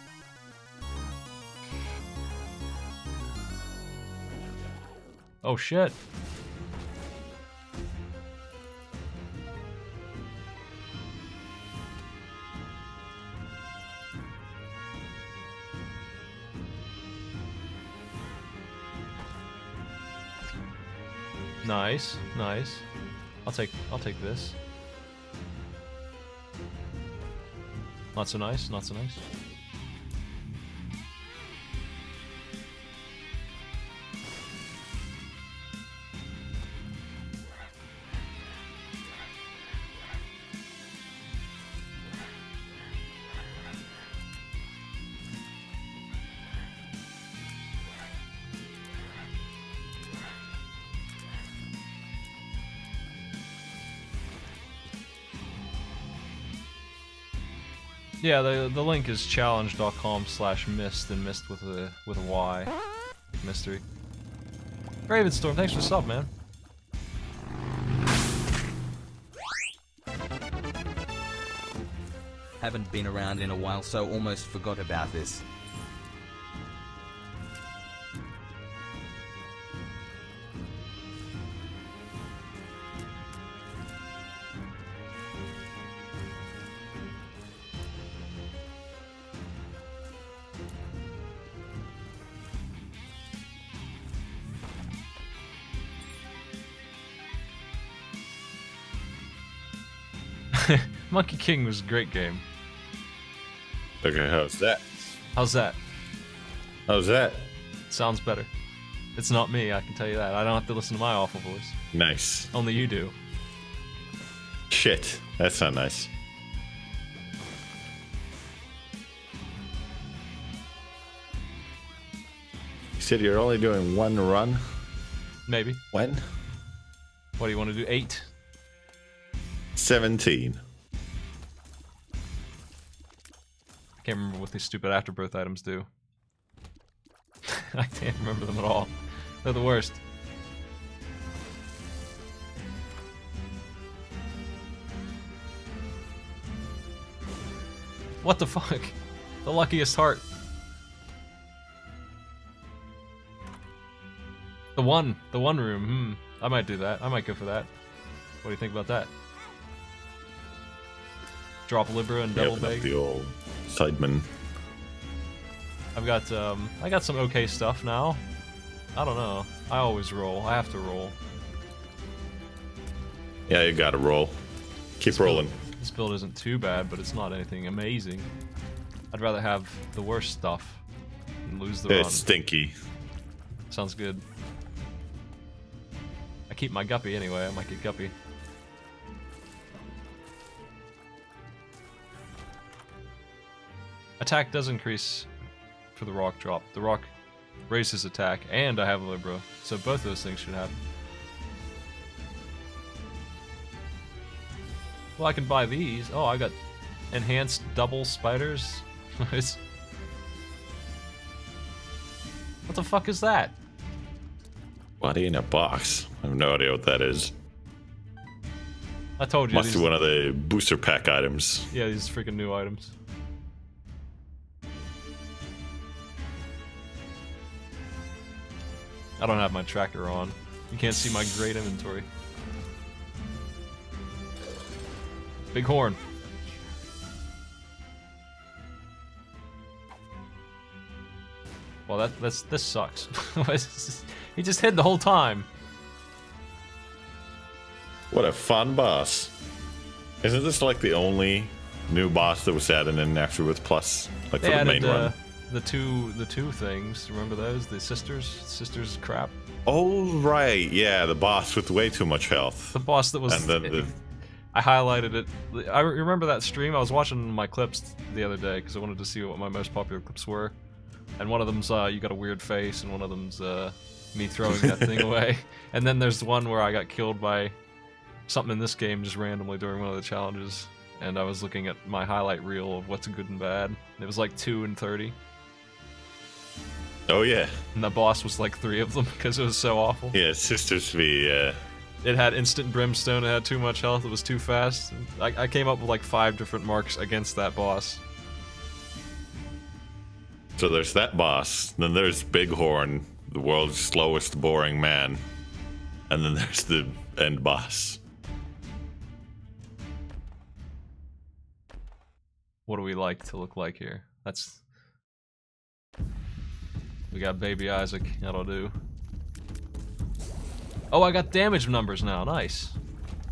Speaker 1: Oh shit. Nice, nice. I'll take this. Not so nice, not so nice. Yeah, the link is challenge.com/mist and mist with a Y. Mystery. Ravenstorm, thanks for the sub, man.
Speaker 15: Haven't been around in a while, so almost forgot about this.
Speaker 1: Monkey King was a great game.
Speaker 20: Okay, how's that?
Speaker 1: How's that?
Speaker 20: How's that?
Speaker 1: Sounds better. It's not me, I can tell you that. I don't have to listen to my awful voice.
Speaker 20: Nice.
Speaker 1: Only you do.
Speaker 20: Shit, that's not nice. You said you're only doing one run?
Speaker 1: Maybe.
Speaker 20: When?
Speaker 1: What do you want to do? 8?
Speaker 20: 17.
Speaker 1: I can't remember what these stupid afterbirth items do. I can't remember them at all. They're the worst. What the fuck? The luckiest heart. The one room. I might do that. I might go for that. What do you think about that? Drop Libra and double bag.
Speaker 20: The old Sideman.
Speaker 1: I've got I got some okay stuff now. I don't know. I always roll. I have to roll.
Speaker 20: Yeah, you gotta roll. Keep rolling.
Speaker 1: This build isn't too bad, but it's not anything amazing. I'd rather have the worst stuff and lose the run.
Speaker 20: It's stinky.
Speaker 1: Sounds good. I keep my guppy anyway. I might get guppy. Attack does increase for the rock drop. The rock raises attack, and I have Libra, so both those things should happen. Well, I can buy these. Oh, I got enhanced double spiders. What the fuck is that?
Speaker 20: Body in a box. I have no idea what that is.
Speaker 1: I told you.
Speaker 20: Must be one of the booster pack items.
Speaker 1: Yeah, these freaking new items. I don't have my tracker on. You can't see my great inventory. Big horn. Well, this sucks. He just hid the whole time.
Speaker 20: What a fun boss. Isn't this like the only new boss that was added in Afterwith Plus? Like
Speaker 1: They
Speaker 20: for the main
Speaker 1: added
Speaker 20: run?
Speaker 1: the two things. Remember those? The sisters crap.
Speaker 20: Oh, right. Yeah, the boss with way too much health.
Speaker 1: The boss that was...
Speaker 20: And then
Speaker 1: I highlighted it. I remember that stream. I was watching my clips the other day because I wanted to see what my most popular clips were. And one of them's you got a weird face, and one of them's me throwing that thing away. And then there's one where I got killed by something in this game just randomly during one of the challenges. And I was looking at my highlight reel of what's good and bad. It was like 2 and 30.
Speaker 20: Oh, yeah.
Speaker 1: And the boss was like 3 of them because it was so awful.
Speaker 20: Yeah, Sisters V, yeah.
Speaker 1: It had instant brimstone, it had too much health, it was too fast. I came up with like 5 different marks against that boss.
Speaker 20: So there's that boss, then there's Bighorn, the world's slowest boring man, and then there's the end boss.
Speaker 1: What do we like to look like here? That's... We got Baby Isaac, that'll do. Oh, I got damage numbers now, nice.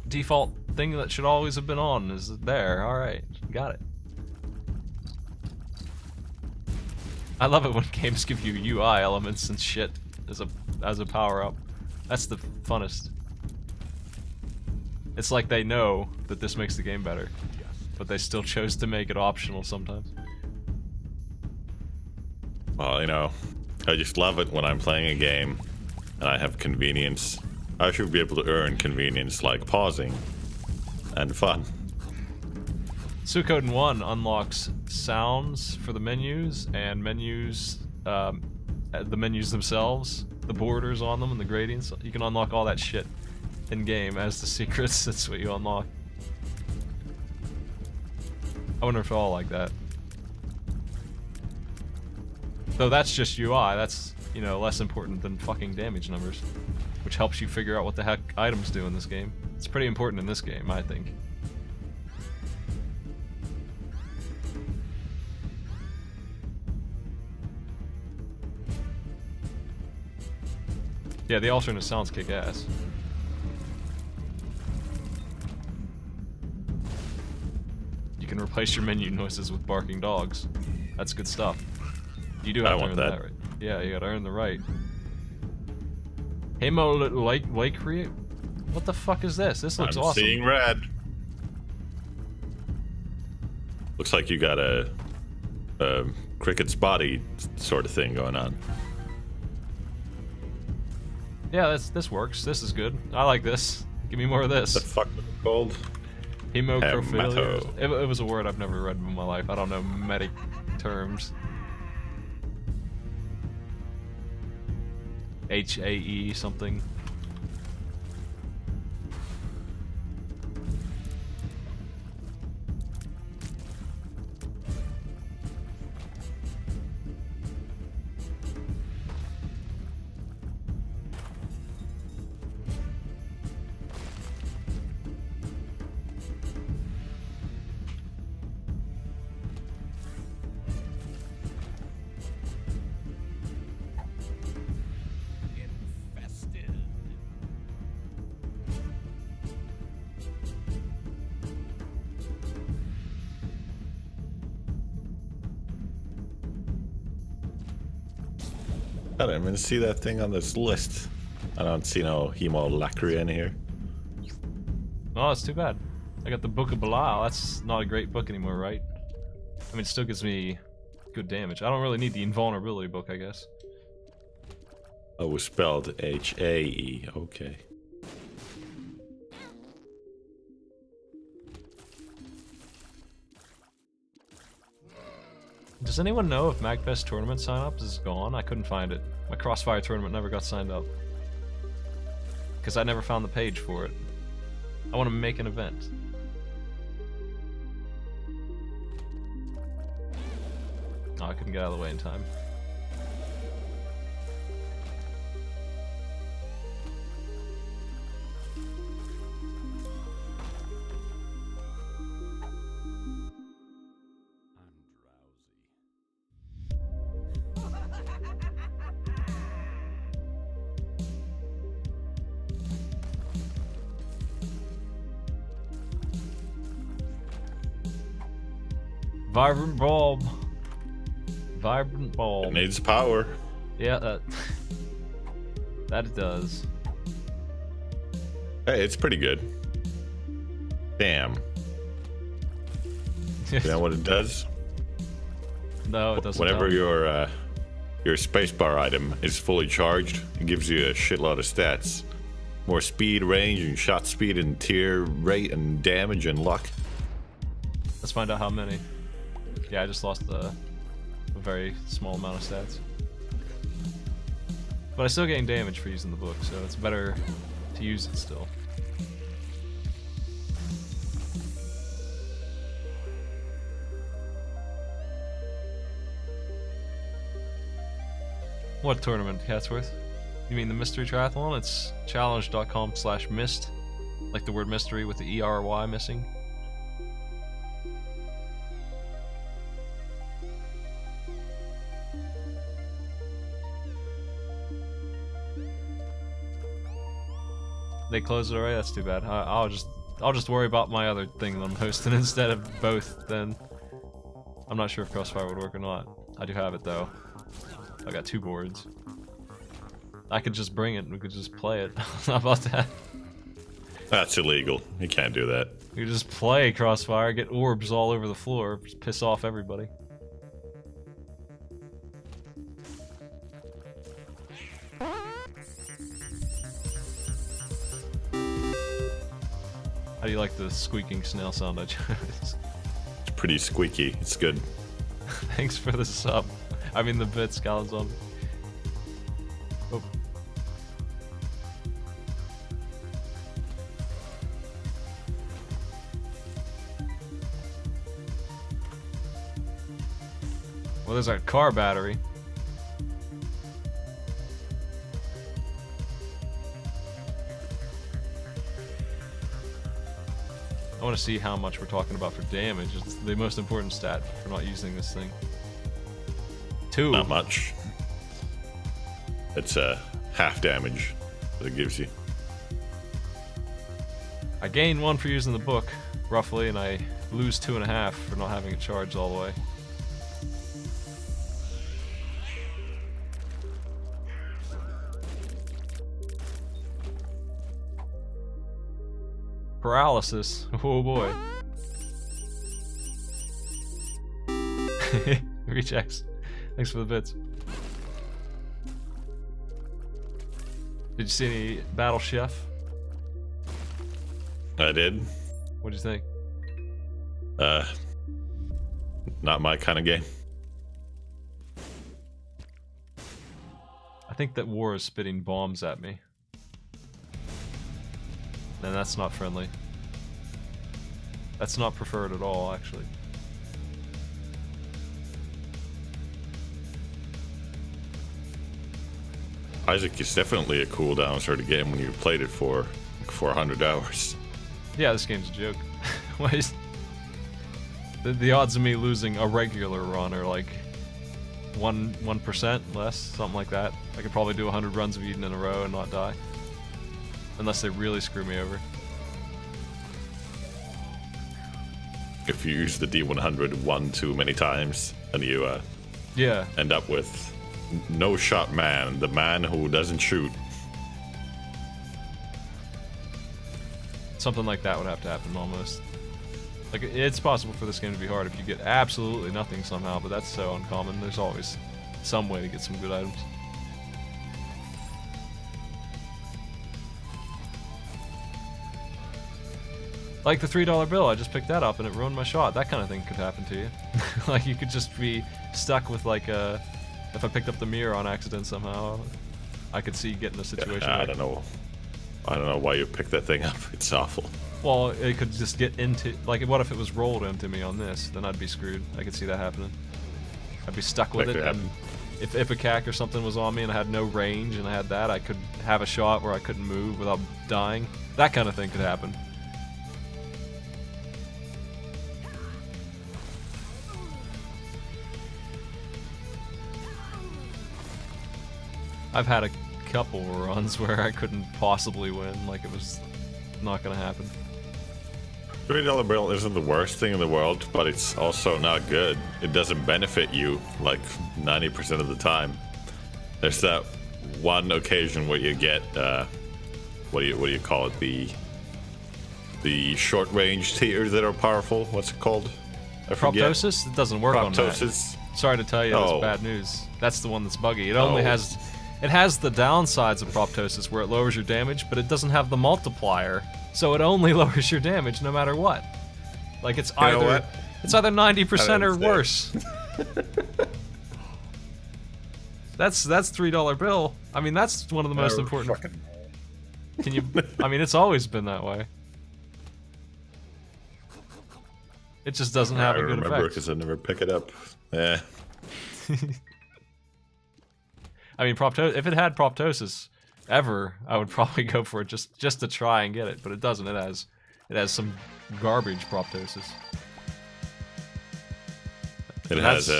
Speaker 1: Default thing that should always have been on is there, alright, got it. I love it when games give you UI elements and shit as a power-up. That's the funnest. It's like they know that this makes the game better, but they still chose to make it optional sometimes.
Speaker 20: Well, you know, I just love it when I'm playing a game and I have convenience. I should be able to earn convenience like pausing and fun.
Speaker 1: Suikoden 1 unlocks sounds for the menus and menus, the menus themselves, the borders on them and the gradients. You can unlock all that shit in game as the secrets. That's what you unlock. I wonder if they're all like that. Though that's just UI. That's, you know, less important than fucking damage numbers, which helps you figure out what the heck items do in this game. It's pretty important in this game, I think. Yeah, the alternate sounds kick ass. You can replace your menu noises with barking dogs. That's good stuff. You do have to earn that right. Yeah, you gotta earn the right. Hey Mo, like create. What the fuck is this? This looks awesome.
Speaker 20: I'm seeing red. Looks like you got a cricket's body sort of thing going on.
Speaker 1: Yeah, this works. This is good. I like this. Give me more of this.
Speaker 20: What the fuck was it called?
Speaker 1: Hemocrophilia. It was a word I've never read in my life. I don't know medic terms. HAE something.
Speaker 20: I didn't even see that thing on this list. I don't see no hemolacria in here.
Speaker 1: Oh, that's too bad. I got the Book of Belial. That's not a great book anymore, right? I mean, it still gives me good damage. I don't really need the invulnerability book, I guess.
Speaker 20: Oh, it was spelled H-A-E. Okay.
Speaker 1: Does anyone know if MagFest tournament sign-ups is gone? I couldn't find it. My Crossfire tournament never got signed up. Because I never found the page for it. I want to make an event. Oh, I couldn't get out of the way in time. Vibrant bulb. Vibrant bulb.
Speaker 20: It needs power.
Speaker 1: Yeah, that it does.
Speaker 20: Hey, it's pretty good. Damn. You know what it does?
Speaker 1: No, it doesn't.
Speaker 20: Whenever your spacebar item is fully charged, it gives you a shitload of stats. More speed, range, and shot speed, and tier rate, and damage, and luck.
Speaker 1: Let's find out how many. Yeah, I just lost a very small amount of stats. But I still gain damage for using the book, so it's better to use it still. What tournament, Catsworth? You mean the mystery triathlon? It's challenge.com/mist, like the word mystery with the ERY missing. They closed it already? That's too bad. I'll just worry about my other thing that I'm hosting instead of both then. I'm not sure if Crossfire would work or not. I do have it though. I got 2 boards. I could just bring it and we could just play it. How about that?
Speaker 20: That's illegal. You can't do that.
Speaker 1: You could just play Crossfire, get orbs all over the floor, just piss off everybody. How do you like the squeaking snail sound I chose?
Speaker 20: pretty squeaky. It's good.
Speaker 1: Thanks for the sub. I mean the bits, Calzone. Oh. Well, there's a car battery. I want to see how much we're talking about for damage. It's the most important stat for not using this thing. 2.
Speaker 20: Not much. It's half damage that it gives you.
Speaker 1: I gain 1 for using the book, roughly, and I lose 2.5 for not having it charged all the way. Paralysis. Oh boy. Rechecks. Thanks for the bits. Did you see any Battle Chef?
Speaker 20: I did.
Speaker 1: What'd you think?
Speaker 20: Not my kind of game.
Speaker 1: I think that war is spitting bombs at me. And that's not friendly. That's not preferred at all, actually.
Speaker 20: Isaac is definitely a cooldown sort of game when you've played it for like 400 hours.
Speaker 1: Yeah, this game's a joke. Why is the odds of me losing a regular run are like 1% less, something like that. I could probably do 100 runs of Eden in a row and not die. Unless they really screw me over.
Speaker 20: If you use the D100 one too many times, and you
Speaker 1: yeah,
Speaker 20: end up with no shot man, the man who doesn't shoot.
Speaker 1: Something like that would have to happen almost. Like, it's possible for this game to be hard if you get absolutely nothing somehow, but that's so uncommon. There's always some way to get some good items. Like the $3 bill, I just picked that up and it ruined my shot. That kind of thing could happen to you. Like, you could just be stuck with, like, if I picked up the mirror on accident somehow, I could see getting a situation
Speaker 20: I
Speaker 1: where...
Speaker 20: don't know. I don't know why you picked that thing up. It's awful.
Speaker 1: Well, it could just get into... Like, what if it was rolled into me on this? Then I'd be screwed. I could see that happening. I'd be stuck with it, and if a cack or something was on me and I had no range and I had that, I could have a shot where I couldn't move without dying. That kind of thing could happen. I've had a couple runs where I couldn't possibly win, like it was not gonna happen.
Speaker 20: $3 bill isn't the worst thing in the world, but it's also not good. It doesn't benefit you like 90% of the time. There's that one occasion where you get what do you call it, the short range tiers that are powerful. What's it called? I forget.
Speaker 1: Proptosis? It doesn't work on that. Sorry to tell you, that's bad news. That's the one that's buggy. It only has... It has the downsides of Proptosis where it lowers your damage, but it doesn't have the multiplier, so it only lowers your damage no matter what. Like, it's either 90% or worse. That's $3 bill. I mean, that's one of the most important. Can you? I mean, it's always been that way. It just doesn't have a good effect. I remember
Speaker 20: because I never pick it up. Yeah.
Speaker 1: I mean, if it had Proptosis ever, I would probably go for it just to try and get it, but it doesn't. It has some garbage Proptosis.
Speaker 20: It has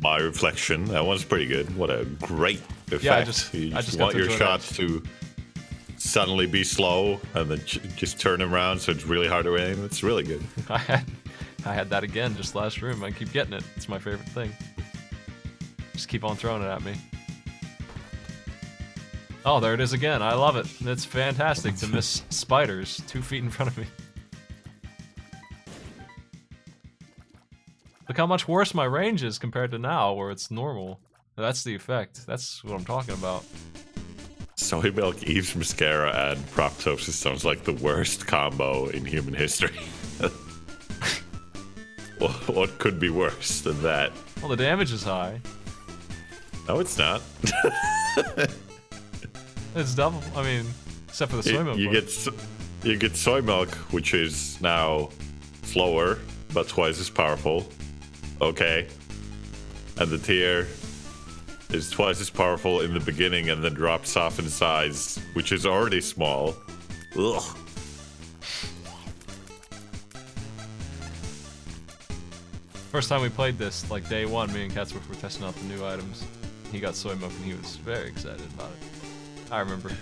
Speaker 20: my reflection. That one's pretty good. What a great effect. Yeah, I just want your shots to suddenly be slow and then just turn them around so it's really hard to aim. It's really good.
Speaker 1: I had that again just last room. I keep getting it. It's my favorite thing. Just keep on throwing it at me. Oh, there it is again. I love it. It's fantastic to miss spiders 2 feet in front of me. Look how much worse my range is compared to now, where it's normal. That's the effect. That's what I'm talking about.
Speaker 20: Soy milk, Eve's mascara, and Proptosis sounds like the worst combo in human history. what could be worse than that?
Speaker 1: Well, the damage is high.
Speaker 20: No, it's not.
Speaker 1: It's double. I mean, except for the soy milk.
Speaker 20: You get soy milk, which is now slower, but twice as powerful. Okay. And the tier is twice as powerful in the beginning and then drops off in size, which is already small. Ugh.
Speaker 1: First time we played this, like day one, me and Katzworth were testing out the new items. He got soy milk and he was very excited about it. I remember.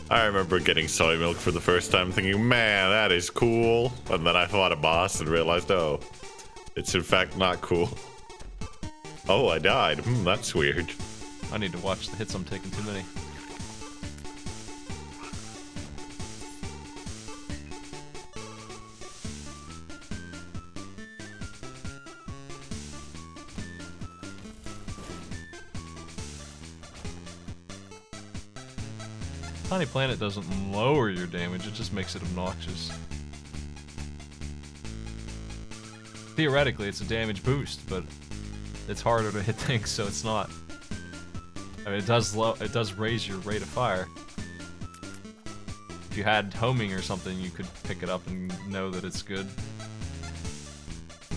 Speaker 20: I remember getting soy milk for the first time thinking, man, that is cool. And then I fought a boss and realized, oh, it's in fact not cool. Oh, I died. That's weird.
Speaker 1: I need to watch the hits. I'm taking too many. Tiny Planet doesn't lower your damage, it just makes it obnoxious. Theoretically, it's a damage boost, but it's harder to hit things, so it's not. I mean, it does raise your rate of fire. If you had homing or something, you could pick it up and know that it's good.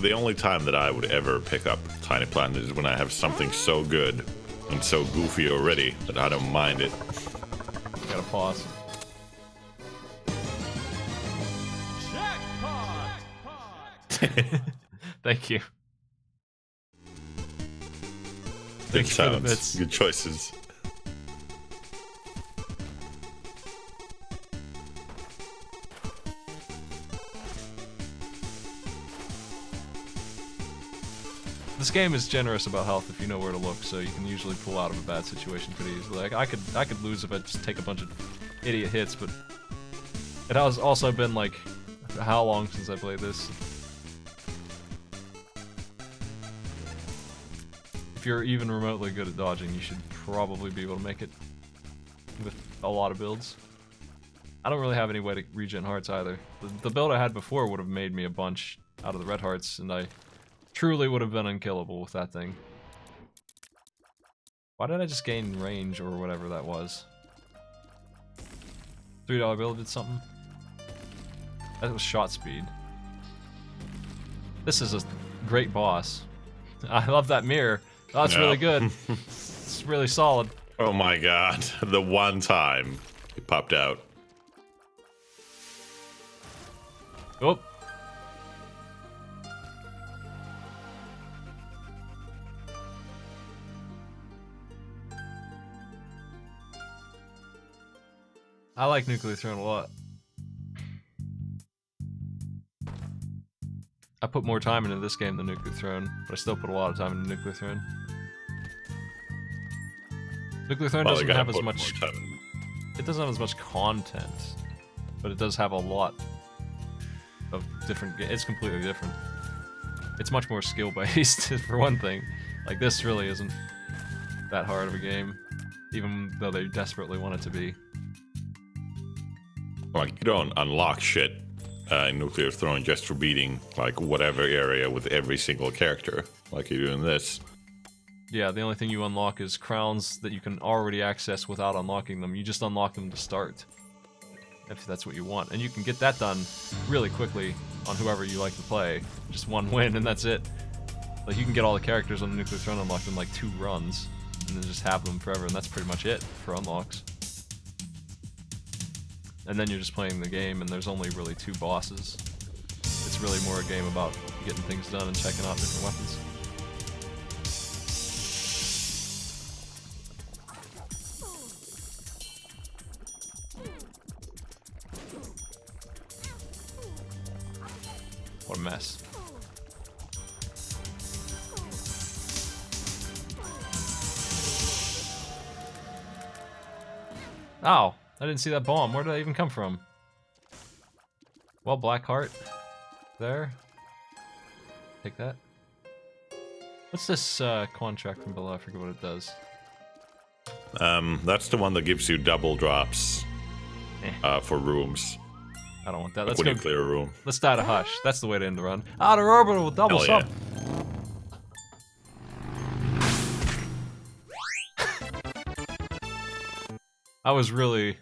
Speaker 20: The only time that I would ever pick up Tiny Planet is when I have something so good and so goofy already that I don't mind it.
Speaker 1: Gotta pause. Thank you.
Speaker 20: Good sounds. Good choices.
Speaker 1: This game is generous about health if you know where to look, so you can usually pull out of a bad situation pretty easily. Like I could lose if I just take a bunch of idiot hits, but it has also been like how long since I played this? If you're even remotely good at dodging, you should probably be able to make it with a lot of builds. I don't really have any way to regen hearts either. The build I had before would have made me a bunch out of the red hearts, and I truly would have been unkillable with that thing. Why did I just gain range or whatever that was? $3 bill did something? That was shot speed. This is a great boss. I love that mirror. Oh, it's really good. It's really solid.
Speaker 20: Oh my god. The one time it popped out.
Speaker 1: Oh. I like Nuclear Throne a lot. I put more time into this game than Nuclear Throne, but I still put a lot of time into Nuclear Throne. Nuclear Throne doesn't have as much. It doesn't have as much content, but it does have a lot of different. It's completely different. It's much more skill based, for one thing. Like this really isn't that hard of a game, even though they desperately want it to be.
Speaker 20: Like, you don't unlock shit in Nuclear Throne just for beating, like, whatever area with every single character, like you do in this.
Speaker 1: Yeah, the only thing you unlock is crowns that you can already access without unlocking them. You just unlock them to start, if that's what you want. And you can get that done really quickly on whoever you like to play. Just one win, and that's it. Like, you can get all the characters on the Nuclear Throne unlocked in, like, 2 runs, and then just have them forever, and that's pretty much it for unlocks. And then you're just playing the game, and there's only really 2 bosses. It's really more a game about getting things done and checking out different weapons. What a mess. Ow! I didn't see that bomb. Where did that even come from? Well, Black Heart. There. Take that. What's this contract from below? I forget what it does.
Speaker 20: That's the one that gives you double drops for rooms.
Speaker 1: I don't want that.
Speaker 20: Let's go clear a room.
Speaker 1: Let's die to Hush. That's the way to end the run. Outer orbital with double
Speaker 20: Hell
Speaker 1: sub. I was really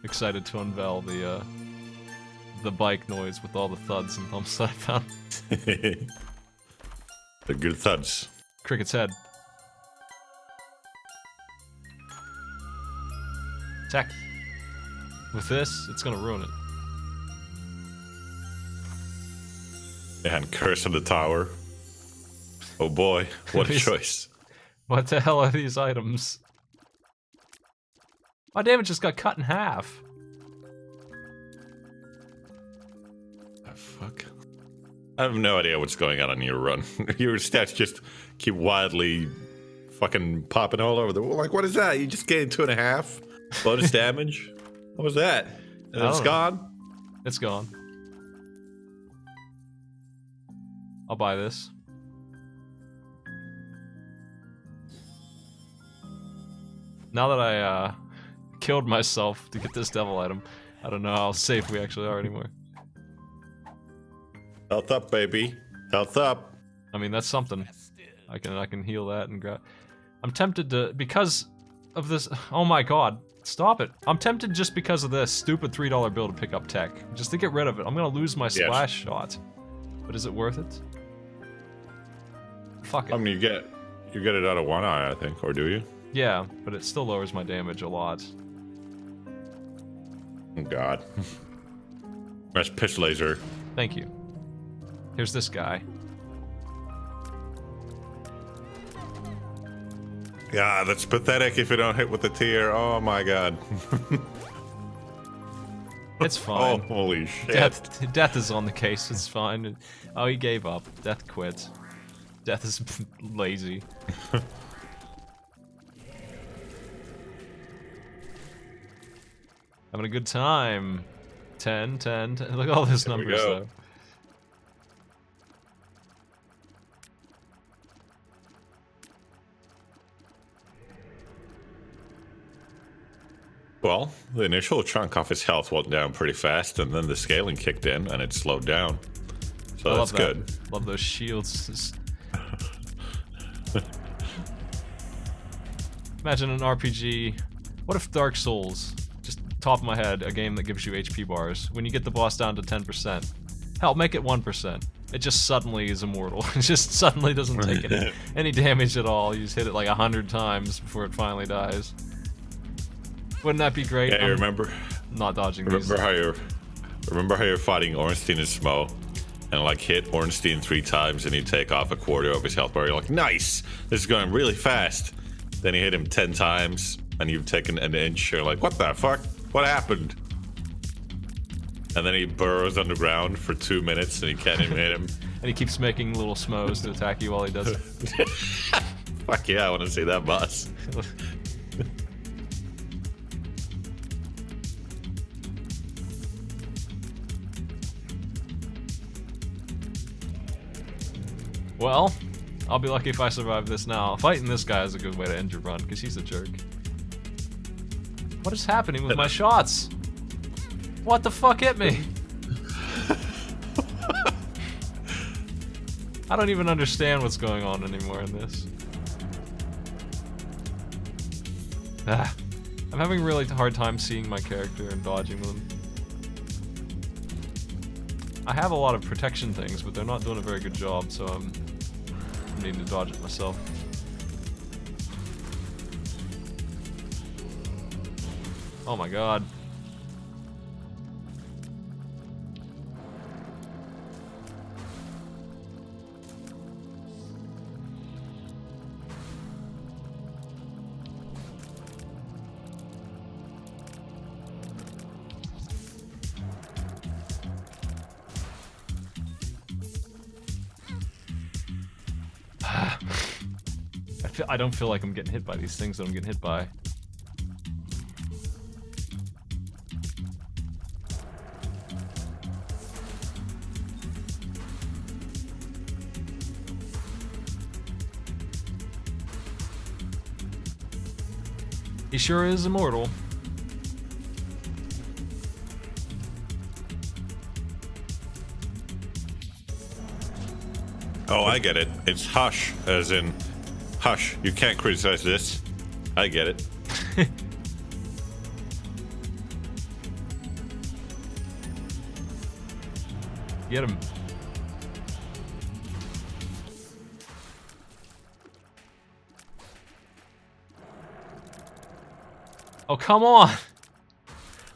Speaker 1: excited to unveil the bike noise with all the thuds and thumps that I found.
Speaker 20: The good thuds.
Speaker 1: Cricket's head. Tech. With this, it's gonna ruin it.
Speaker 20: And Curse of the Tower. Oh boy, what a choice.
Speaker 1: What the hell are these items? My damage just got cut in half.
Speaker 20: Oh, fuck. I have no idea what's going on your run. Your stats just keep wildly fucking popping all over the wall. Like, what is that? You just gained 2.5 bonus damage? What was that? And it's gone?
Speaker 1: It's gone. I'll buy this. Now that I killed myself to get this devil item, I don't know how safe we actually are anymore.
Speaker 20: Health up, baby. Health up.
Speaker 1: I mean, that's something. I can heal that and grab. I'm tempted to, because of this. Oh my god, stop it! I'm tempted just because of this stupid $3 bill to pick up tech, just to get rid of it. I'm gonna lose my splash shot, but is it worth it? Fuck it.
Speaker 20: I mean, you get it out of one eye, I think, or do you?
Speaker 1: Yeah, but it still lowers my damage a lot.
Speaker 20: Oh god. That's pitch laser.
Speaker 1: Thank you. Here's this guy.
Speaker 20: Yeah, that's pathetic if you don't hit with the tear. Oh my god.
Speaker 1: It's fine.
Speaker 20: Oh, holy shit.
Speaker 1: Death is on the case, it's fine. Oh, he gave up. Death quit. Death is lazy. Having a good time. 10, 10, 10. Look at all those numbers, though.
Speaker 20: Well, the initial chunk off his health went down pretty fast, and then the scaling kicked in, and it slowed down. So that's good.
Speaker 1: Love those shields. Imagine an RPG. What if Dark Souls, just top of my head, a game that gives you HP bars, when you get the boss down to 10%, hell, make it 1%. It just suddenly is immortal. It just suddenly doesn't take any damage at all. You just hit it like 100 times before it finally dies. Wouldn't that be great?
Speaker 20: Yeah, you remember?
Speaker 1: Not dodging
Speaker 20: Remember how you're fighting Ornstein and Smo, and like hit Ornstein 3 times, and you take off a quarter of his health bar. You're like, nice! This is going really fast. Then you hit him 10 times, and you've taken an inch. You're like, what the fuck? What happened? And then he burrows underground for 2 minutes, and you can't even hit him.
Speaker 1: And he keeps making little smos to attack you while he does it.
Speaker 20: Fuck yeah, I want to see that boss.
Speaker 1: Well, I'll be lucky if I survive this now. Fighting this guy is a good way to end your run, because he's a jerk. What is happening with my shots? What the fuck hit me? I don't even understand what's going on anymore in this. I'm having a really hard time seeing my character and dodging them. I have a lot of protection things, but they're not doing a very good job, so I'm needing to dodge it myself. Oh my god. I don't feel like I'm getting hit by these things that I'm getting hit by. He sure is immortal.
Speaker 20: Oh, I get it. It's hush, as in, hush, you can't criticize this. I get it.
Speaker 1: Get him. Oh, come on!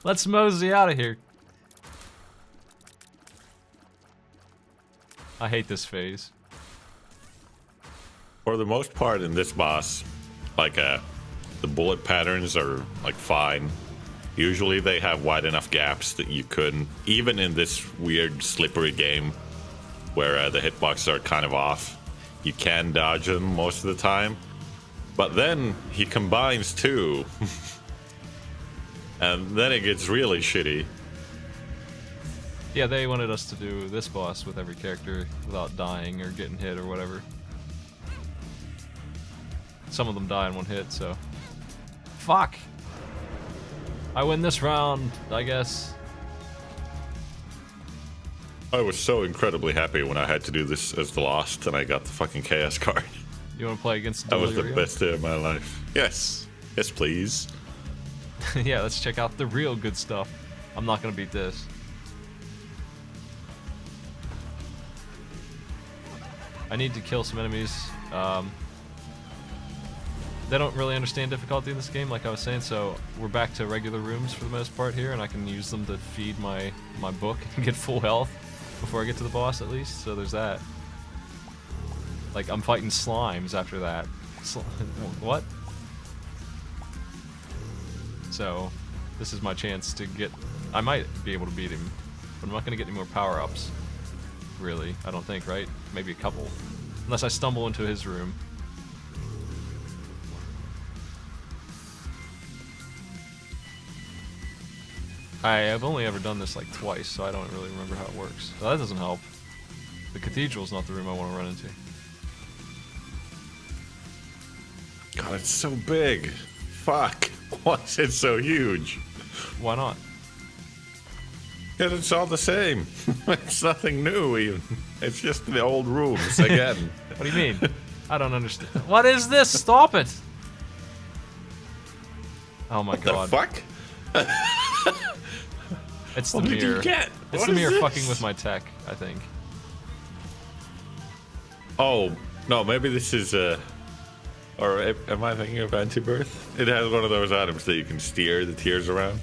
Speaker 1: Let's mosey out of here. I hate this phase.
Speaker 20: For the most part in this boss, like, the bullet patterns are, like, fine. Usually they have wide enough gaps that you couldn't, even in this weird slippery game where the hitboxes are kind of off, you can dodge them most of the time. But then he combines two. And then it gets really shitty.
Speaker 1: Yeah, they wanted us to do this boss with every character without dying or getting hit or whatever. Some of them die in one hit, so... Fuck! I win this round, I guess.
Speaker 20: I was so incredibly happy when I had to do this as the Lost and I got the fucking Chaos card.
Speaker 1: You want to play against
Speaker 20: That was the
Speaker 1: Delirium?
Speaker 20: best day of my life. Yes. Yes, please.
Speaker 1: Yeah, let's check out the real good stuff. I'm not gonna beat this. I need to kill some enemies. They don't really understand difficulty in this game, like I was saying, so we're back to regular rooms for the most part here, and I can use them to feed my book and get full health before I get to the boss at least, so there's that. Like, I'm fighting slimes after that. What? So, this is my chance to get... I might be able to beat him, but I'm not going to get any more power-ups. Really, I don't think, right? Maybe a couple. Unless I stumble into his room. I have only ever done this like twice, so I don't really remember how it works. So that doesn't help. The cathedral's not the room I want to run into.
Speaker 20: God, it's so big. Fuck. Why is it so huge?
Speaker 1: Why not?
Speaker 20: Because it's all the same. It's nothing new, even. It's just the old rooms again.
Speaker 1: What do you mean? I don't understand. What is this? Stop it! Oh my god.
Speaker 20: The fuck?
Speaker 1: It's the
Speaker 20: What did you
Speaker 1: mirror.
Speaker 20: get?
Speaker 1: It's
Speaker 20: What
Speaker 1: the
Speaker 20: is
Speaker 1: mirror
Speaker 20: this?
Speaker 1: fucking with my tech, I think.
Speaker 20: Oh, no, maybe this is, or am I thinking of Anti-Birth? It has one of those items that you can steer the tears around.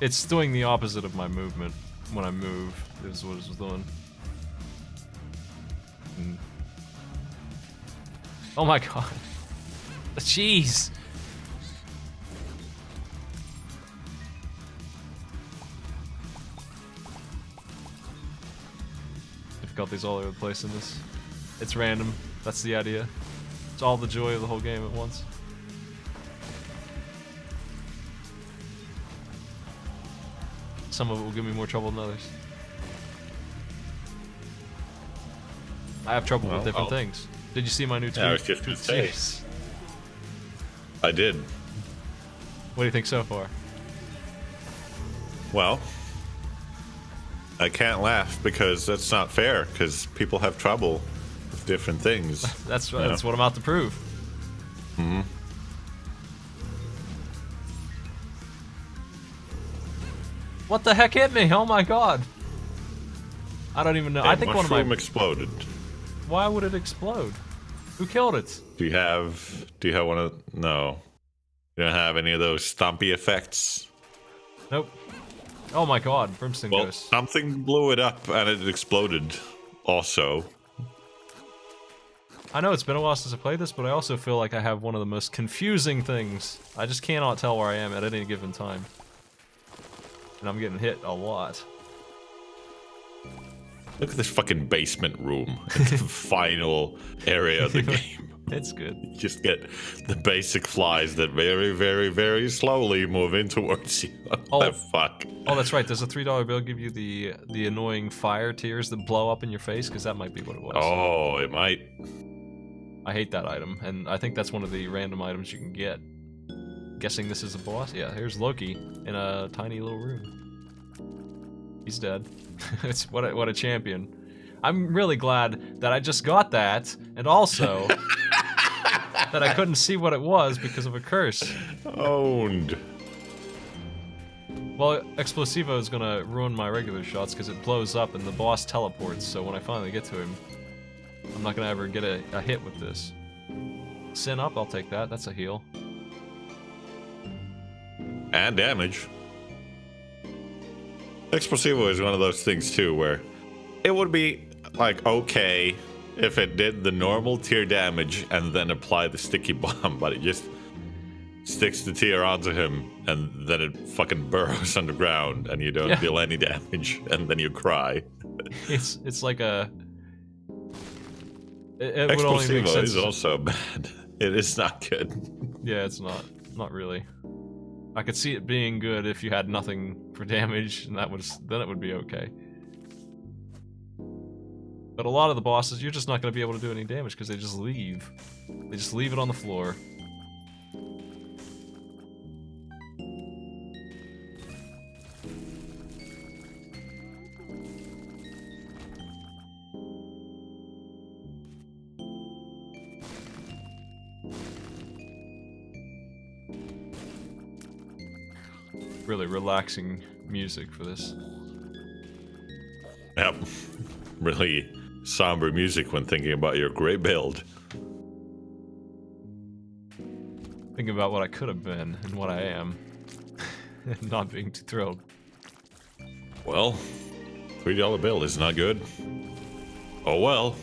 Speaker 1: It's doing the opposite of my movement. When I move, is what it's doing. Oh my god. Jeez. Difficulties all over the place in this. It's random. That's the idea. It's all the joy of the whole game at once. Some of it will give me more trouble than others. I have trouble with different things. Did you see my new tweet?
Speaker 20: Yeah, I was just gonna say.
Speaker 1: Jeez.
Speaker 20: I did.
Speaker 1: What do you think so far?
Speaker 20: Well, I can't laugh because that's not fair, because people have trouble with different things.
Speaker 1: That's what I'm out to prove.
Speaker 20: Mm-hmm.
Speaker 1: What the heck hit me? Oh my god. I don't even know. I think one of my...
Speaker 20: mushroom exploded.
Speaker 1: Why would it explode? Who killed it?
Speaker 20: Do you have one of... No. You don't have any of those stompy effects?
Speaker 1: Nope. Oh my god, Brimstone
Speaker 20: Well,
Speaker 1: Ghost.
Speaker 20: something blew it up and it exploded also.
Speaker 1: I know it's been a while since I played this, but I also feel like I have one of the most confusing things. I just cannot tell where I am at any given time. And I'm getting hit a lot.
Speaker 20: Look at this fucking basement room. It's the final area of the game.
Speaker 1: It's good.
Speaker 20: You just get the basic flies that very, very, very slowly move in towards you. What the fuck?
Speaker 1: Oh, that's right. Does a $3 bill give you the annoying fire tears that blow up in your face? Because that might be what it was.
Speaker 20: Oh, it might.
Speaker 1: I hate that item, and I think that's one of the random items you can get. Guessing this is a boss? Yeah, here's Loki in a tiny little room. He's dead. It's what a champion. I'm really glad that I just got that, and also that I couldn't see what it was because of a curse.
Speaker 20: Owned.
Speaker 1: Well, Explosivo is gonna ruin my regular shots because it blows up and the boss teleports, so when I finally get to him, I'm not gonna ever get a hit with this. Sin up, I'll take that. That's a heal.
Speaker 20: And damage. Explosivo is one of those things too where it would be like okay if it did the normal tier damage and then apply the sticky bomb, but it just sticks the tier onto him and then it fucking burrows underground and you don't deal any damage and then you cry.
Speaker 1: It's like a... It would only make
Speaker 20: Explosivo
Speaker 1: sense.
Speaker 20: is also bad. It is not good.
Speaker 1: Yeah, it's not. Not really. I could see it being good if you had nothing for damage, and then it would be okay. But a lot of the bosses, you're just not going to be able to do any damage because they just leave. They just leave it on the floor. Really relaxing music for this.
Speaker 20: Yep. Really somber music when thinking about your great build.
Speaker 1: Thinking about what I could have been and what I am. And not being too thrilled.
Speaker 20: Well, $3 bill is not good. Oh well.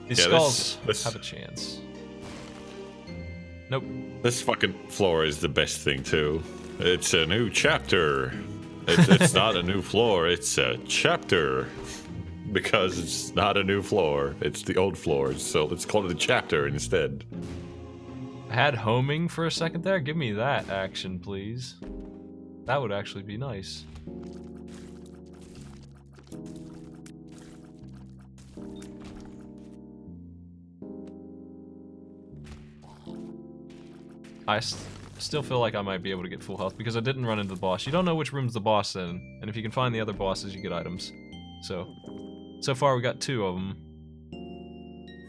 Speaker 1: These skulls have a chance. Nope.
Speaker 20: This fucking floor is the best thing too. It's a new chapter. It's not a new floor, it's a chapter. Because it's not a new floor, it's the old floors, so let's call it a chapter instead.
Speaker 1: I had homing for a second there. Give me that action, please. That would actually be nice. I still feel like I might be able to get full health because I didn't run into the boss. You don't know which room's the boss in, and if you can find the other bosses, you get items. So far we got 2 of them.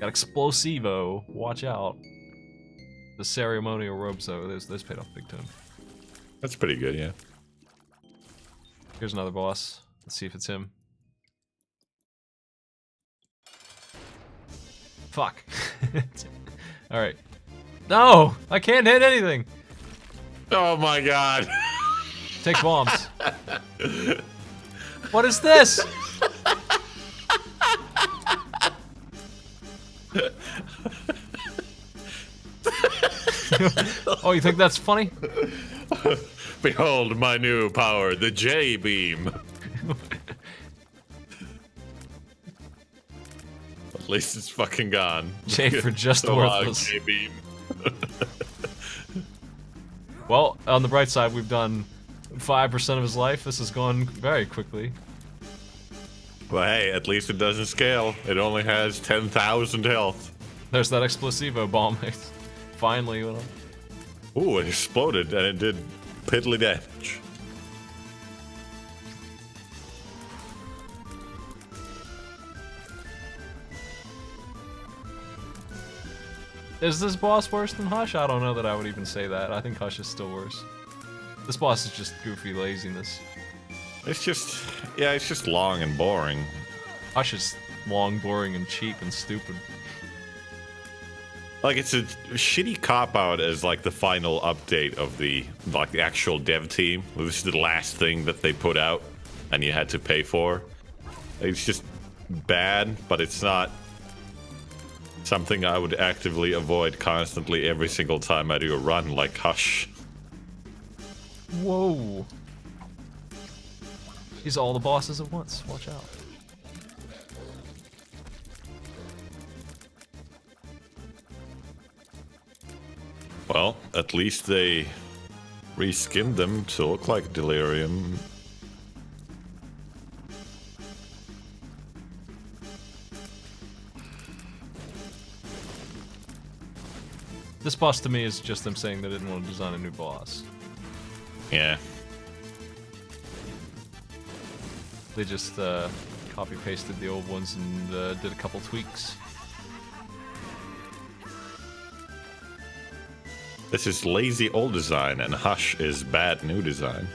Speaker 1: Got Explosivo, watch out. The ceremonial robes though, those paid off big time.
Speaker 20: That's pretty good, yeah.
Speaker 1: Here's another boss. Let's see if it's him. Fuck. Alright. No! I can't hit anything!
Speaker 20: Oh my god.
Speaker 1: Take bombs. What is this? Oh, you think that's funny?
Speaker 20: Behold my new power, the J-beam. At least it's fucking gone.
Speaker 1: J for just
Speaker 20: So
Speaker 1: worthless.
Speaker 20: J-beam.
Speaker 1: Well, on the bright side, we've done 5% of his life. This has gone very quickly.
Speaker 20: Well, hey, at least it doesn't scale. It only has 10,000 health.
Speaker 1: There's that Explosivo bomb. Finally went on.
Speaker 20: Ooh, it exploded and it did piddly damage.
Speaker 1: Is this boss worse than Hush? I don't know that I would even say that. I think Hush is still worse. This boss is just goofy laziness.
Speaker 20: It's just, yeah, it's just long and boring.
Speaker 1: Hush is long, boring, and cheap and stupid.
Speaker 20: Like, it's a shitty cop-out as, like, the final update of the, like, the actual dev team. This is the last thing that they put out, and you had to pay for. It's just bad, but it's not something I would actively avoid constantly every single time I do a run, like Hush.
Speaker 1: Whoa. He's all the bosses at once. Watch out.
Speaker 20: Well, at least they reskinned them to look like Delirium.
Speaker 1: This boss to me is just them saying they didn't want to design a new boss.
Speaker 20: Yeah.
Speaker 1: They just copy-pasted the old ones and did a couple tweaks.
Speaker 20: This is lazy old design, and Hush is bad new design.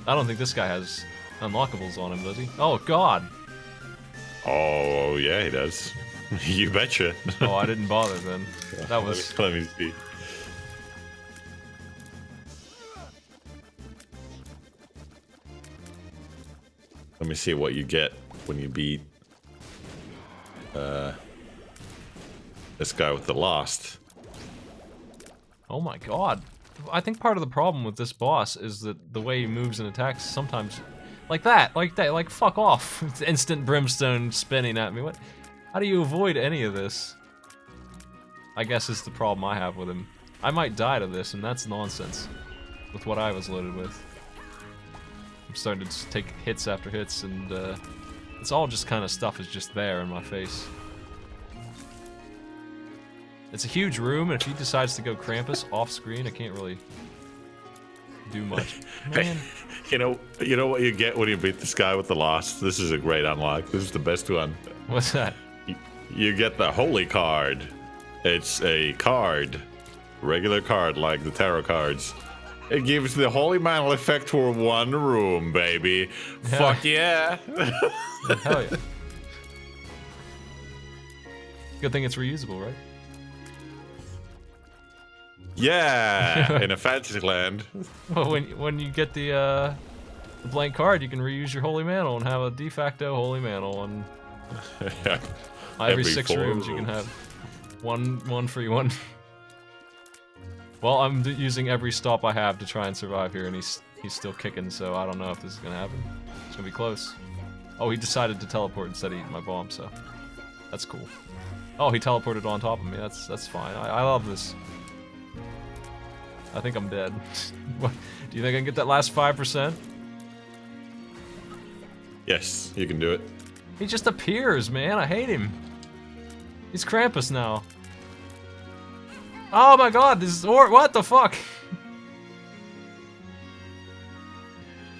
Speaker 1: I don't think this guy has unlockables on him, does he? Oh, God!
Speaker 20: Oh, yeah, he does. You betcha.
Speaker 1: Oh, I didn't bother then. That was...
Speaker 20: Let me see. Let me see what you get when you beat this guy with the Lost.
Speaker 1: Oh my God. I think part of the problem with this boss is that the way he moves and attacks sometimes... like that, like fuck off. It's instant brimstone spinning at me. What? How do you avoid any of this? I guess it's the problem I have with him. I might die to this, and that's nonsense. With what I was loaded with. I'm starting to just take hits after hits, and it's all just kind of stuff is just there in my face. It's a huge room, and if he decides to go Krampus off screen, I can't really do much. Man.
Speaker 20: You know what you get when you beat this guy with the Lost? This is a great unlock. This is the best one.
Speaker 1: What's that?
Speaker 20: You get the Holy Card. It's a card. Regular card like the tarot cards. It gives the Holy Mantle effect for one room, baby. Yeah. Fuck yeah.
Speaker 1: Hell yeah. Good thing it's reusable, right?
Speaker 20: Yeah, in a fantasy land.
Speaker 1: Well, when you get the blank card, you can reuse your Holy Mantle and have a de facto Holy Mantle on every 6 rooms. You can have one free one. Well, I'm using every stop I have to try and survive here, and he's still kicking, so I don't know if this is gonna happen. It's gonna be close. Oh, he decided to teleport instead of eating my bomb, so that's cool. Oh, he teleported on top of me. That's fine. I love this. I think I'm dead. What, do you think I can get that last 5%?
Speaker 20: Yes, you can do it.
Speaker 1: He just appears, man. I hate him. He's Krampus now. Oh my God, this is what the fuck?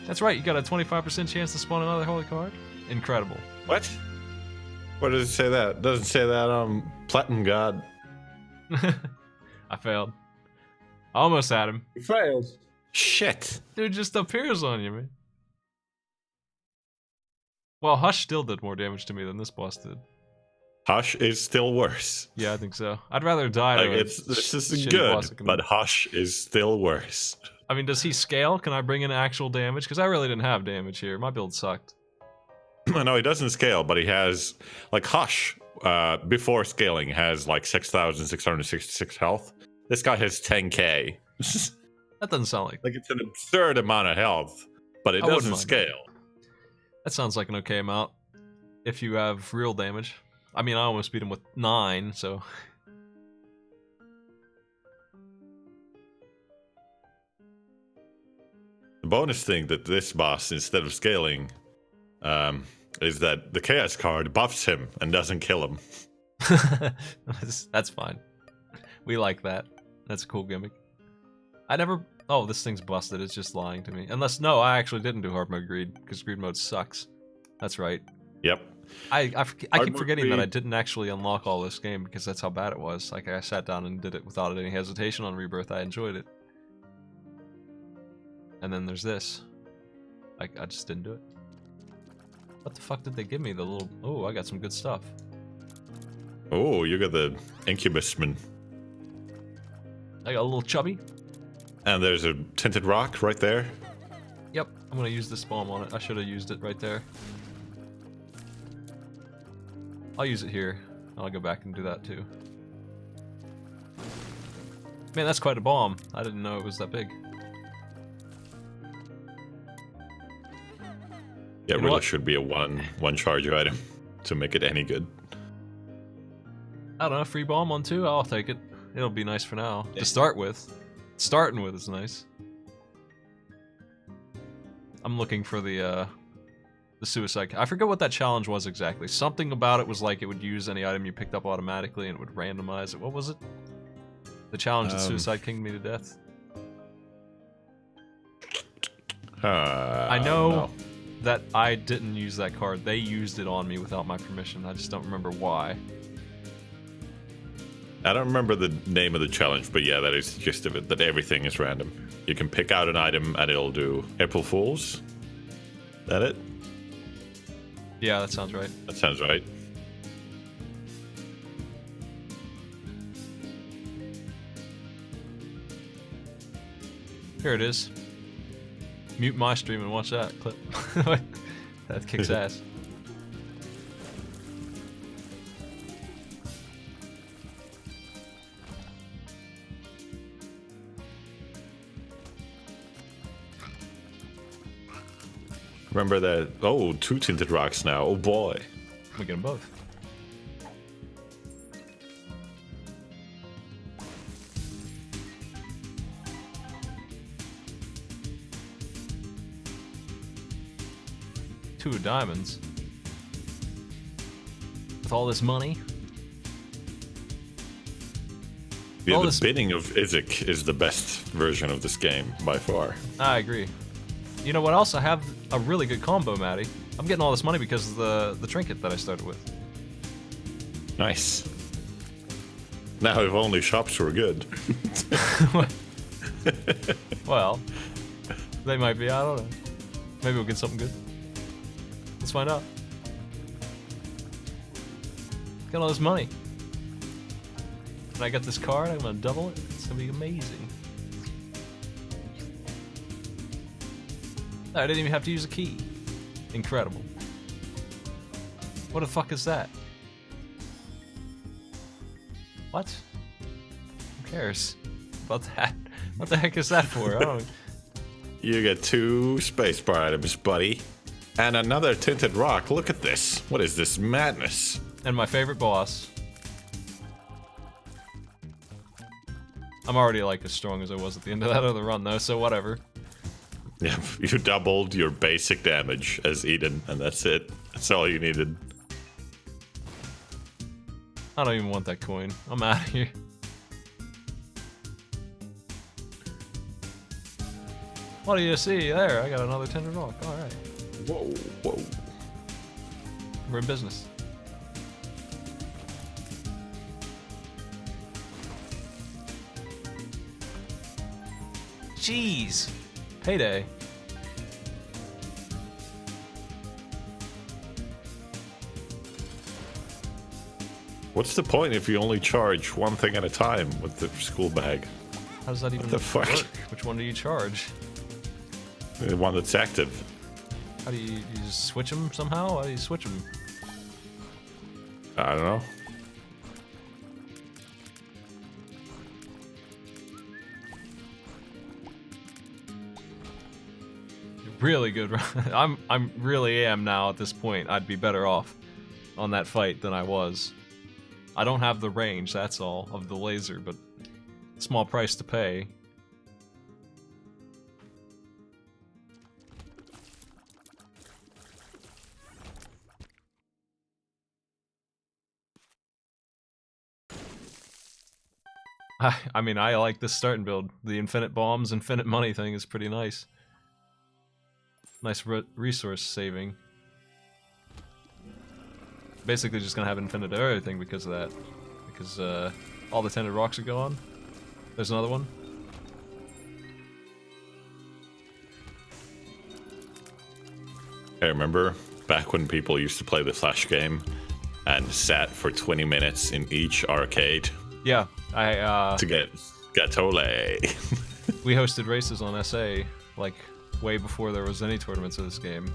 Speaker 1: That's right, you got a 25% chance to spawn another holy card? Incredible.
Speaker 20: What? Where does it say that? It doesn't say that on Platinum God.
Speaker 1: I failed. I almost had him.
Speaker 20: You failed. Shit.
Speaker 1: Dude just appears on you, man. Well, Hush still did more damage to me than this boss did.
Speaker 20: Hush is still worse.
Speaker 1: Yeah, I think so. I'd rather die to
Speaker 20: this is good, but Hush is still worse.
Speaker 1: I mean, does he scale? Can I bring in actual damage? Because I really didn't have damage here. My build sucked.
Speaker 20: No, he doesesn't scale, but he has... like, Hush, before scaling, has like 6,666 health. This guy has 10k.
Speaker 1: That doesn't sound like...
Speaker 20: like, it's an absurd amount of health, but it doesn't scale.
Speaker 1: That sounds like an okay amount. If you have real damage. I mean, I almost beat him with 9, so...
Speaker 20: The bonus thing that this boss, instead of scaling, is that the Chaos card buffs him and doesn't kill him.
Speaker 1: That's fine. We like that. That's a cool gimmick. I never... oh, this thing's busted. It's just lying to me. Unless, no, I actually didn't do hard mode greed, because greed mode sucks. That's right.
Speaker 20: Yep.
Speaker 1: I keep forgetting that I didn't actually unlock all this game, because that's how bad it was. Like, I sat down and did it without any hesitation on Rebirth. I enjoyed it. And then there's this. I just didn't do it. What the fuck did they give me? The little... oh, I got some good stuff.
Speaker 20: Oh, you got the Incubusman.
Speaker 1: I got a little chubby.
Speaker 20: And there's a tinted rock right there.
Speaker 1: Yep, I'm gonna use this bomb on it. I should have used it right there. I'll use it here. I'll go back and do that too. Man, that's quite a bomb. I didn't know it was that big.
Speaker 20: Yeah, it really should be a one charge item to make it any good.
Speaker 1: I don't know, free bomb on 2? I'll take it. It'll be nice for now. To start with. Starting with is nice. I'm looking for the the suicide. I forget what that challenge was exactly. Something about it was like it would use any item you picked up automatically and it would randomize it. What was it? The challenge that Suicide King me to death. I know that I didn't use that card. They used it on me without my permission. I just don't remember why.
Speaker 20: I don't remember the name of the challenge, but yeah, that is the gist of it, that everything is random. You can pick out an item and it'll do April Fools. That it?
Speaker 1: Yeah, that sounds right.
Speaker 20: That sounds right.
Speaker 1: Here it is. Mute my stream and watch that clip. That kicks ass.
Speaker 20: Remember that? Oh, 2 tinted rocks now. Oh boy.
Speaker 1: We get them both. Two of diamonds. With all this money.
Speaker 20: Yeah, the bidding of Isaac is the best version of this game, by far.
Speaker 1: I agree. You know what else? I have a really good combo, Maddie. I'm getting all this money because of the trinket that I started with.
Speaker 20: Nice. Now, if only shops were good.
Speaker 1: Well, they might be. I don't know. Maybe we'll get something good. Let's find out. Got all this money. When I get this card, I'm gonna double it. It's gonna be amazing. I didn't even have to use a key. Incredible. What the fuck is that? What? Who cares about that? What the heck is that for? I don't.
Speaker 20: You get 2 spacebar items, buddy. And another tinted rock. Look at this. What is this madness?
Speaker 1: And my favorite boss. I'm already like as strong as I was at the end of that other run though, so whatever.
Speaker 20: Yeah, you doubled your basic damage as Eden, and that's it. That's all you needed.
Speaker 1: I don't even want that coin. I'm out of here. What do you see there? I got another tinted rock. Alright.
Speaker 20: Whoa, whoa.
Speaker 1: We're in business. Jeez. Payday.
Speaker 20: What's the point if you only charge one thing at a time with the school bag?
Speaker 1: How does that even
Speaker 20: What the fuck?
Speaker 1: work? Which one do you charge?
Speaker 20: The one that's active.
Speaker 1: How do you just switch them somehow? How do you switch them?
Speaker 20: I don't know.
Speaker 1: Really good. I'm really am now at this point. I'd be better off on that fight than I was. I don't have the range, that's all, of the laser, but small price to pay. I mean, I like this starting build. The infinite bombs, infinite money thing is pretty nice. Nice resource saving. Basically just gonna have infinite everything because of that. Because all the tinted rocks are gone. There's another one.
Speaker 20: I remember back when people used to play the Flash game and sat for 20 minutes in each arcade.
Speaker 1: Yeah, I
Speaker 20: to get Gatole.
Speaker 1: We hosted races on SA like way before there was any tournaments of this game,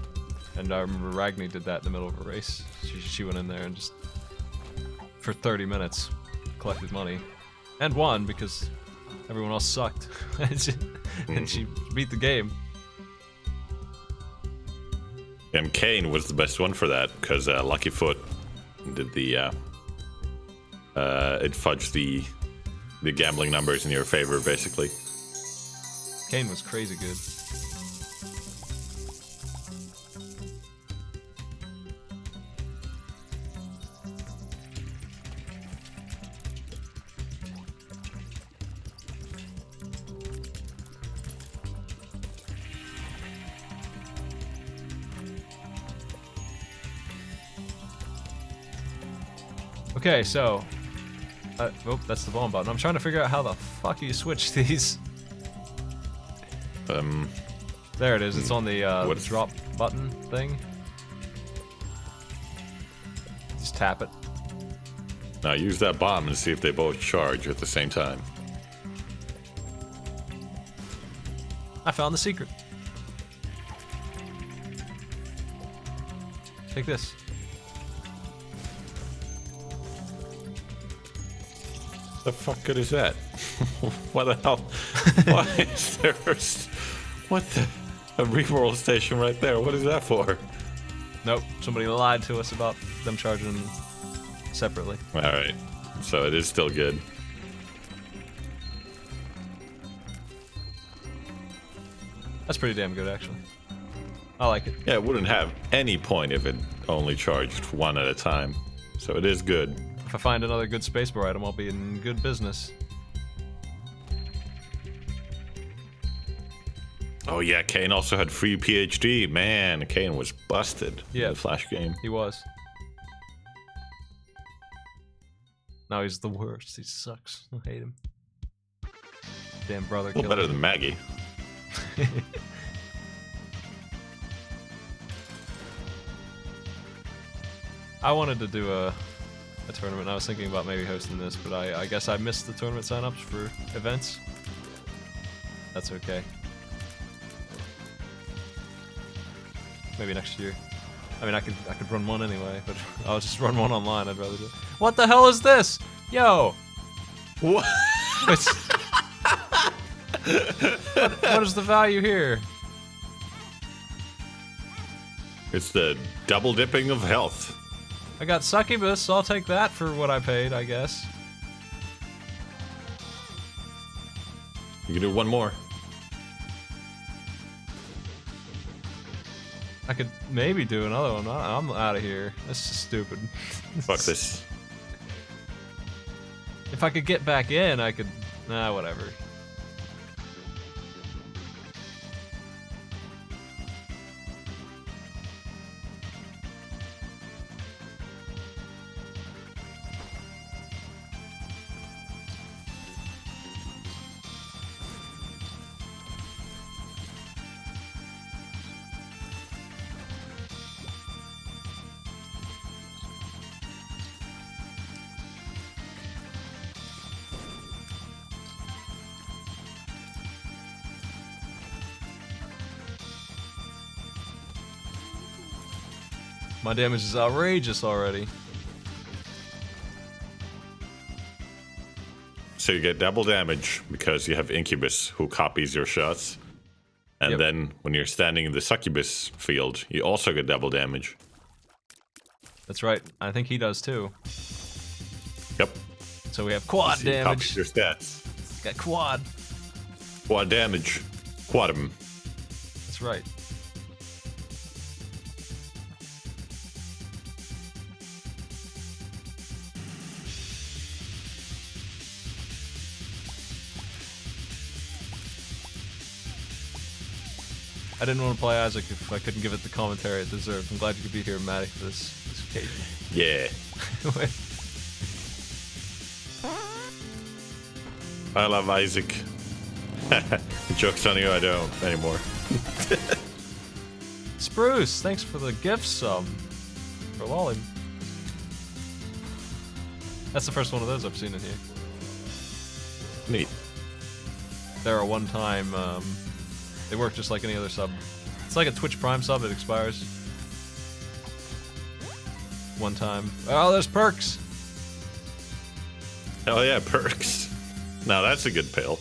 Speaker 1: and I remember Ragni did that in the middle of a race. She went in there and just for 30 minutes collected money and won because everyone else sucked, and she beat the game.
Speaker 20: And Kane was the best one for that because Lucky Foot did the it fudged the gambling numbers in your favor basically.
Speaker 1: Kane was crazy good. Okay, so... oh, that's the bomb button. I'm trying to figure out how the fuck you switch these. There it is. It's on the drop button thing. Just tap it.
Speaker 20: Now use that bomb and see if they both charge at the same time.
Speaker 1: I found the secret. Take this.
Speaker 20: The fuck good is that? What the hell? Why is there... What the... A reroll station right there. What is that for?
Speaker 1: Nope. Somebody lied to us about them charging separately.
Speaker 20: Alright. So it is still good.
Speaker 1: That's pretty damn good, actually. I like it.
Speaker 20: Yeah, it wouldn't have any point if it only charged one at a time. So it is good.
Speaker 1: If I find another good spacebar item, I'll be in good business.
Speaker 20: Oh yeah, Kane also had free PhD. Man, Kane was busted in the Flash game.
Speaker 1: He was. Now he's the worst. He sucks. I hate him. Damn brother.
Speaker 20: Well, better than Maggie.
Speaker 1: I wanted to do a tournament. I was thinking about maybe hosting this, but I guess I missed the tournament signups for events. That's okay. Maybe next year. I mean, I could run one anyway, but I'll just run one online. I'd rather do. What the hell is this? Yo.
Speaker 20: What?
Speaker 1: What is the value here?
Speaker 20: It's the double dipping of health.
Speaker 1: I got succubus. I'll take that for what I paid, I guess.
Speaker 20: You can do one more.
Speaker 1: I could maybe do another one. I'm out of here. This is stupid.
Speaker 20: Fuck this.
Speaker 1: If I could get back in, I could... Nah, whatever. My damage is outrageous already.
Speaker 20: So you get double damage because you have Incubus who copies your shots. And then when you're standing in the Succubus field, you also get double damage.
Speaker 1: That's right. I think he does too.
Speaker 20: Yep.
Speaker 1: So we have quad damage.
Speaker 20: Copies your stats.
Speaker 1: Got quad.
Speaker 20: Quad damage. Quadum.
Speaker 1: That's right. I didn't want to play Isaac if I couldn't give it the commentary it deserved. I'm glad you could be here, Maddie, for this occasion.
Speaker 20: Yeah. I love Isaac. Joke's on you, I don't anymore.
Speaker 1: Spruce, thanks for the gift sub. For Lolly. That's the first one of those I've seen in here.
Speaker 20: Neat.
Speaker 1: They're a one-time, they work just like any other sub. It's like a Twitch Prime sub, it expires. One time. Oh, there's perks!
Speaker 20: Hell yeah, perks. Now that's a good pill.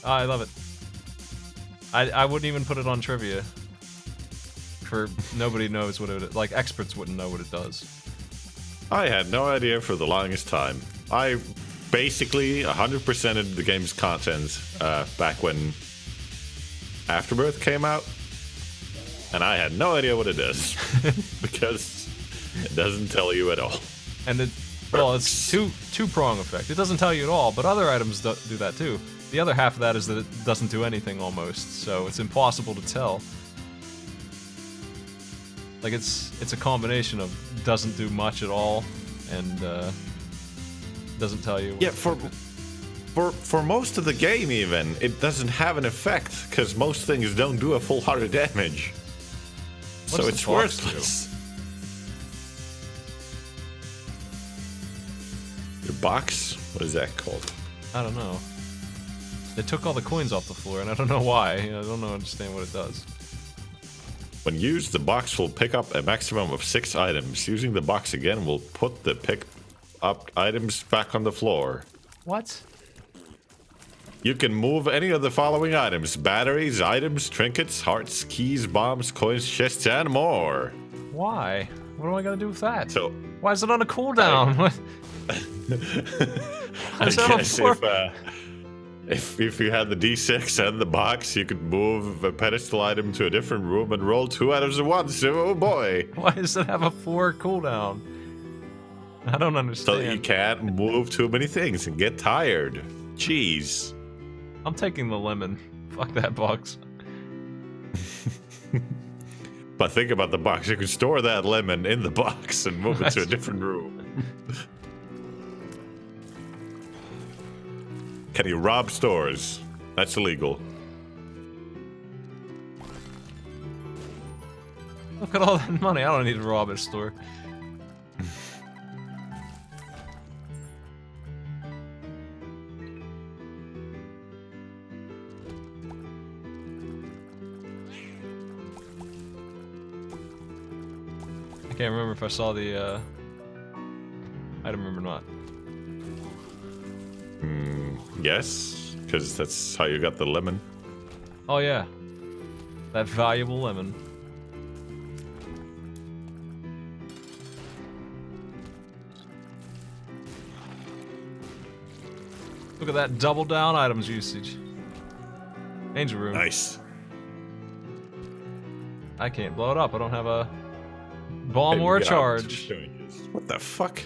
Speaker 1: Oh, I love it. I wouldn't even put it on trivia. For nobody knows what it, like experts wouldn't know what it does.
Speaker 20: I had no idea for the longest time. I basically 100%ed the game's content back when Afterbirth came out, and I had no idea what it is because it doesn't tell you at all.
Speaker 1: And it, well, it's two-prong effect. It doesn't tell you at all, but other items do that too. The other half of that is that it doesn't do anything almost, so it's impossible to tell. Like it's a combination of doesn't do much at all and doesn't tell you.
Speaker 20: Yeah, for most of the game even, it doesn't have an effect because most things don't do a full heart of damage. So it's worthless. Your box? What is that called?
Speaker 1: I don't know. They took all the coins off the floor, and I don't know why. I don't understand what it does.
Speaker 20: When used, the box will pick up a maximum of 6 items. Using the box again will put the picked up items back on the floor.
Speaker 1: What?
Speaker 20: You can move any of the following items: batteries, items, trinkets, hearts, keys, bombs, coins, chests, and more.
Speaker 1: Why? What do I gotta do with that?
Speaker 20: So,
Speaker 1: why is it on a cooldown?
Speaker 20: I guess if you had the D6 and the box, you could move a pedestal item to a different room and roll 2 items at once. Oh boy!
Speaker 1: Why does it have a 4 cooldown? I don't understand.
Speaker 20: So that you can't move too many things and get tired. Jeez.
Speaker 1: I'm taking the lemon. Fuck that box.
Speaker 20: But think about the box. You can store that lemon in the box and move it to a different room. Can you rob stores? That's illegal.
Speaker 1: Look at all that money. I don't need to rob a store. I can't remember if I saw the item room or not.
Speaker 20: Yes, because that's how you got the lemon.
Speaker 1: Oh yeah, that valuable lemon. Look at that double down items usage. Angel room.
Speaker 20: Nice.
Speaker 1: I can't blow it up. I don't have a bomb
Speaker 20: Hey,
Speaker 1: or a
Speaker 20: we got
Speaker 1: charge.
Speaker 20: 2 changes. What the fuck?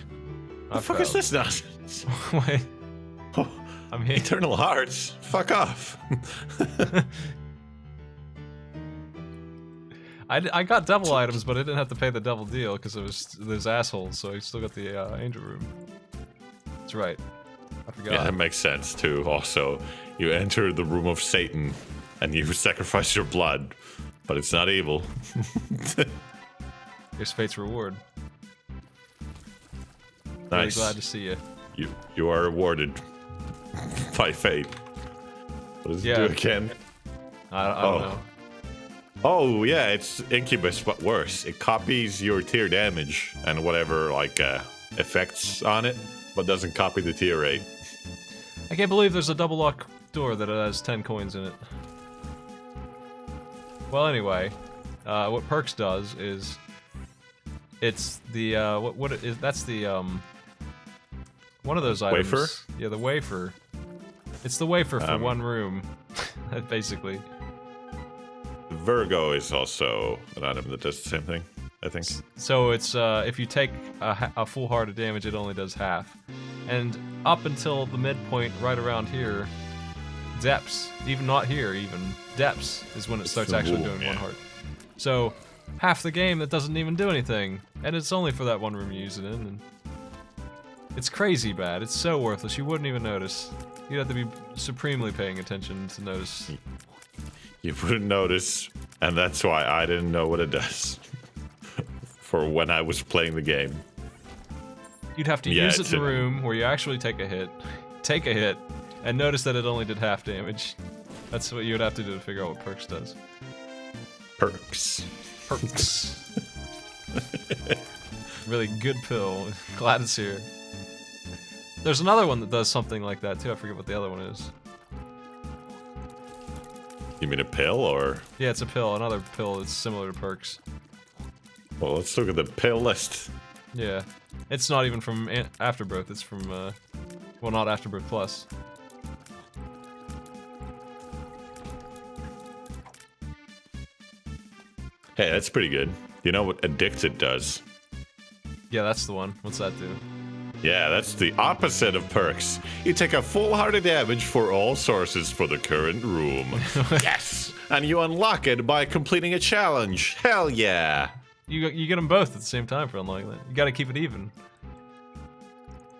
Speaker 1: I
Speaker 20: The fuck is
Speaker 1: failed.
Speaker 20: this nonsense?
Speaker 1: Wait. I'm here.
Speaker 20: Eternal Hearts. Fuck off.
Speaker 1: I got double items, but I didn't have to pay the double deal because it was those assholes. So I still got the angel room. That's right. I forgot.
Speaker 20: Yeah, that makes sense too. Also, you enter the room of Satan and you sacrifice your blood, but it's not evil.
Speaker 1: Here's fate's reward.
Speaker 20: Nice.
Speaker 1: Really glad to see you.
Speaker 20: You are rewarded by fate. What does it do again?
Speaker 1: I don't know.
Speaker 20: Oh yeah, it's Incubus, but worse. It copies your tier damage and whatever like effects on it, but doesn't copy the tier rate.
Speaker 1: I can't believe there's a double lock door that has 10 coins in it. Well, anyway, what Perks does is it's the what it is. That's the one of those items.
Speaker 20: Wafer?
Speaker 1: Yeah, the wafer. It's the wafer for one room, basically.
Speaker 20: Virgo is also an item that does the same thing, I think.
Speaker 1: So it's if you take a full heart of damage, it only does half, and up until the midpoint, right around here, depths, even not here, even depths is when it starts actually doing 1 heart. So half the game that doesn't even do anything, and it's only for that one room you use it in. And it's crazy bad. It's so worthless. You wouldn't even notice. You'd have to be supremely paying attention to notice.
Speaker 20: You wouldn't notice, and that's why I didn't know what it does for when I was playing the game.
Speaker 1: You'd have to use it in the room where you actually take a hit, and notice that it only did half damage. That's what you would have to do to figure out what Perks does.
Speaker 20: Perks.
Speaker 1: Really good pill. Glad it's here. There's another one that does something like that too. I forget what the other one is.
Speaker 20: You mean a pill, or?
Speaker 1: Yeah, it's a pill. Another pill that's similar to Perks.
Speaker 20: Well, let's look at the pill list.
Speaker 1: Yeah. It's not even from Afterbirth. It's from, well, not Afterbirth Plus.
Speaker 20: Hey, that's pretty good. You know what Addicted does?
Speaker 1: Yeah, that's the one. What's that do?
Speaker 20: Yeah, that's the opposite of Perks. You take a full heart of damage for all sources for the current room. Yes! And you unlock it by completing a challenge. Hell yeah!
Speaker 1: You get them both at the same time for unlocking that. You gotta keep it even.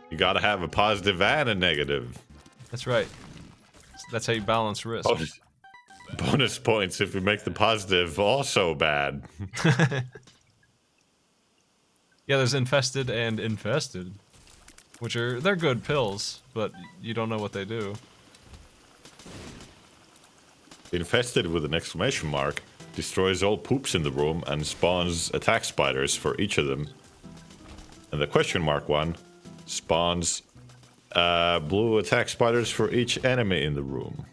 Speaker 20: You gotta have a positive and a negative.
Speaker 1: That's right. That's how you balance risk.
Speaker 20: Bonus points if you make the positive also bad.
Speaker 1: Yeah, there's infested and infested, which they're good pills, but you don't know what they do.
Speaker 20: Infested with an exclamation mark destroys all poops in the room and spawns attack spiders for each of them. And the question mark one spawns blue attack spiders for each enemy in the room.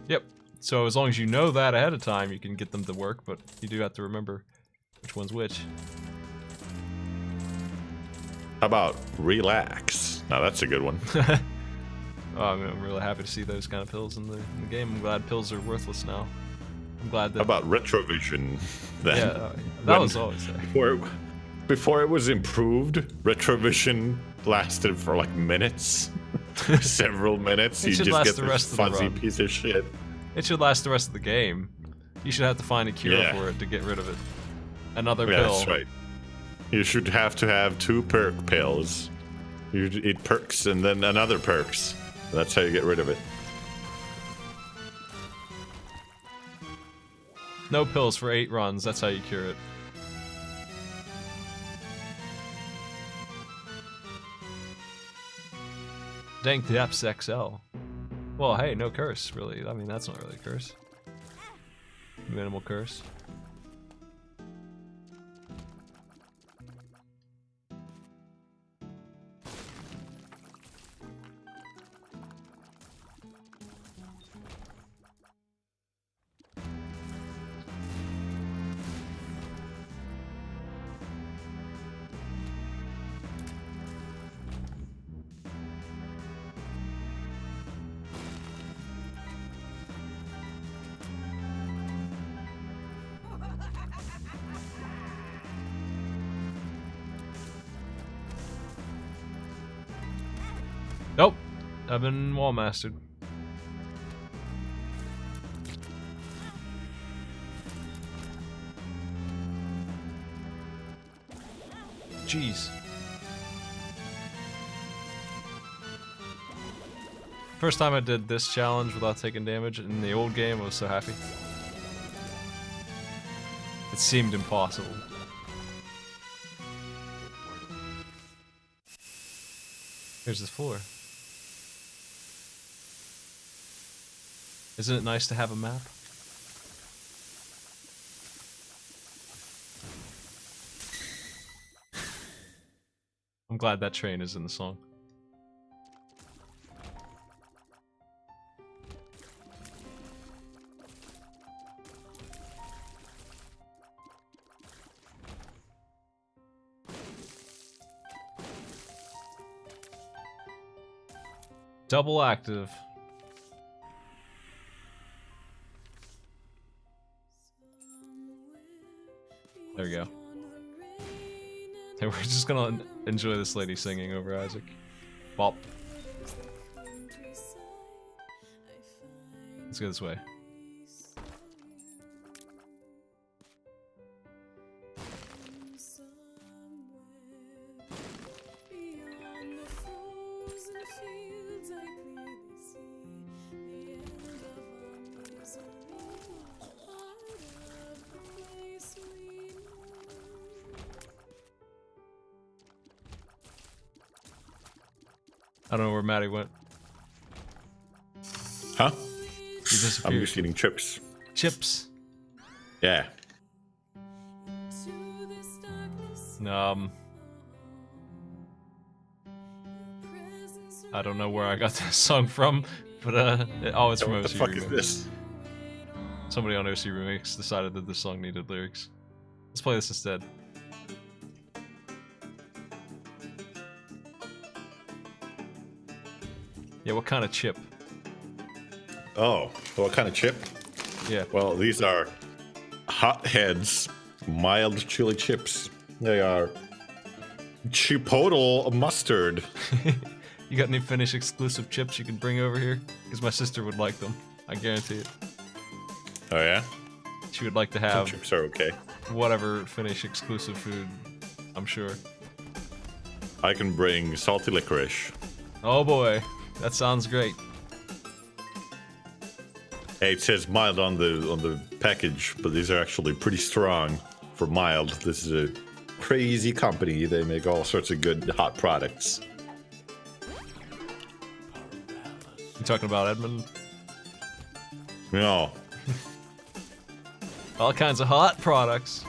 Speaker 1: Yep. So as long as you know that ahead of time, you can get them to work, but you do have to remember which one's which.
Speaker 20: How about relax? Now that's a good one.
Speaker 1: Oh, I'm really happy to see those kind of pills in the game. I'm glad pills are worthless now. I'm glad that...
Speaker 20: How about retrovision? Then?
Speaker 1: Yeah, that was always there.
Speaker 20: Before it was improved, retrovision lasted for like minutes. Several minutes. You just get this fuzzy piece of shit.
Speaker 1: It should last the rest of the game. You should have to find a cure for it to get rid of it. Another pill.
Speaker 20: That's right. You should have to have 2 perk pills. You eat perks and then another perks. That's how you get rid of it.
Speaker 1: No pills for 8 runs. That's how you cure it. Dank Depths XL. Well, hey, no curse, really. I mean, that's not really a curse. Minimal curse. Nope. I've been wall mastered. Jeez. First time I did this challenge without taking damage in the old game, I was so happy. It seemed impossible. Here's the floor. Isn't it nice to have a map? I'm glad that train is in the song. Double active. There we go. Hey, we're just gonna enjoy this lady singing over Isaac. Bop. Let's go this way. I don't know where Maddie went.
Speaker 20: Huh?
Speaker 1: He disappeared.
Speaker 20: I'm just eating chips.
Speaker 1: Chips?
Speaker 20: Yeah.
Speaker 1: I don't know where I got this song from, but oh, it's from OC
Speaker 20: What the fuck
Speaker 1: Remix.
Speaker 20: is this?
Speaker 1: Somebody on OC Remix decided that this song needed lyrics. Let's play this instead. Yeah, what kind of chip?
Speaker 20: Oh, what kind of chip?
Speaker 1: Yeah.
Speaker 20: Well, these are Hot Heads mild chili chips. They are chipotle mustard.
Speaker 1: You got any Finnish exclusive chips you can bring over here? Because my sister would like them. I guarantee it.
Speaker 20: Oh yeah?
Speaker 1: She would like to
Speaker 20: Some
Speaker 1: have
Speaker 20: chips are okay.
Speaker 1: whatever Finnish exclusive food, I'm sure.
Speaker 20: I can bring salty licorice.
Speaker 1: Oh boy, that sounds great.
Speaker 20: Hey, it says mild on the package, but these are actually pretty strong for mild. This is a crazy company. They make all sorts of good hot products.
Speaker 1: You talking about Edmund?
Speaker 20: No.
Speaker 1: All kinds of hot products.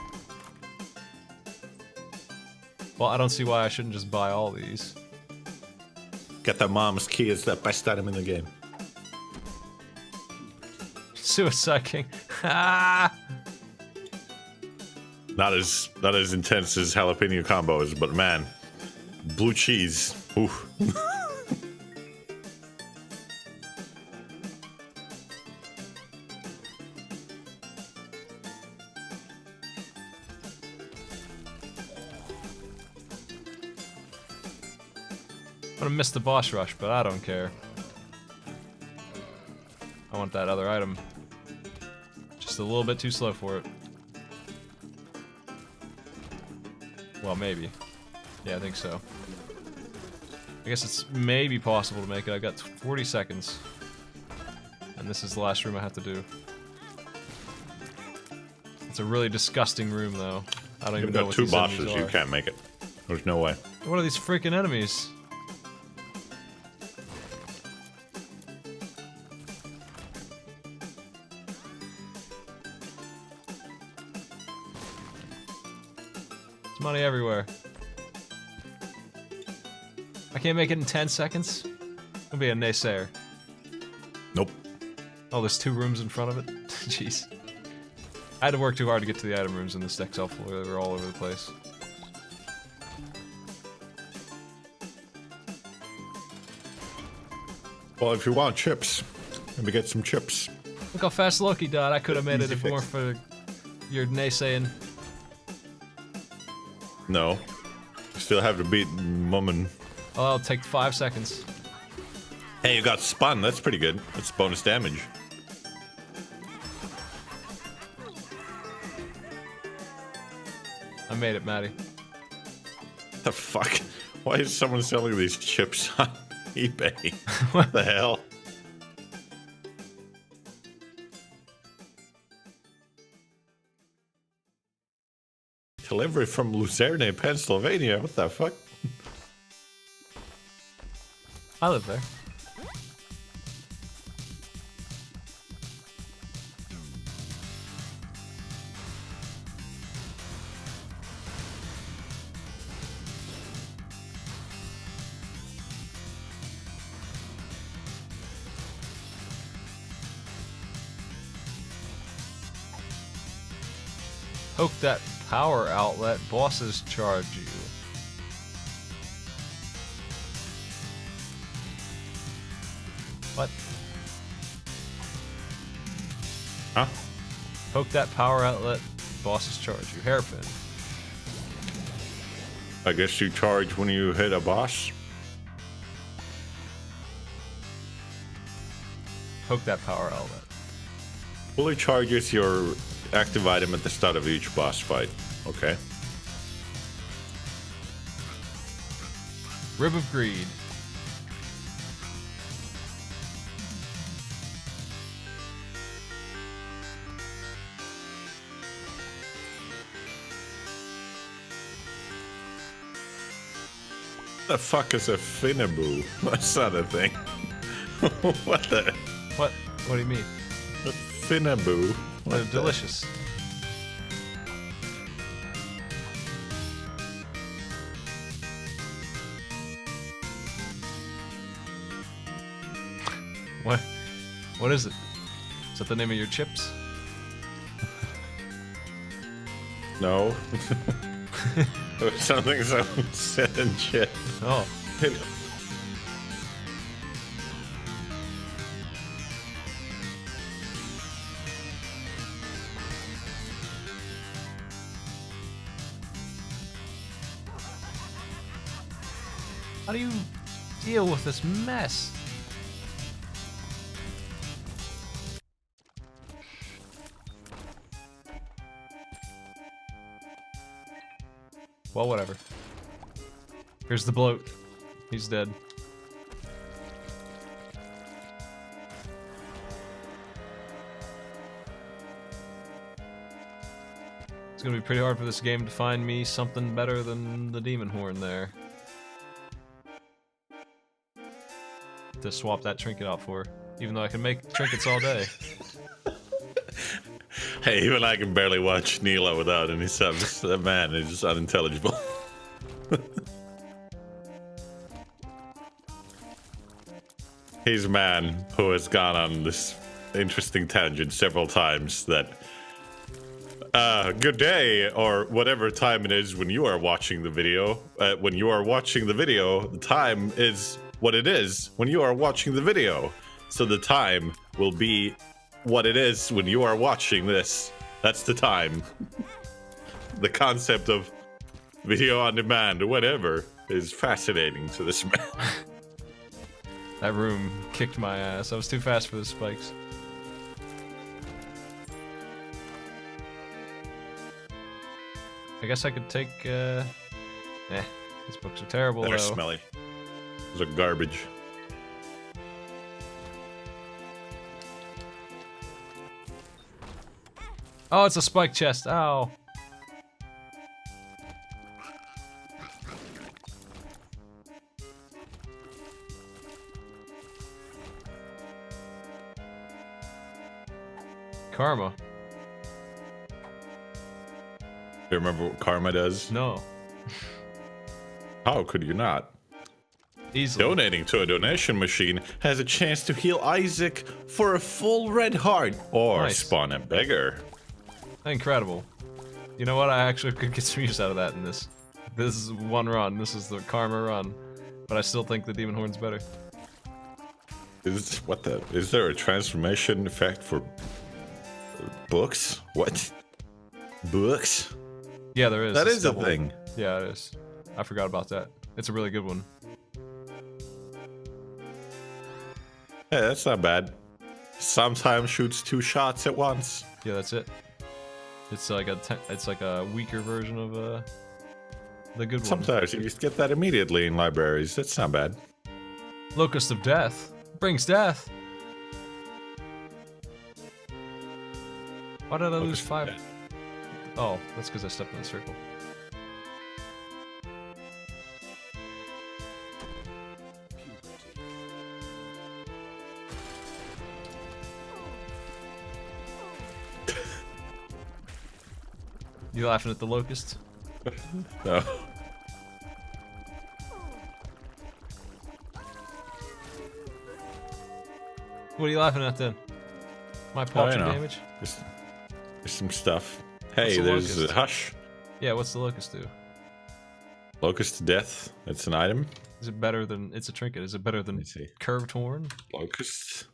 Speaker 1: Well, I don't see why I shouldn't just buy all these.
Speaker 20: Get the mom's key. It's the best item in the game.
Speaker 1: Suicide King. Ah!
Speaker 20: Not as intense as jalapeno combos, but man, blue cheese. Oof.
Speaker 1: I'm gonna miss the boss rush, but I don't care. I want that other item. Just a little bit too slow for it. Well, maybe. Yeah, I think so. I guess it's maybe possible to make it. I've got 40 seconds. And this is the last room I have to do. It's a really disgusting room, though. I don't even know what
Speaker 20: two
Speaker 1: these enemies
Speaker 20: bosses.
Speaker 1: are.
Speaker 20: You can't make it. There's no way.
Speaker 1: What are these freaking enemies? There's money everywhere. I can't make it in 10 seconds? I'll be a naysayer.
Speaker 20: Nope.
Speaker 1: Oh, there's 2 rooms in front of it? Jeez. I had to work too hard to get to the item rooms in this Excel floor. They were all over the place.
Speaker 20: Well, if you want chips, maybe get some chips.
Speaker 1: Look how fast Loki died. I could have made it
Speaker 20: Easy
Speaker 1: if more
Speaker 20: fix.
Speaker 1: for your naysaying.
Speaker 20: No. You still have to beat Mummin.
Speaker 1: Oh, that'll take 5 seconds.
Speaker 20: Hey, you got spun. That's pretty good. That's bonus damage.
Speaker 1: I made it, Maddie.
Speaker 20: The fuck? Why is someone selling these chips on eBay? What the hell? Delivery from Lucerne, Pennsylvania. What the fuck?
Speaker 1: I live there. Poke that power outlet, bosses charge you. What?
Speaker 20: Huh?
Speaker 1: Poke that power outlet, bosses charge you. Hairpin.
Speaker 20: I guess you charge when you hit a boss.
Speaker 1: Poke that power outlet.
Speaker 20: Fully charges your active item at the start of each boss fight. Okay.
Speaker 1: Rib of Greed.
Speaker 20: The fuck is a Finaboo? That's not a thing. What the?
Speaker 1: What? What do you mean?
Speaker 20: A Finaboo?
Speaker 1: They're
Speaker 20: What the-
Speaker 1: delicious. What? What is it? Is that the name of your chips?
Speaker 20: No. Something someone said in chat.
Speaker 1: Oh. How do you deal with this mess? Well, whatever. Here's the bloat. He's dead. It's gonna be pretty hard for this game to find me something better than the demon horn there. To swap that trinket out for. Even though I can make trinkets all day.
Speaker 20: Hey, even I can barely watch Neela without any subs. That man is just unintelligible. He's a man who has gone on this interesting tangent several times that good day, or whatever time it is when you are watching the video. When you are watching the video, the time is what it is when you are watching the video. So the time will be what it is when you are watching this. That's the time. The concept of video on demand or whatever is fascinating to this man.
Speaker 1: That room kicked my ass. I was too fast for the spikes. I guess I could take, these books are terrible,
Speaker 20: They're
Speaker 1: though.
Speaker 20: smelly. Those are garbage.
Speaker 1: Oh, it's a spike chest. Ow. Karma.
Speaker 20: Do you remember what karma does?
Speaker 1: No.
Speaker 20: How could you not?
Speaker 1: Easily.
Speaker 20: Donating to a donation machine has a chance to heal Isaac for a full red heart or
Speaker 1: Nice.
Speaker 20: spawn a beggar.
Speaker 1: Incredible. You know what? I actually could get some use out of that in this. This is one run. This is the karma run. But I still think the demon horn's better.
Speaker 20: Is there a transformation effect for books? What? Books?
Speaker 1: Yeah, there is.
Speaker 20: That
Speaker 1: It's
Speaker 20: is a
Speaker 1: double.
Speaker 20: thing.
Speaker 1: Yeah, it is. I forgot about that. It's a really good one.
Speaker 20: Yeah, that's not bad. Sometimes shoots 2 shots at once.
Speaker 1: Yeah, that's it. It's like a weaker version of the good one.
Speaker 20: Sometimes you just get that immediately in libraries. That's not bad.
Speaker 1: Locust of Death brings death. Why did I lose 5? Oh, that's because I stepped in a circle. You laughing at the locust?
Speaker 20: No.
Speaker 1: What are you laughing at then? My paltry
Speaker 20: know.
Speaker 1: damage?
Speaker 20: There's some stuff. Hey,
Speaker 1: What's a
Speaker 20: there's
Speaker 1: locust?
Speaker 20: a hush.
Speaker 1: Yeah, what's the locust do?
Speaker 20: Locust to death. It's an item.
Speaker 1: Is it better than... It's a trinket. Is it better than curved horn?
Speaker 20: Locust.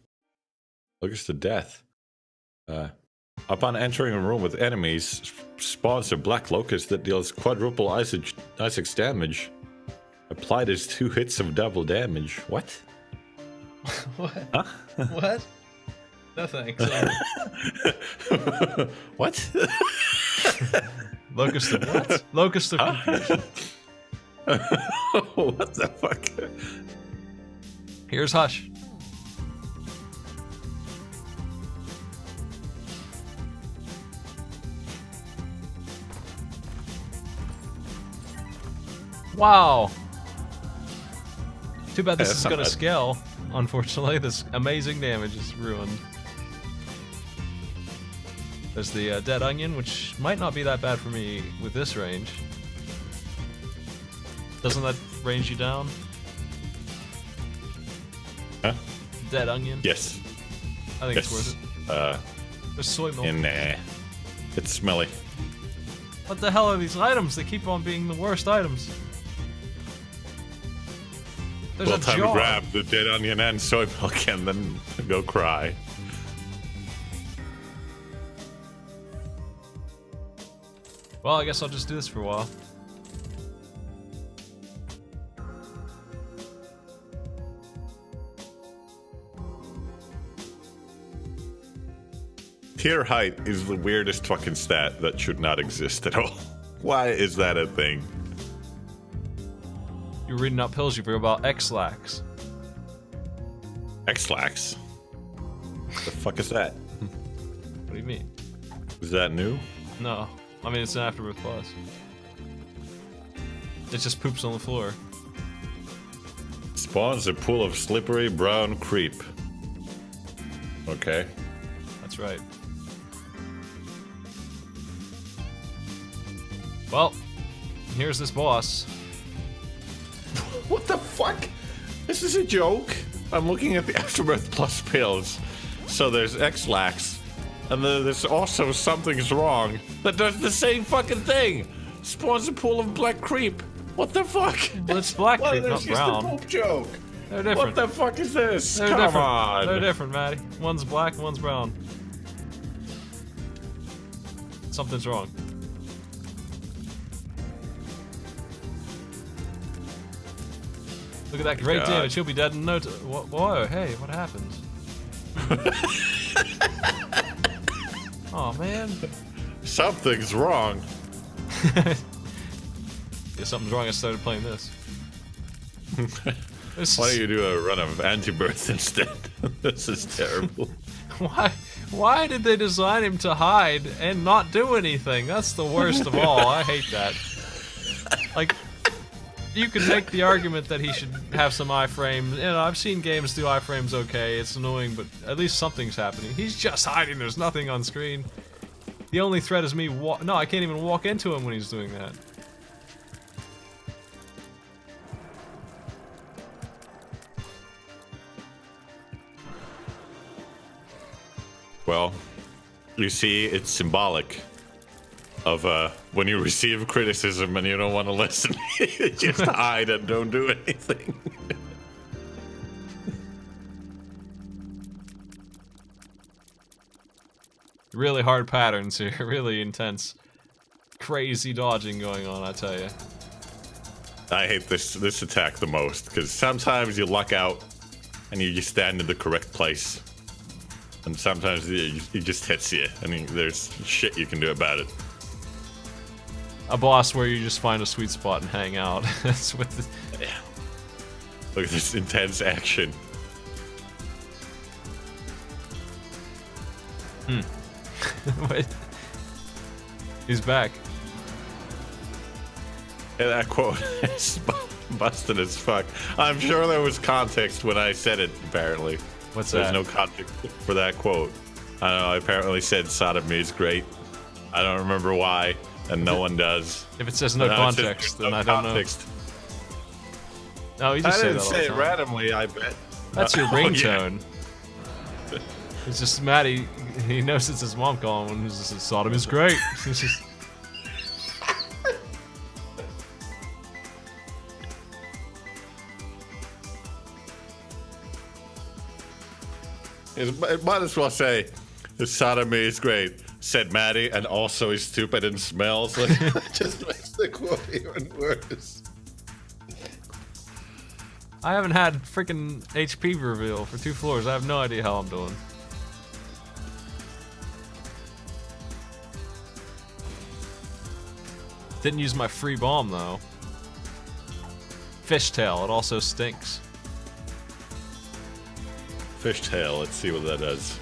Speaker 20: Locust to death. Upon entering a room with enemies, spawns a black locust that deals quadruple Isaac's damage. Applied as 2 hits of double damage. What?
Speaker 1: What?
Speaker 20: Huh?
Speaker 1: What? No thanks.
Speaker 20: What?
Speaker 1: Locust of what? Locust of confusion.
Speaker 20: What the fuck?
Speaker 1: Here's Hush. Wow. Too bad this is
Speaker 20: not
Speaker 1: gonna
Speaker 20: bad.
Speaker 1: scale. Unfortunately, this amazing damage is ruined. There's the dead onion, which might not be that bad for me with this range. Doesn't that range you down?
Speaker 20: Huh?
Speaker 1: Dead onion?
Speaker 20: Yes.
Speaker 1: I think it's worth it. There's soy milk.
Speaker 20: Nah. It's smelly.
Speaker 1: What the hell are these items? They keep on being the worst items. There's
Speaker 20: Well,
Speaker 1: a
Speaker 20: time to
Speaker 1: jar.
Speaker 20: grab the dead onion and soy milk and then go cry.
Speaker 1: Well, I guess I'll just do this for a while.
Speaker 20: Tier height is the weirdest fucking stat that should not exist at all. Why is that a thing?
Speaker 1: reading up pills you forgot about X-Lax.
Speaker 20: X-Lax? What the fuck is that?
Speaker 1: What do you mean?
Speaker 20: Is that new?
Speaker 1: No. I mean, it's an Afterbirth Plus. It just poops on the floor.
Speaker 20: Spawns a pool of slippery brown creep. Okay.
Speaker 1: That's right. Well, here's this boss.
Speaker 20: What the fuck? This is a joke. I'm looking at the Afterbirth Plus pills. So there's X-Lax. And then there's also Something's Wrong that does the same fucking thing. Spawns a pool of black creep. What the fuck?
Speaker 1: Well, it's black creep, not
Speaker 20: This is
Speaker 1: brown.
Speaker 20: the poop joke.
Speaker 1: They're different.
Speaker 20: What the fuck is this?
Speaker 1: They're
Speaker 20: Come
Speaker 1: different.
Speaker 20: on.
Speaker 1: They're different, Maddie. One's black, one's brown. Something's wrong. Look at that great
Speaker 20: God.
Speaker 1: damage. He'll be dead in no time. Whoa, hey, what happened? Oh man.
Speaker 20: Something's wrong.
Speaker 1: Yeah, something's wrong. I started playing this.
Speaker 20: Why don't you do a run of anti-birth instead? This is terrible.
Speaker 1: Why did they design him to hide and not do anything? That's the worst of all. I hate that. Like, you can make the argument that he should have some iframes. You know, I've seen games do iframes okay. It's annoying, but at least something's happening. He's just hiding. There's nothing on screen. The only threat is me no, I can't even walk into him when he's doing that.
Speaker 20: Well, you see, it's symbolic of when you receive criticism and you don't want to listen. You just hide and don't do anything.
Speaker 1: Really hard patterns here. Really intense. Crazy dodging going on, I tell you.
Speaker 20: I hate this attack the most, because sometimes you luck out and you just stand in the correct place. And sometimes it just hits you, and there's shit you can do about it.
Speaker 1: A boss where you just find a sweet spot and hang out. That's what the...
Speaker 20: Yeah. Look at this intense action.
Speaker 1: Wait. He's back.
Speaker 20: Yeah, that quote is busted as fuck. I'm sure there was context when I said it, apparently.
Speaker 1: What's
Speaker 20: There's
Speaker 1: that?
Speaker 20: no context for that quote. I don't know, I apparently said sodomy is great. I don't remember why, and no one does.
Speaker 1: If it says no
Speaker 20: But
Speaker 1: context, then I don't know. No, you just
Speaker 20: I
Speaker 1: say
Speaker 20: didn't
Speaker 1: that all
Speaker 20: say
Speaker 1: the
Speaker 20: it
Speaker 1: time.
Speaker 20: randomly, I bet.
Speaker 1: That's your
Speaker 20: Oh, yeah.
Speaker 1: ringtone. It's just Maddie. He knows it's his mom calling when he's just Sodom is great. He's just.
Speaker 20: It might as well say, sodomy is great, said Maddie, and also he's stupid and smells. Like, it just makes the quote even worse.
Speaker 1: I haven't had freaking HP reveal for 2 floors. I have no idea how I'm doing. Didn't use my free bomb though. Fishtail, it also stinks.
Speaker 20: Fishtail, let's see what that does.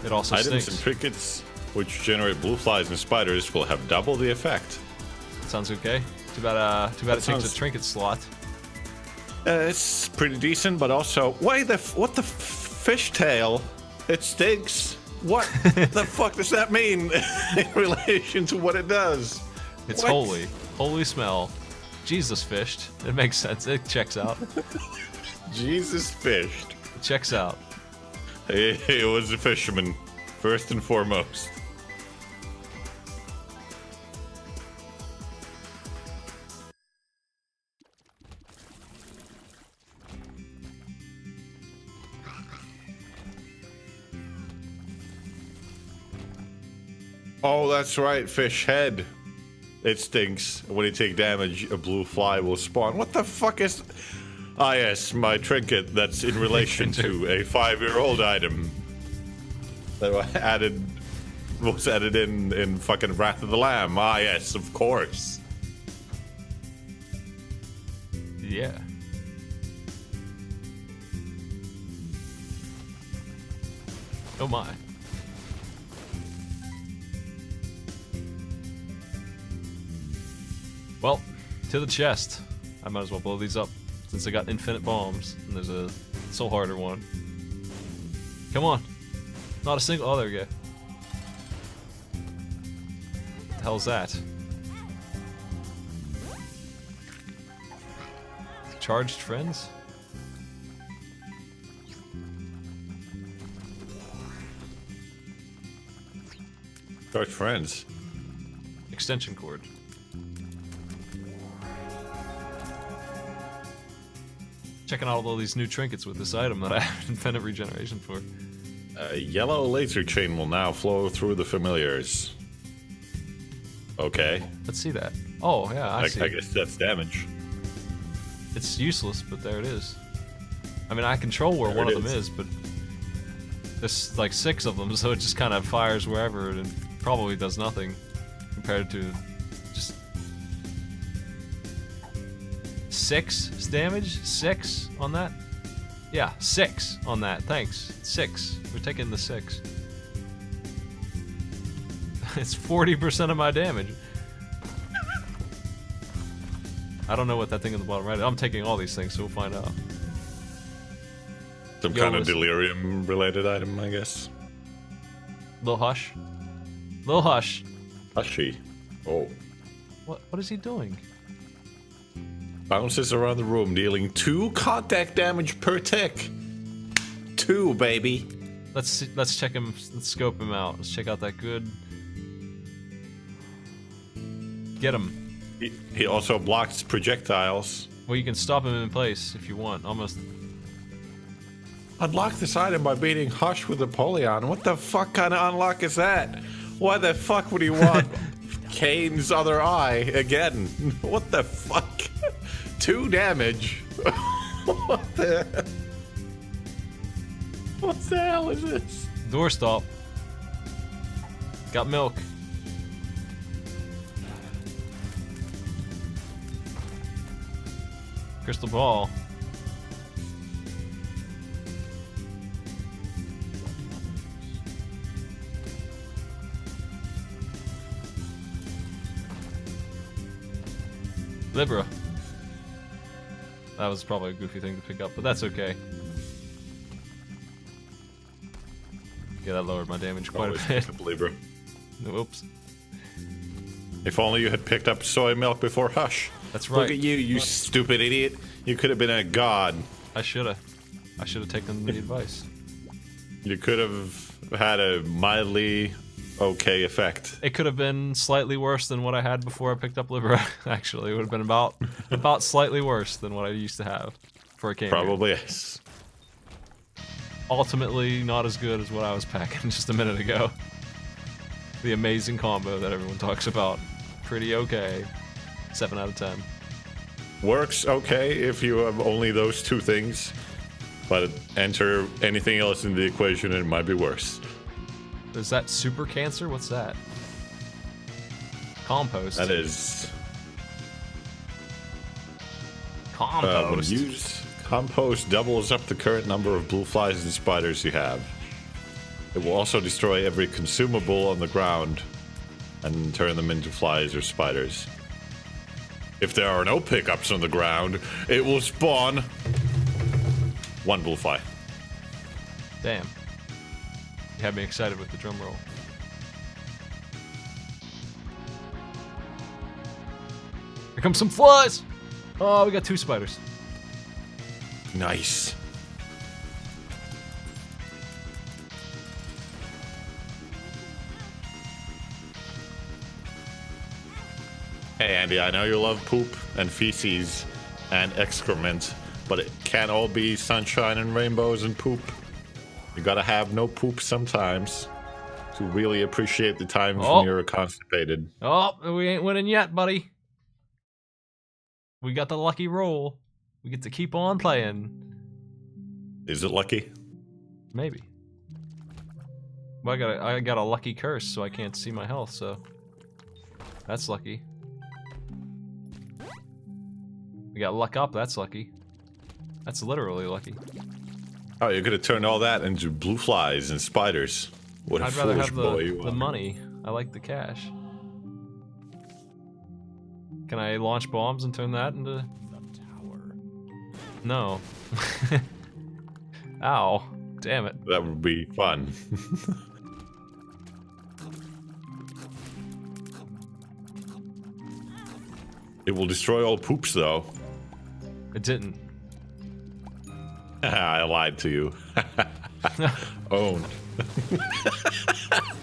Speaker 1: It also
Speaker 20: Items
Speaker 1: stinks.
Speaker 20: and trinkets which generate blue flies and spiders will have double the effect.
Speaker 1: Sounds okay. Too bad it takes
Speaker 20: sounds-
Speaker 1: a trinket slot.
Speaker 20: It's pretty decent, but also, what the fishtail? It stinks. What the fuck does that mean in relation to what it does?
Speaker 1: It's
Speaker 20: What?
Speaker 1: holy. Holy smell. Jesus fished. It makes sense. It checks out.
Speaker 20: Jesus fished.
Speaker 1: It checks out.
Speaker 20: He was a fisherman, first and foremost. Oh, that's right, fish head. It stinks. When you take damage, a blue fly will spawn. What the fuck is... Ah, yes, my trinket that's in relation to a 5-year-old item that was added in fucking Wrath of the Lamb. Ah, yes, of course.
Speaker 1: Yeah. Oh my. Well, to the chest. I might as well blow these up since I got infinite bombs. And there's a soul harder one. Come on. Not a single. Oh, there we go. What the hell's that? Charged friends?
Speaker 20: Charged friends.
Speaker 1: Extension cord. Checking out all these new trinkets with this item that I have infinite regeneration for.
Speaker 20: A yellow laser chain will now flow through the familiars. Okay.
Speaker 1: Let's see that. Oh, yeah, I see.
Speaker 20: I guess that's damage.
Speaker 1: It's useless, but there it is. I mean, I control where one of them is, but there's like 6 of them, so it just kind of fires wherever and probably does nothing compared to just 6 damage? 6 on that? Yeah, 6 on that. Thanks. 6. We're taking the 6. It's 40% of my damage. I don't know what that thing in the bottom right is. I'm taking all these things, so we'll find out.
Speaker 20: Some kind of delirium related item, I guess.
Speaker 1: Lil Hush. Lil Hush.
Speaker 20: Hushy. Oh.
Speaker 1: What is he doing?
Speaker 20: Bounces around the room, dealing 2 contact damage per tick. 2, baby.
Speaker 1: Let's check him. Let's scope him out. Let's check out that good. Get him.
Speaker 20: He also blocks projectiles.
Speaker 1: Well, you can stop him in place if you want. Almost.
Speaker 20: Unlock this item by beating Hush with Apollyon. What the fuck kind of unlock is that? Why the fuck would he want Kane's other eye again? What the fuck? 2 damage. What the? What the hell is this?
Speaker 1: Doorstop. Got milk. Crystal ball. Libra. That was probably a goofy thing to pick up, but that's okay. Yeah, that lowered my damage quite a bit.
Speaker 20: Libra.
Speaker 1: Whoops.
Speaker 20: If only you had picked up soy milk before Hush.
Speaker 1: That's right.
Speaker 20: Look at you, you stupid idiot. You could have been a god.
Speaker 1: I should have. I should have taken the advice.
Speaker 20: You could have had a mildly okay effect.
Speaker 1: It could have been slightly worse than what I had before I picked up Libra. Actually, it would have been about slightly worse than what I used to have for a game.
Speaker 20: Probably yes.
Speaker 1: Ultimately, not as good as what I was packing just a minute ago. The amazing combo that everyone talks about. Pretty okay. 7 out of 10.
Speaker 20: Works okay if you have only those 2 things, but enter anything else in the equation and it might be worse.
Speaker 1: Is that super cancer? What's that? Compost.
Speaker 20: That is...
Speaker 1: Compost.
Speaker 20: Compost doubles up the current number of blue flies and spiders you have. It will also destroy every consumable on the ground and turn them into flies or spiders. If there are no pickups on the ground, it will spawn 1 blue fly.
Speaker 1: Damn. You had me excited with the drum roll. Here comes some flies! Oh, we got 2 spiders.
Speaker 20: Nice. Hey Andy, I know you love poop and feces and excrement, but it can't all be sunshine and rainbows and poop. You gotta have no poop sometimes to really appreciate the times when you're constipated.
Speaker 1: Oh, we ain't winning yet, buddy. We got the lucky roll. We get to keep on playing.
Speaker 20: Is it lucky?
Speaker 1: Maybe. Well, I got a lucky curse, so I can't see my health, so that's lucky. We got luck up, that's lucky. That's literally lucky.
Speaker 20: Oh, you're gonna turn all that into blue flies and spiders. What a
Speaker 1: I'd rather
Speaker 20: foolish
Speaker 1: have
Speaker 20: boy you
Speaker 1: the
Speaker 20: are.
Speaker 1: money. I like the cash. Can I launch bombs and turn that into...
Speaker 19: The tower.
Speaker 1: No. Ow. Damn it.
Speaker 20: That would be fun. It will destroy all poops, though.
Speaker 1: It didn't.
Speaker 20: I lied to you. Owned.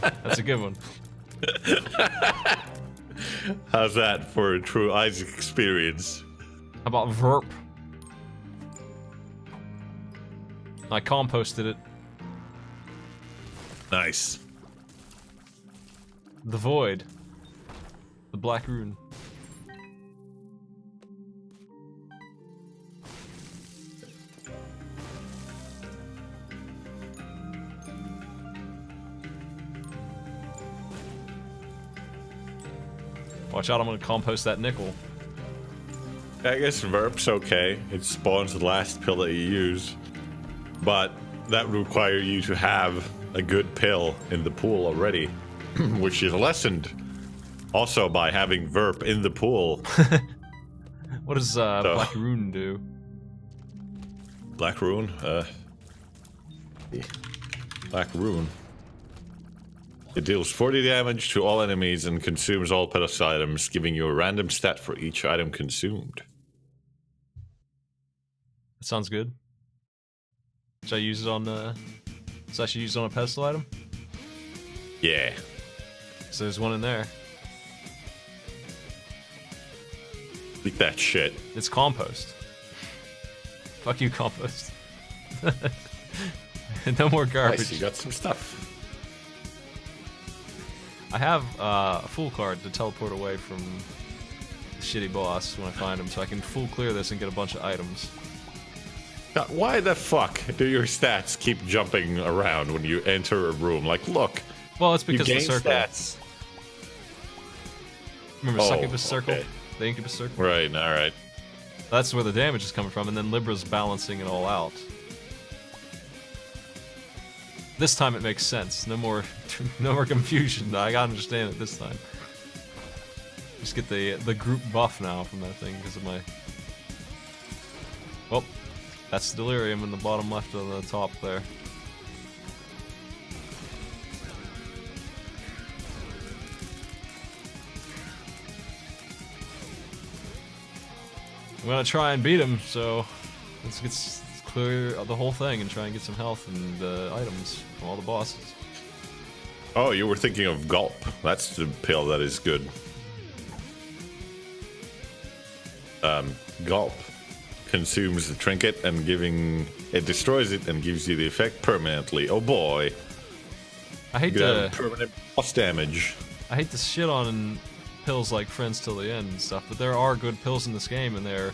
Speaker 1: That's a good one.
Speaker 20: How's that for a true Isaac experience?
Speaker 1: How about Verp? I composted it.
Speaker 20: Nice.
Speaker 1: The Void. The Black Rune. Watch out, I'm gonna compost that nickel.
Speaker 20: I guess Verp's okay. It spawns the last pill that you use. But that would require you to have a good pill in the pool already, which is lessened also by having Verp in the pool.
Speaker 1: What does Black Rune do?
Speaker 20: Black Rune? Black Rune. It deals 40 damage to all enemies and consumes all pedestal items, giving you a random stat for each item consumed.
Speaker 1: That sounds good. Should I use it on so I should use it on a pedestal item?
Speaker 20: Yeah.
Speaker 1: So there's one in there.
Speaker 20: Eat that shit.
Speaker 1: It's compost. Fuck you, compost. No more garbage.
Speaker 20: Nice, you got some stuff.
Speaker 1: I have a full card to teleport away from the shitty boss when I find him, so I can full clear this and get a bunch of items.
Speaker 20: Now, why the fuck do your stats keep jumping around when you enter a room? Like, look.
Speaker 1: Well, it's because
Speaker 20: you
Speaker 1: of
Speaker 20: gain
Speaker 1: the circle.
Speaker 20: Stats.
Speaker 1: Remember
Speaker 20: Oh,
Speaker 1: Succubus Circle?
Speaker 20: okay.
Speaker 1: The Incubus Circle?
Speaker 20: Right, alright.
Speaker 1: That's where the damage is coming from, and then Libra's balancing it all out. This time it makes sense. No more confusion. I gotta understand it this time. Just get the group buff now from that thing because of my... Well, that's Delirium in the bottom left of the top there. I'm gonna try and beat him, so let's clear the whole thing and try and get some health and items from all the bosses.
Speaker 20: Oh, you were thinking of Gulp. That's the pill that is good. Gulp consumes the trinket and it destroys it and gives you the effect permanently. Oh boy.
Speaker 1: I hate
Speaker 20: to permanent boss damage.
Speaker 1: I hate to shit on pills like Friends Till the End and stuff, but there are good pills in this game, and they're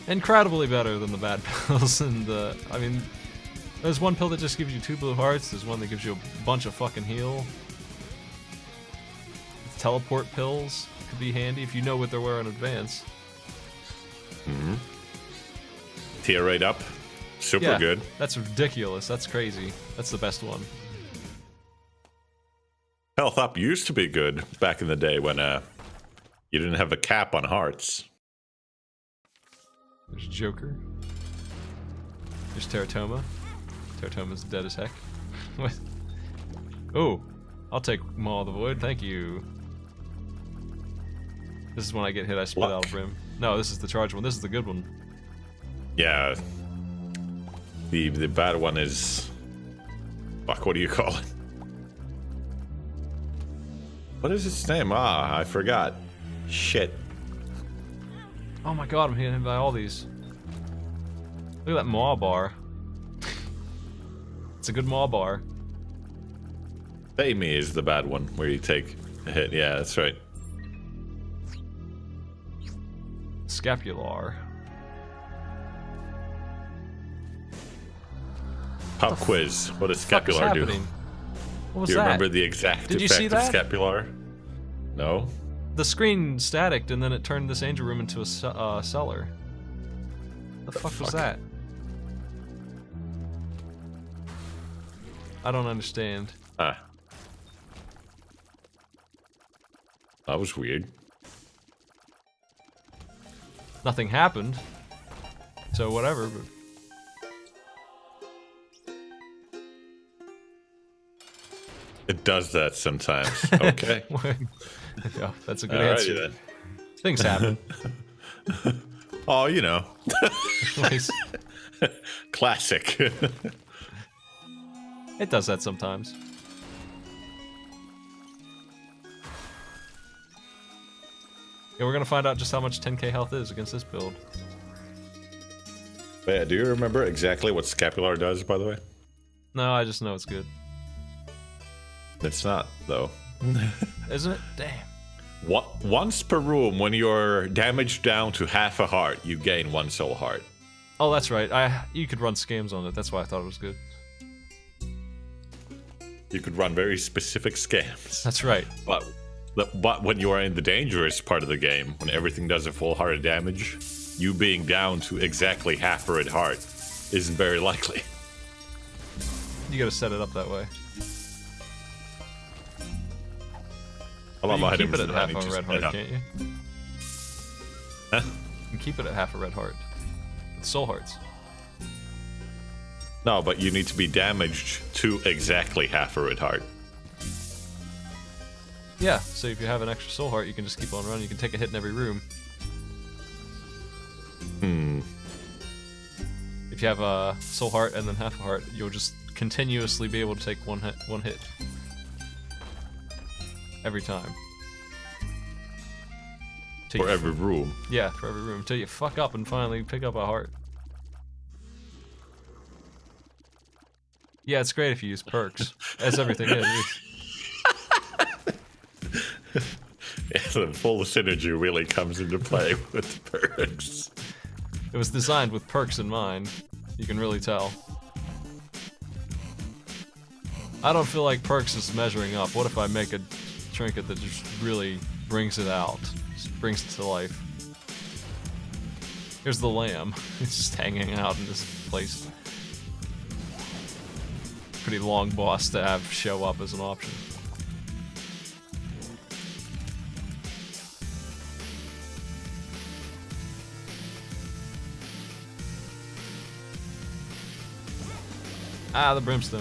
Speaker 1: incredibly better than the bad pills. And I mean, there's one pill that just gives you 2 blue hearts. There's one that gives you a bunch of fucking heal. Teleport pills could be handy if you know what they're wearing in advance.
Speaker 20: Mm-hmm. Tier rate up. Super
Speaker 1: Yeah,
Speaker 20: good.
Speaker 1: That's ridiculous. That's crazy. That's the best one.
Speaker 20: Health up used to be good back in the day when you didn't have a cap on hearts.
Speaker 1: There's Joker. There's Teratoma. Teratoma's dead as heck. What? Oh, I'll take Maw of the Void. Thank you. This is when I get hit, I split out of Brim. No, this is the charged one. This is the good one.
Speaker 20: Yeah. The bad one is... Fuck, what do you call it? What is its name? Ah, I forgot. Shit.
Speaker 1: Oh my god, I'm hitting by all these. Look at that Maw bar. It's a good Maw bar.
Speaker 20: Amy is the bad one, where you take a hit. Yeah, that's right.
Speaker 1: Scapular.
Speaker 20: Pop quiz. What does scapular do?
Speaker 1: What was
Speaker 20: Do you
Speaker 1: that?
Speaker 20: remember the exact
Speaker 1: Did you
Speaker 20: effect
Speaker 1: see
Speaker 20: of
Speaker 1: that?
Speaker 20: scapular? No?
Speaker 1: The screen staticked and then it turned this angel room into a cellar. The fuck was that? I don't understand.
Speaker 20: Ah. That was weird.
Speaker 1: Nothing happened. So whatever, but...
Speaker 20: It does that sometimes. Okay.
Speaker 1: Yeah, that's a good
Speaker 20: Alrighty
Speaker 1: answer.
Speaker 20: then.
Speaker 1: Things happen.
Speaker 20: Oh, you know.
Speaker 1: Nice.
Speaker 20: Classic.
Speaker 1: It does that sometimes. Yeah, we're gonna find out just how much 10k health is against this build.
Speaker 20: Yeah, do you remember exactly what Scapular does, by the way?
Speaker 1: No, I just know it's good.
Speaker 20: It's not, though.
Speaker 1: Isn't it? Damn.
Speaker 20: Once per room, when you're damaged down to half a heart, you gain 1 soul heart.
Speaker 1: Oh, that's right. You could run scams on it. That's why I thought it was good.
Speaker 20: You could run very specific scams.
Speaker 1: That's right.
Speaker 20: But when you are in the dangerous part of the game, when everything does a full heart of damage, you being down to exactly half a red heart isn't very likely.
Speaker 1: You gotta set it up that way.
Speaker 20: I love
Speaker 1: you
Speaker 20: my
Speaker 1: can keep
Speaker 20: items
Speaker 1: it at
Speaker 20: that I
Speaker 1: half
Speaker 20: need
Speaker 1: a
Speaker 20: to
Speaker 1: red
Speaker 20: set
Speaker 1: heart,
Speaker 20: up.
Speaker 1: can't you?
Speaker 20: Huh?
Speaker 1: You can keep it at half a red heart. It's soul hearts.
Speaker 20: No, but you need to be damaged to exactly half a red heart.
Speaker 1: Yeah, so if you have an extra soul heart, you can just keep on running. You can take a hit in every room. If you have a soul heart and then half a heart, you'll just continuously be able to take one hit. Every time.
Speaker 20: For every room.
Speaker 1: Yeah, for every room. Until you fuck up and finally pick up a heart. Yeah, it's great if you use perks, as everything is.
Speaker 20: Yeah, the full synergy really comes into play with perks.
Speaker 1: It was designed with perks in mind. You can really tell. I don't feel like perks is measuring up. What if I make a trinket that just really brings it out? Just brings it to life. Here's the lamb. It's just hanging out in this place. Pretty long boss to have show up as an option. Ah, the brimstone.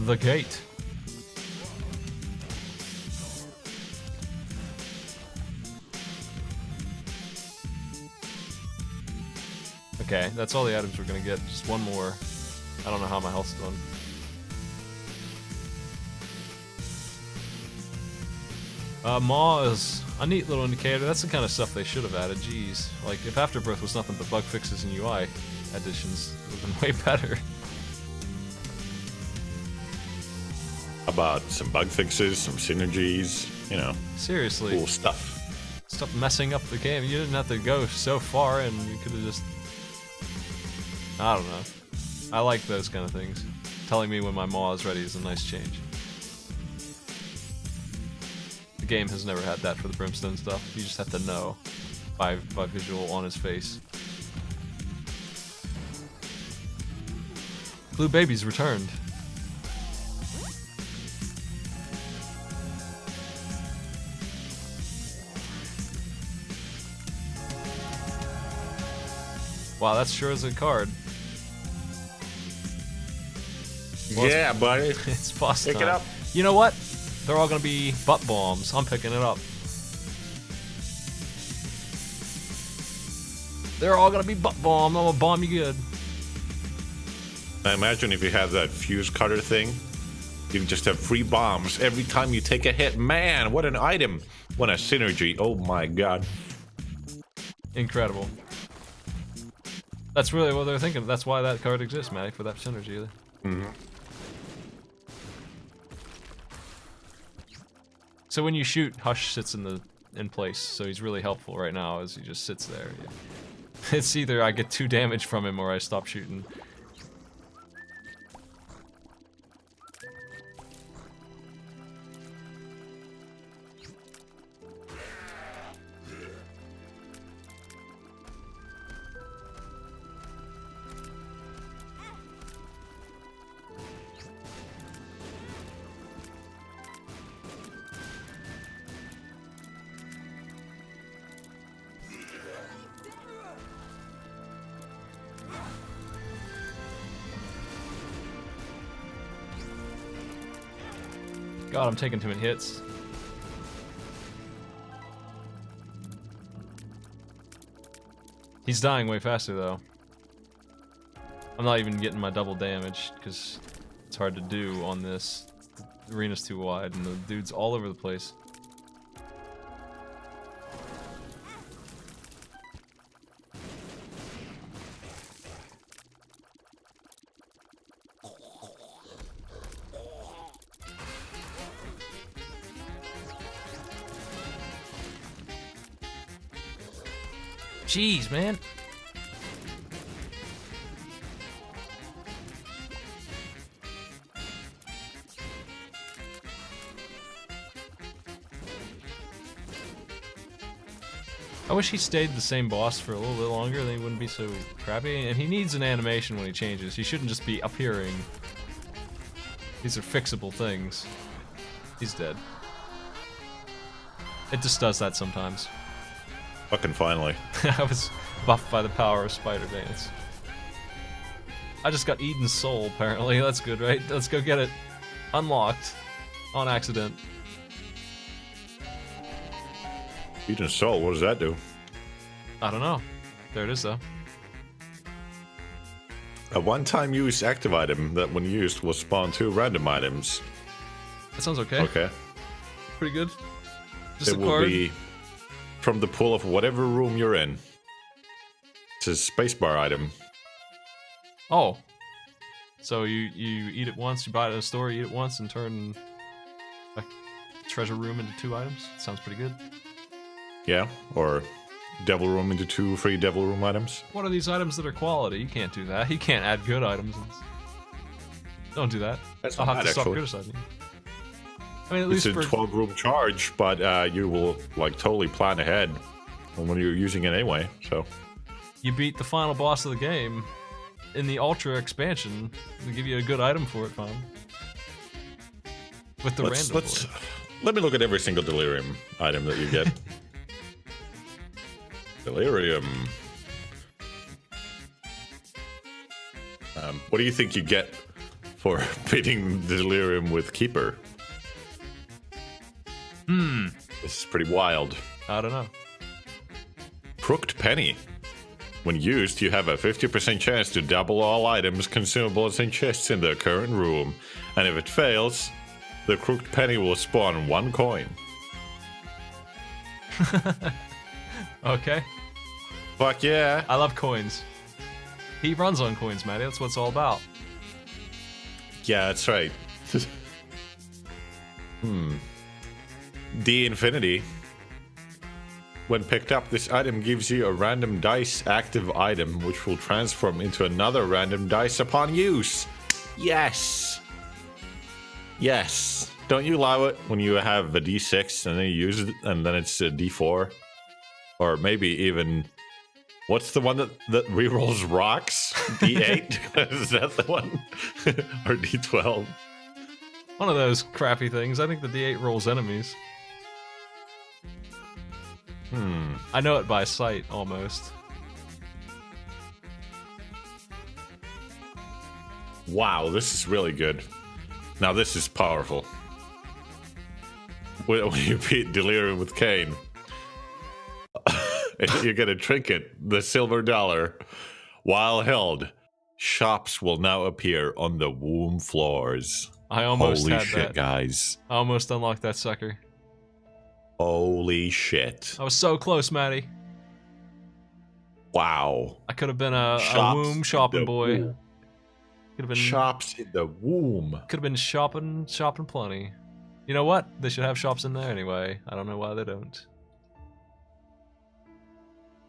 Speaker 1: The gate. Okay, that's all the items we're gonna get. Just one more. I don't know how my health's done. Maw is a neat little indicator. That's the kind of stuff they should have added. Jeez. Like, if Afterbirth was nothing but bug fixes and UI additions, it would have been way better.
Speaker 20: About some bug fixes, some synergies, you know.
Speaker 1: Seriously.
Speaker 20: Cool stuff.
Speaker 1: Stop messing up the game. You didn't have to go so far and you could have just... I don't know. I like those kind of things. Telling me when my maw is ready is a nice change. The game has never had that for the brimstone stuff. You just have to know by visual on his face. Blue Baby's returned. Wow, that sure is a card. Well,
Speaker 20: yeah, buddy.
Speaker 1: It's boss
Speaker 20: Pick
Speaker 1: time.
Speaker 20: it up.
Speaker 1: You know what? They're all gonna be butt bombs. I'm picking it up. They're all gonna be butt bombs. I'm gonna bomb you good.
Speaker 20: I imagine if you have that fuse cutter thing, you can just have free bombs every time you take a hit. Man, what an item. What a synergy. Oh my god.
Speaker 1: Incredible. That's really what they're thinking. That's why that card exists, Matty, for that synergy.
Speaker 20: Mm-hmm.
Speaker 1: So when you shoot, Hush sits in place, so he's really helpful right now as he just sits there. Yeah. It's either I get 2 damage from him or I stop shooting. God, I'm taking too many hits. He's dying way faster, though. I'm not even getting my double damage, because it's hard to do on this. The arena's too wide, and the dude's all over the place. Jeez, man. I wish he stayed the same boss for a little bit longer, then he wouldn't be so crappy. And he needs an animation when he changes. He shouldn't just be appearing. These are fixable things. He's dead. It just does that sometimes.
Speaker 20: Fucking finally.
Speaker 1: I was buffed by the power of Spider Dance. I just got Eden's soul, apparently. That's good, right? Let's go get it. Unlocked. On accident.
Speaker 20: Eden's soul, what does that do?
Speaker 1: I don't know. There it is, though.
Speaker 20: A one-time use active item that when used will spawn 2 random items.
Speaker 1: That sounds okay.
Speaker 20: Okay.
Speaker 1: Pretty good. Just
Speaker 20: it
Speaker 1: a
Speaker 20: will
Speaker 1: card.
Speaker 20: be from the pool of whatever room you're in. It's a spacebar item.
Speaker 1: Oh. So you eat it once, you buy it at a store, you eat it once, and turn a treasure room into 2 items? Sounds pretty good.
Speaker 20: Yeah, or devil room into 2 free devil room items.
Speaker 1: What are these items that are quality? You can't do that. You can't add good items. Don't do that.
Speaker 20: That's
Speaker 1: I'll
Speaker 20: not
Speaker 1: have
Speaker 20: bad,
Speaker 1: to stop
Speaker 20: actually.
Speaker 1: criticizing you. I mean, at
Speaker 20: It's
Speaker 1: least
Speaker 20: a
Speaker 1: for
Speaker 20: 12 room charge, but you will like totally plan ahead when you're using it anyway. So
Speaker 1: you beat the final boss of the game in the Ultra expansion. They give you a good item for it, fine. With the random.
Speaker 20: Let me look at every single delirium item that you get. Delirium. What do you think you get for beating delirium with Keeper? This is pretty wild.
Speaker 1: I don't know.
Speaker 20: Crooked Penny. When used, you have a 50% chance to double all items, consumables, and chests in the current room. And if it fails, the Crooked Penny will spawn 1 coin.
Speaker 1: Okay.
Speaker 20: Fuck yeah.
Speaker 1: I love coins. He runs on coins, Matty. That's what it's all about.
Speaker 20: Yeah, that's right. D Infinity. When picked up, this item gives you a random dice active item, which will transform into another random dice upon use. Yes. Yes. Don't you allow it when you have a D6 and then you use it and then it's a D4? Or maybe even... What's the one that rerolls rocks? D8? Is that the one? Or D12?
Speaker 1: One of those crappy things. I think the D8 rolls enemies. I know it by sight, almost.
Speaker 20: Wow, this is really good. Now this is powerful. When you beat Delirium with Cain, you get a trinket, the silver dollar. While held, shops will now appear on the womb floors.
Speaker 1: I almost
Speaker 20: Holy
Speaker 1: had
Speaker 20: shit,
Speaker 1: that.
Speaker 20: guys.
Speaker 1: I almost unlocked that sucker.
Speaker 20: Holy shit.
Speaker 1: I was so close, Matty.
Speaker 20: Wow.
Speaker 1: I could have been a
Speaker 20: Shops
Speaker 1: womb
Speaker 20: in
Speaker 1: shopping
Speaker 20: the
Speaker 1: boy.
Speaker 20: womb.
Speaker 1: Could have been
Speaker 20: Shops in the womb.
Speaker 1: Could have been shopping plenty. You know what? They should have shops in there anyway. I don't know why they don't.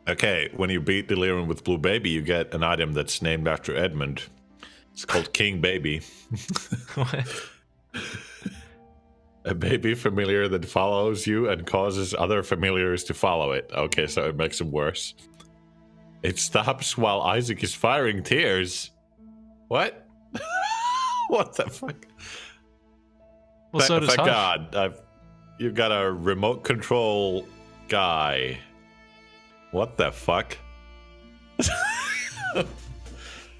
Speaker 20: Okay, when you beat Delirium with Blue Baby, you get an item that's named after Edmund. It's called King Baby.
Speaker 1: What?
Speaker 20: A baby familiar that follows you and causes other familiars to follow it. Okay, so it makes them worse. It stops while Isaac is firing tears. What? What the fuck?
Speaker 1: Well, so does
Speaker 20: thank
Speaker 1: Hush.
Speaker 20: God, you've got a remote control guy. What the fuck?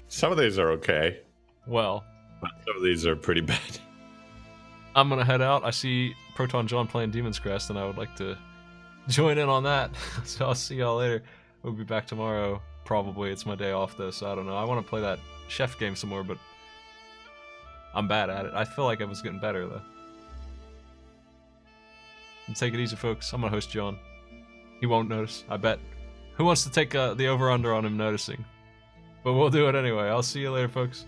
Speaker 20: Some of these are okay.
Speaker 1: Well,
Speaker 20: but some of these are pretty bad.
Speaker 1: I'm gonna head out. I see Proton John playing Demon's Crest, and I would like to join in on that. So I'll see y'all later. We'll be back tomorrow, probably. It's my day off, though, so I don't know. I want to play that chef game some more, but I'm bad at it. I feel like I was getting better, though. And take it easy, folks. I'm gonna host John. He won't notice, I bet. Who wants to take the over-under on him noticing? But we'll do it anyway. I'll see you later, folks.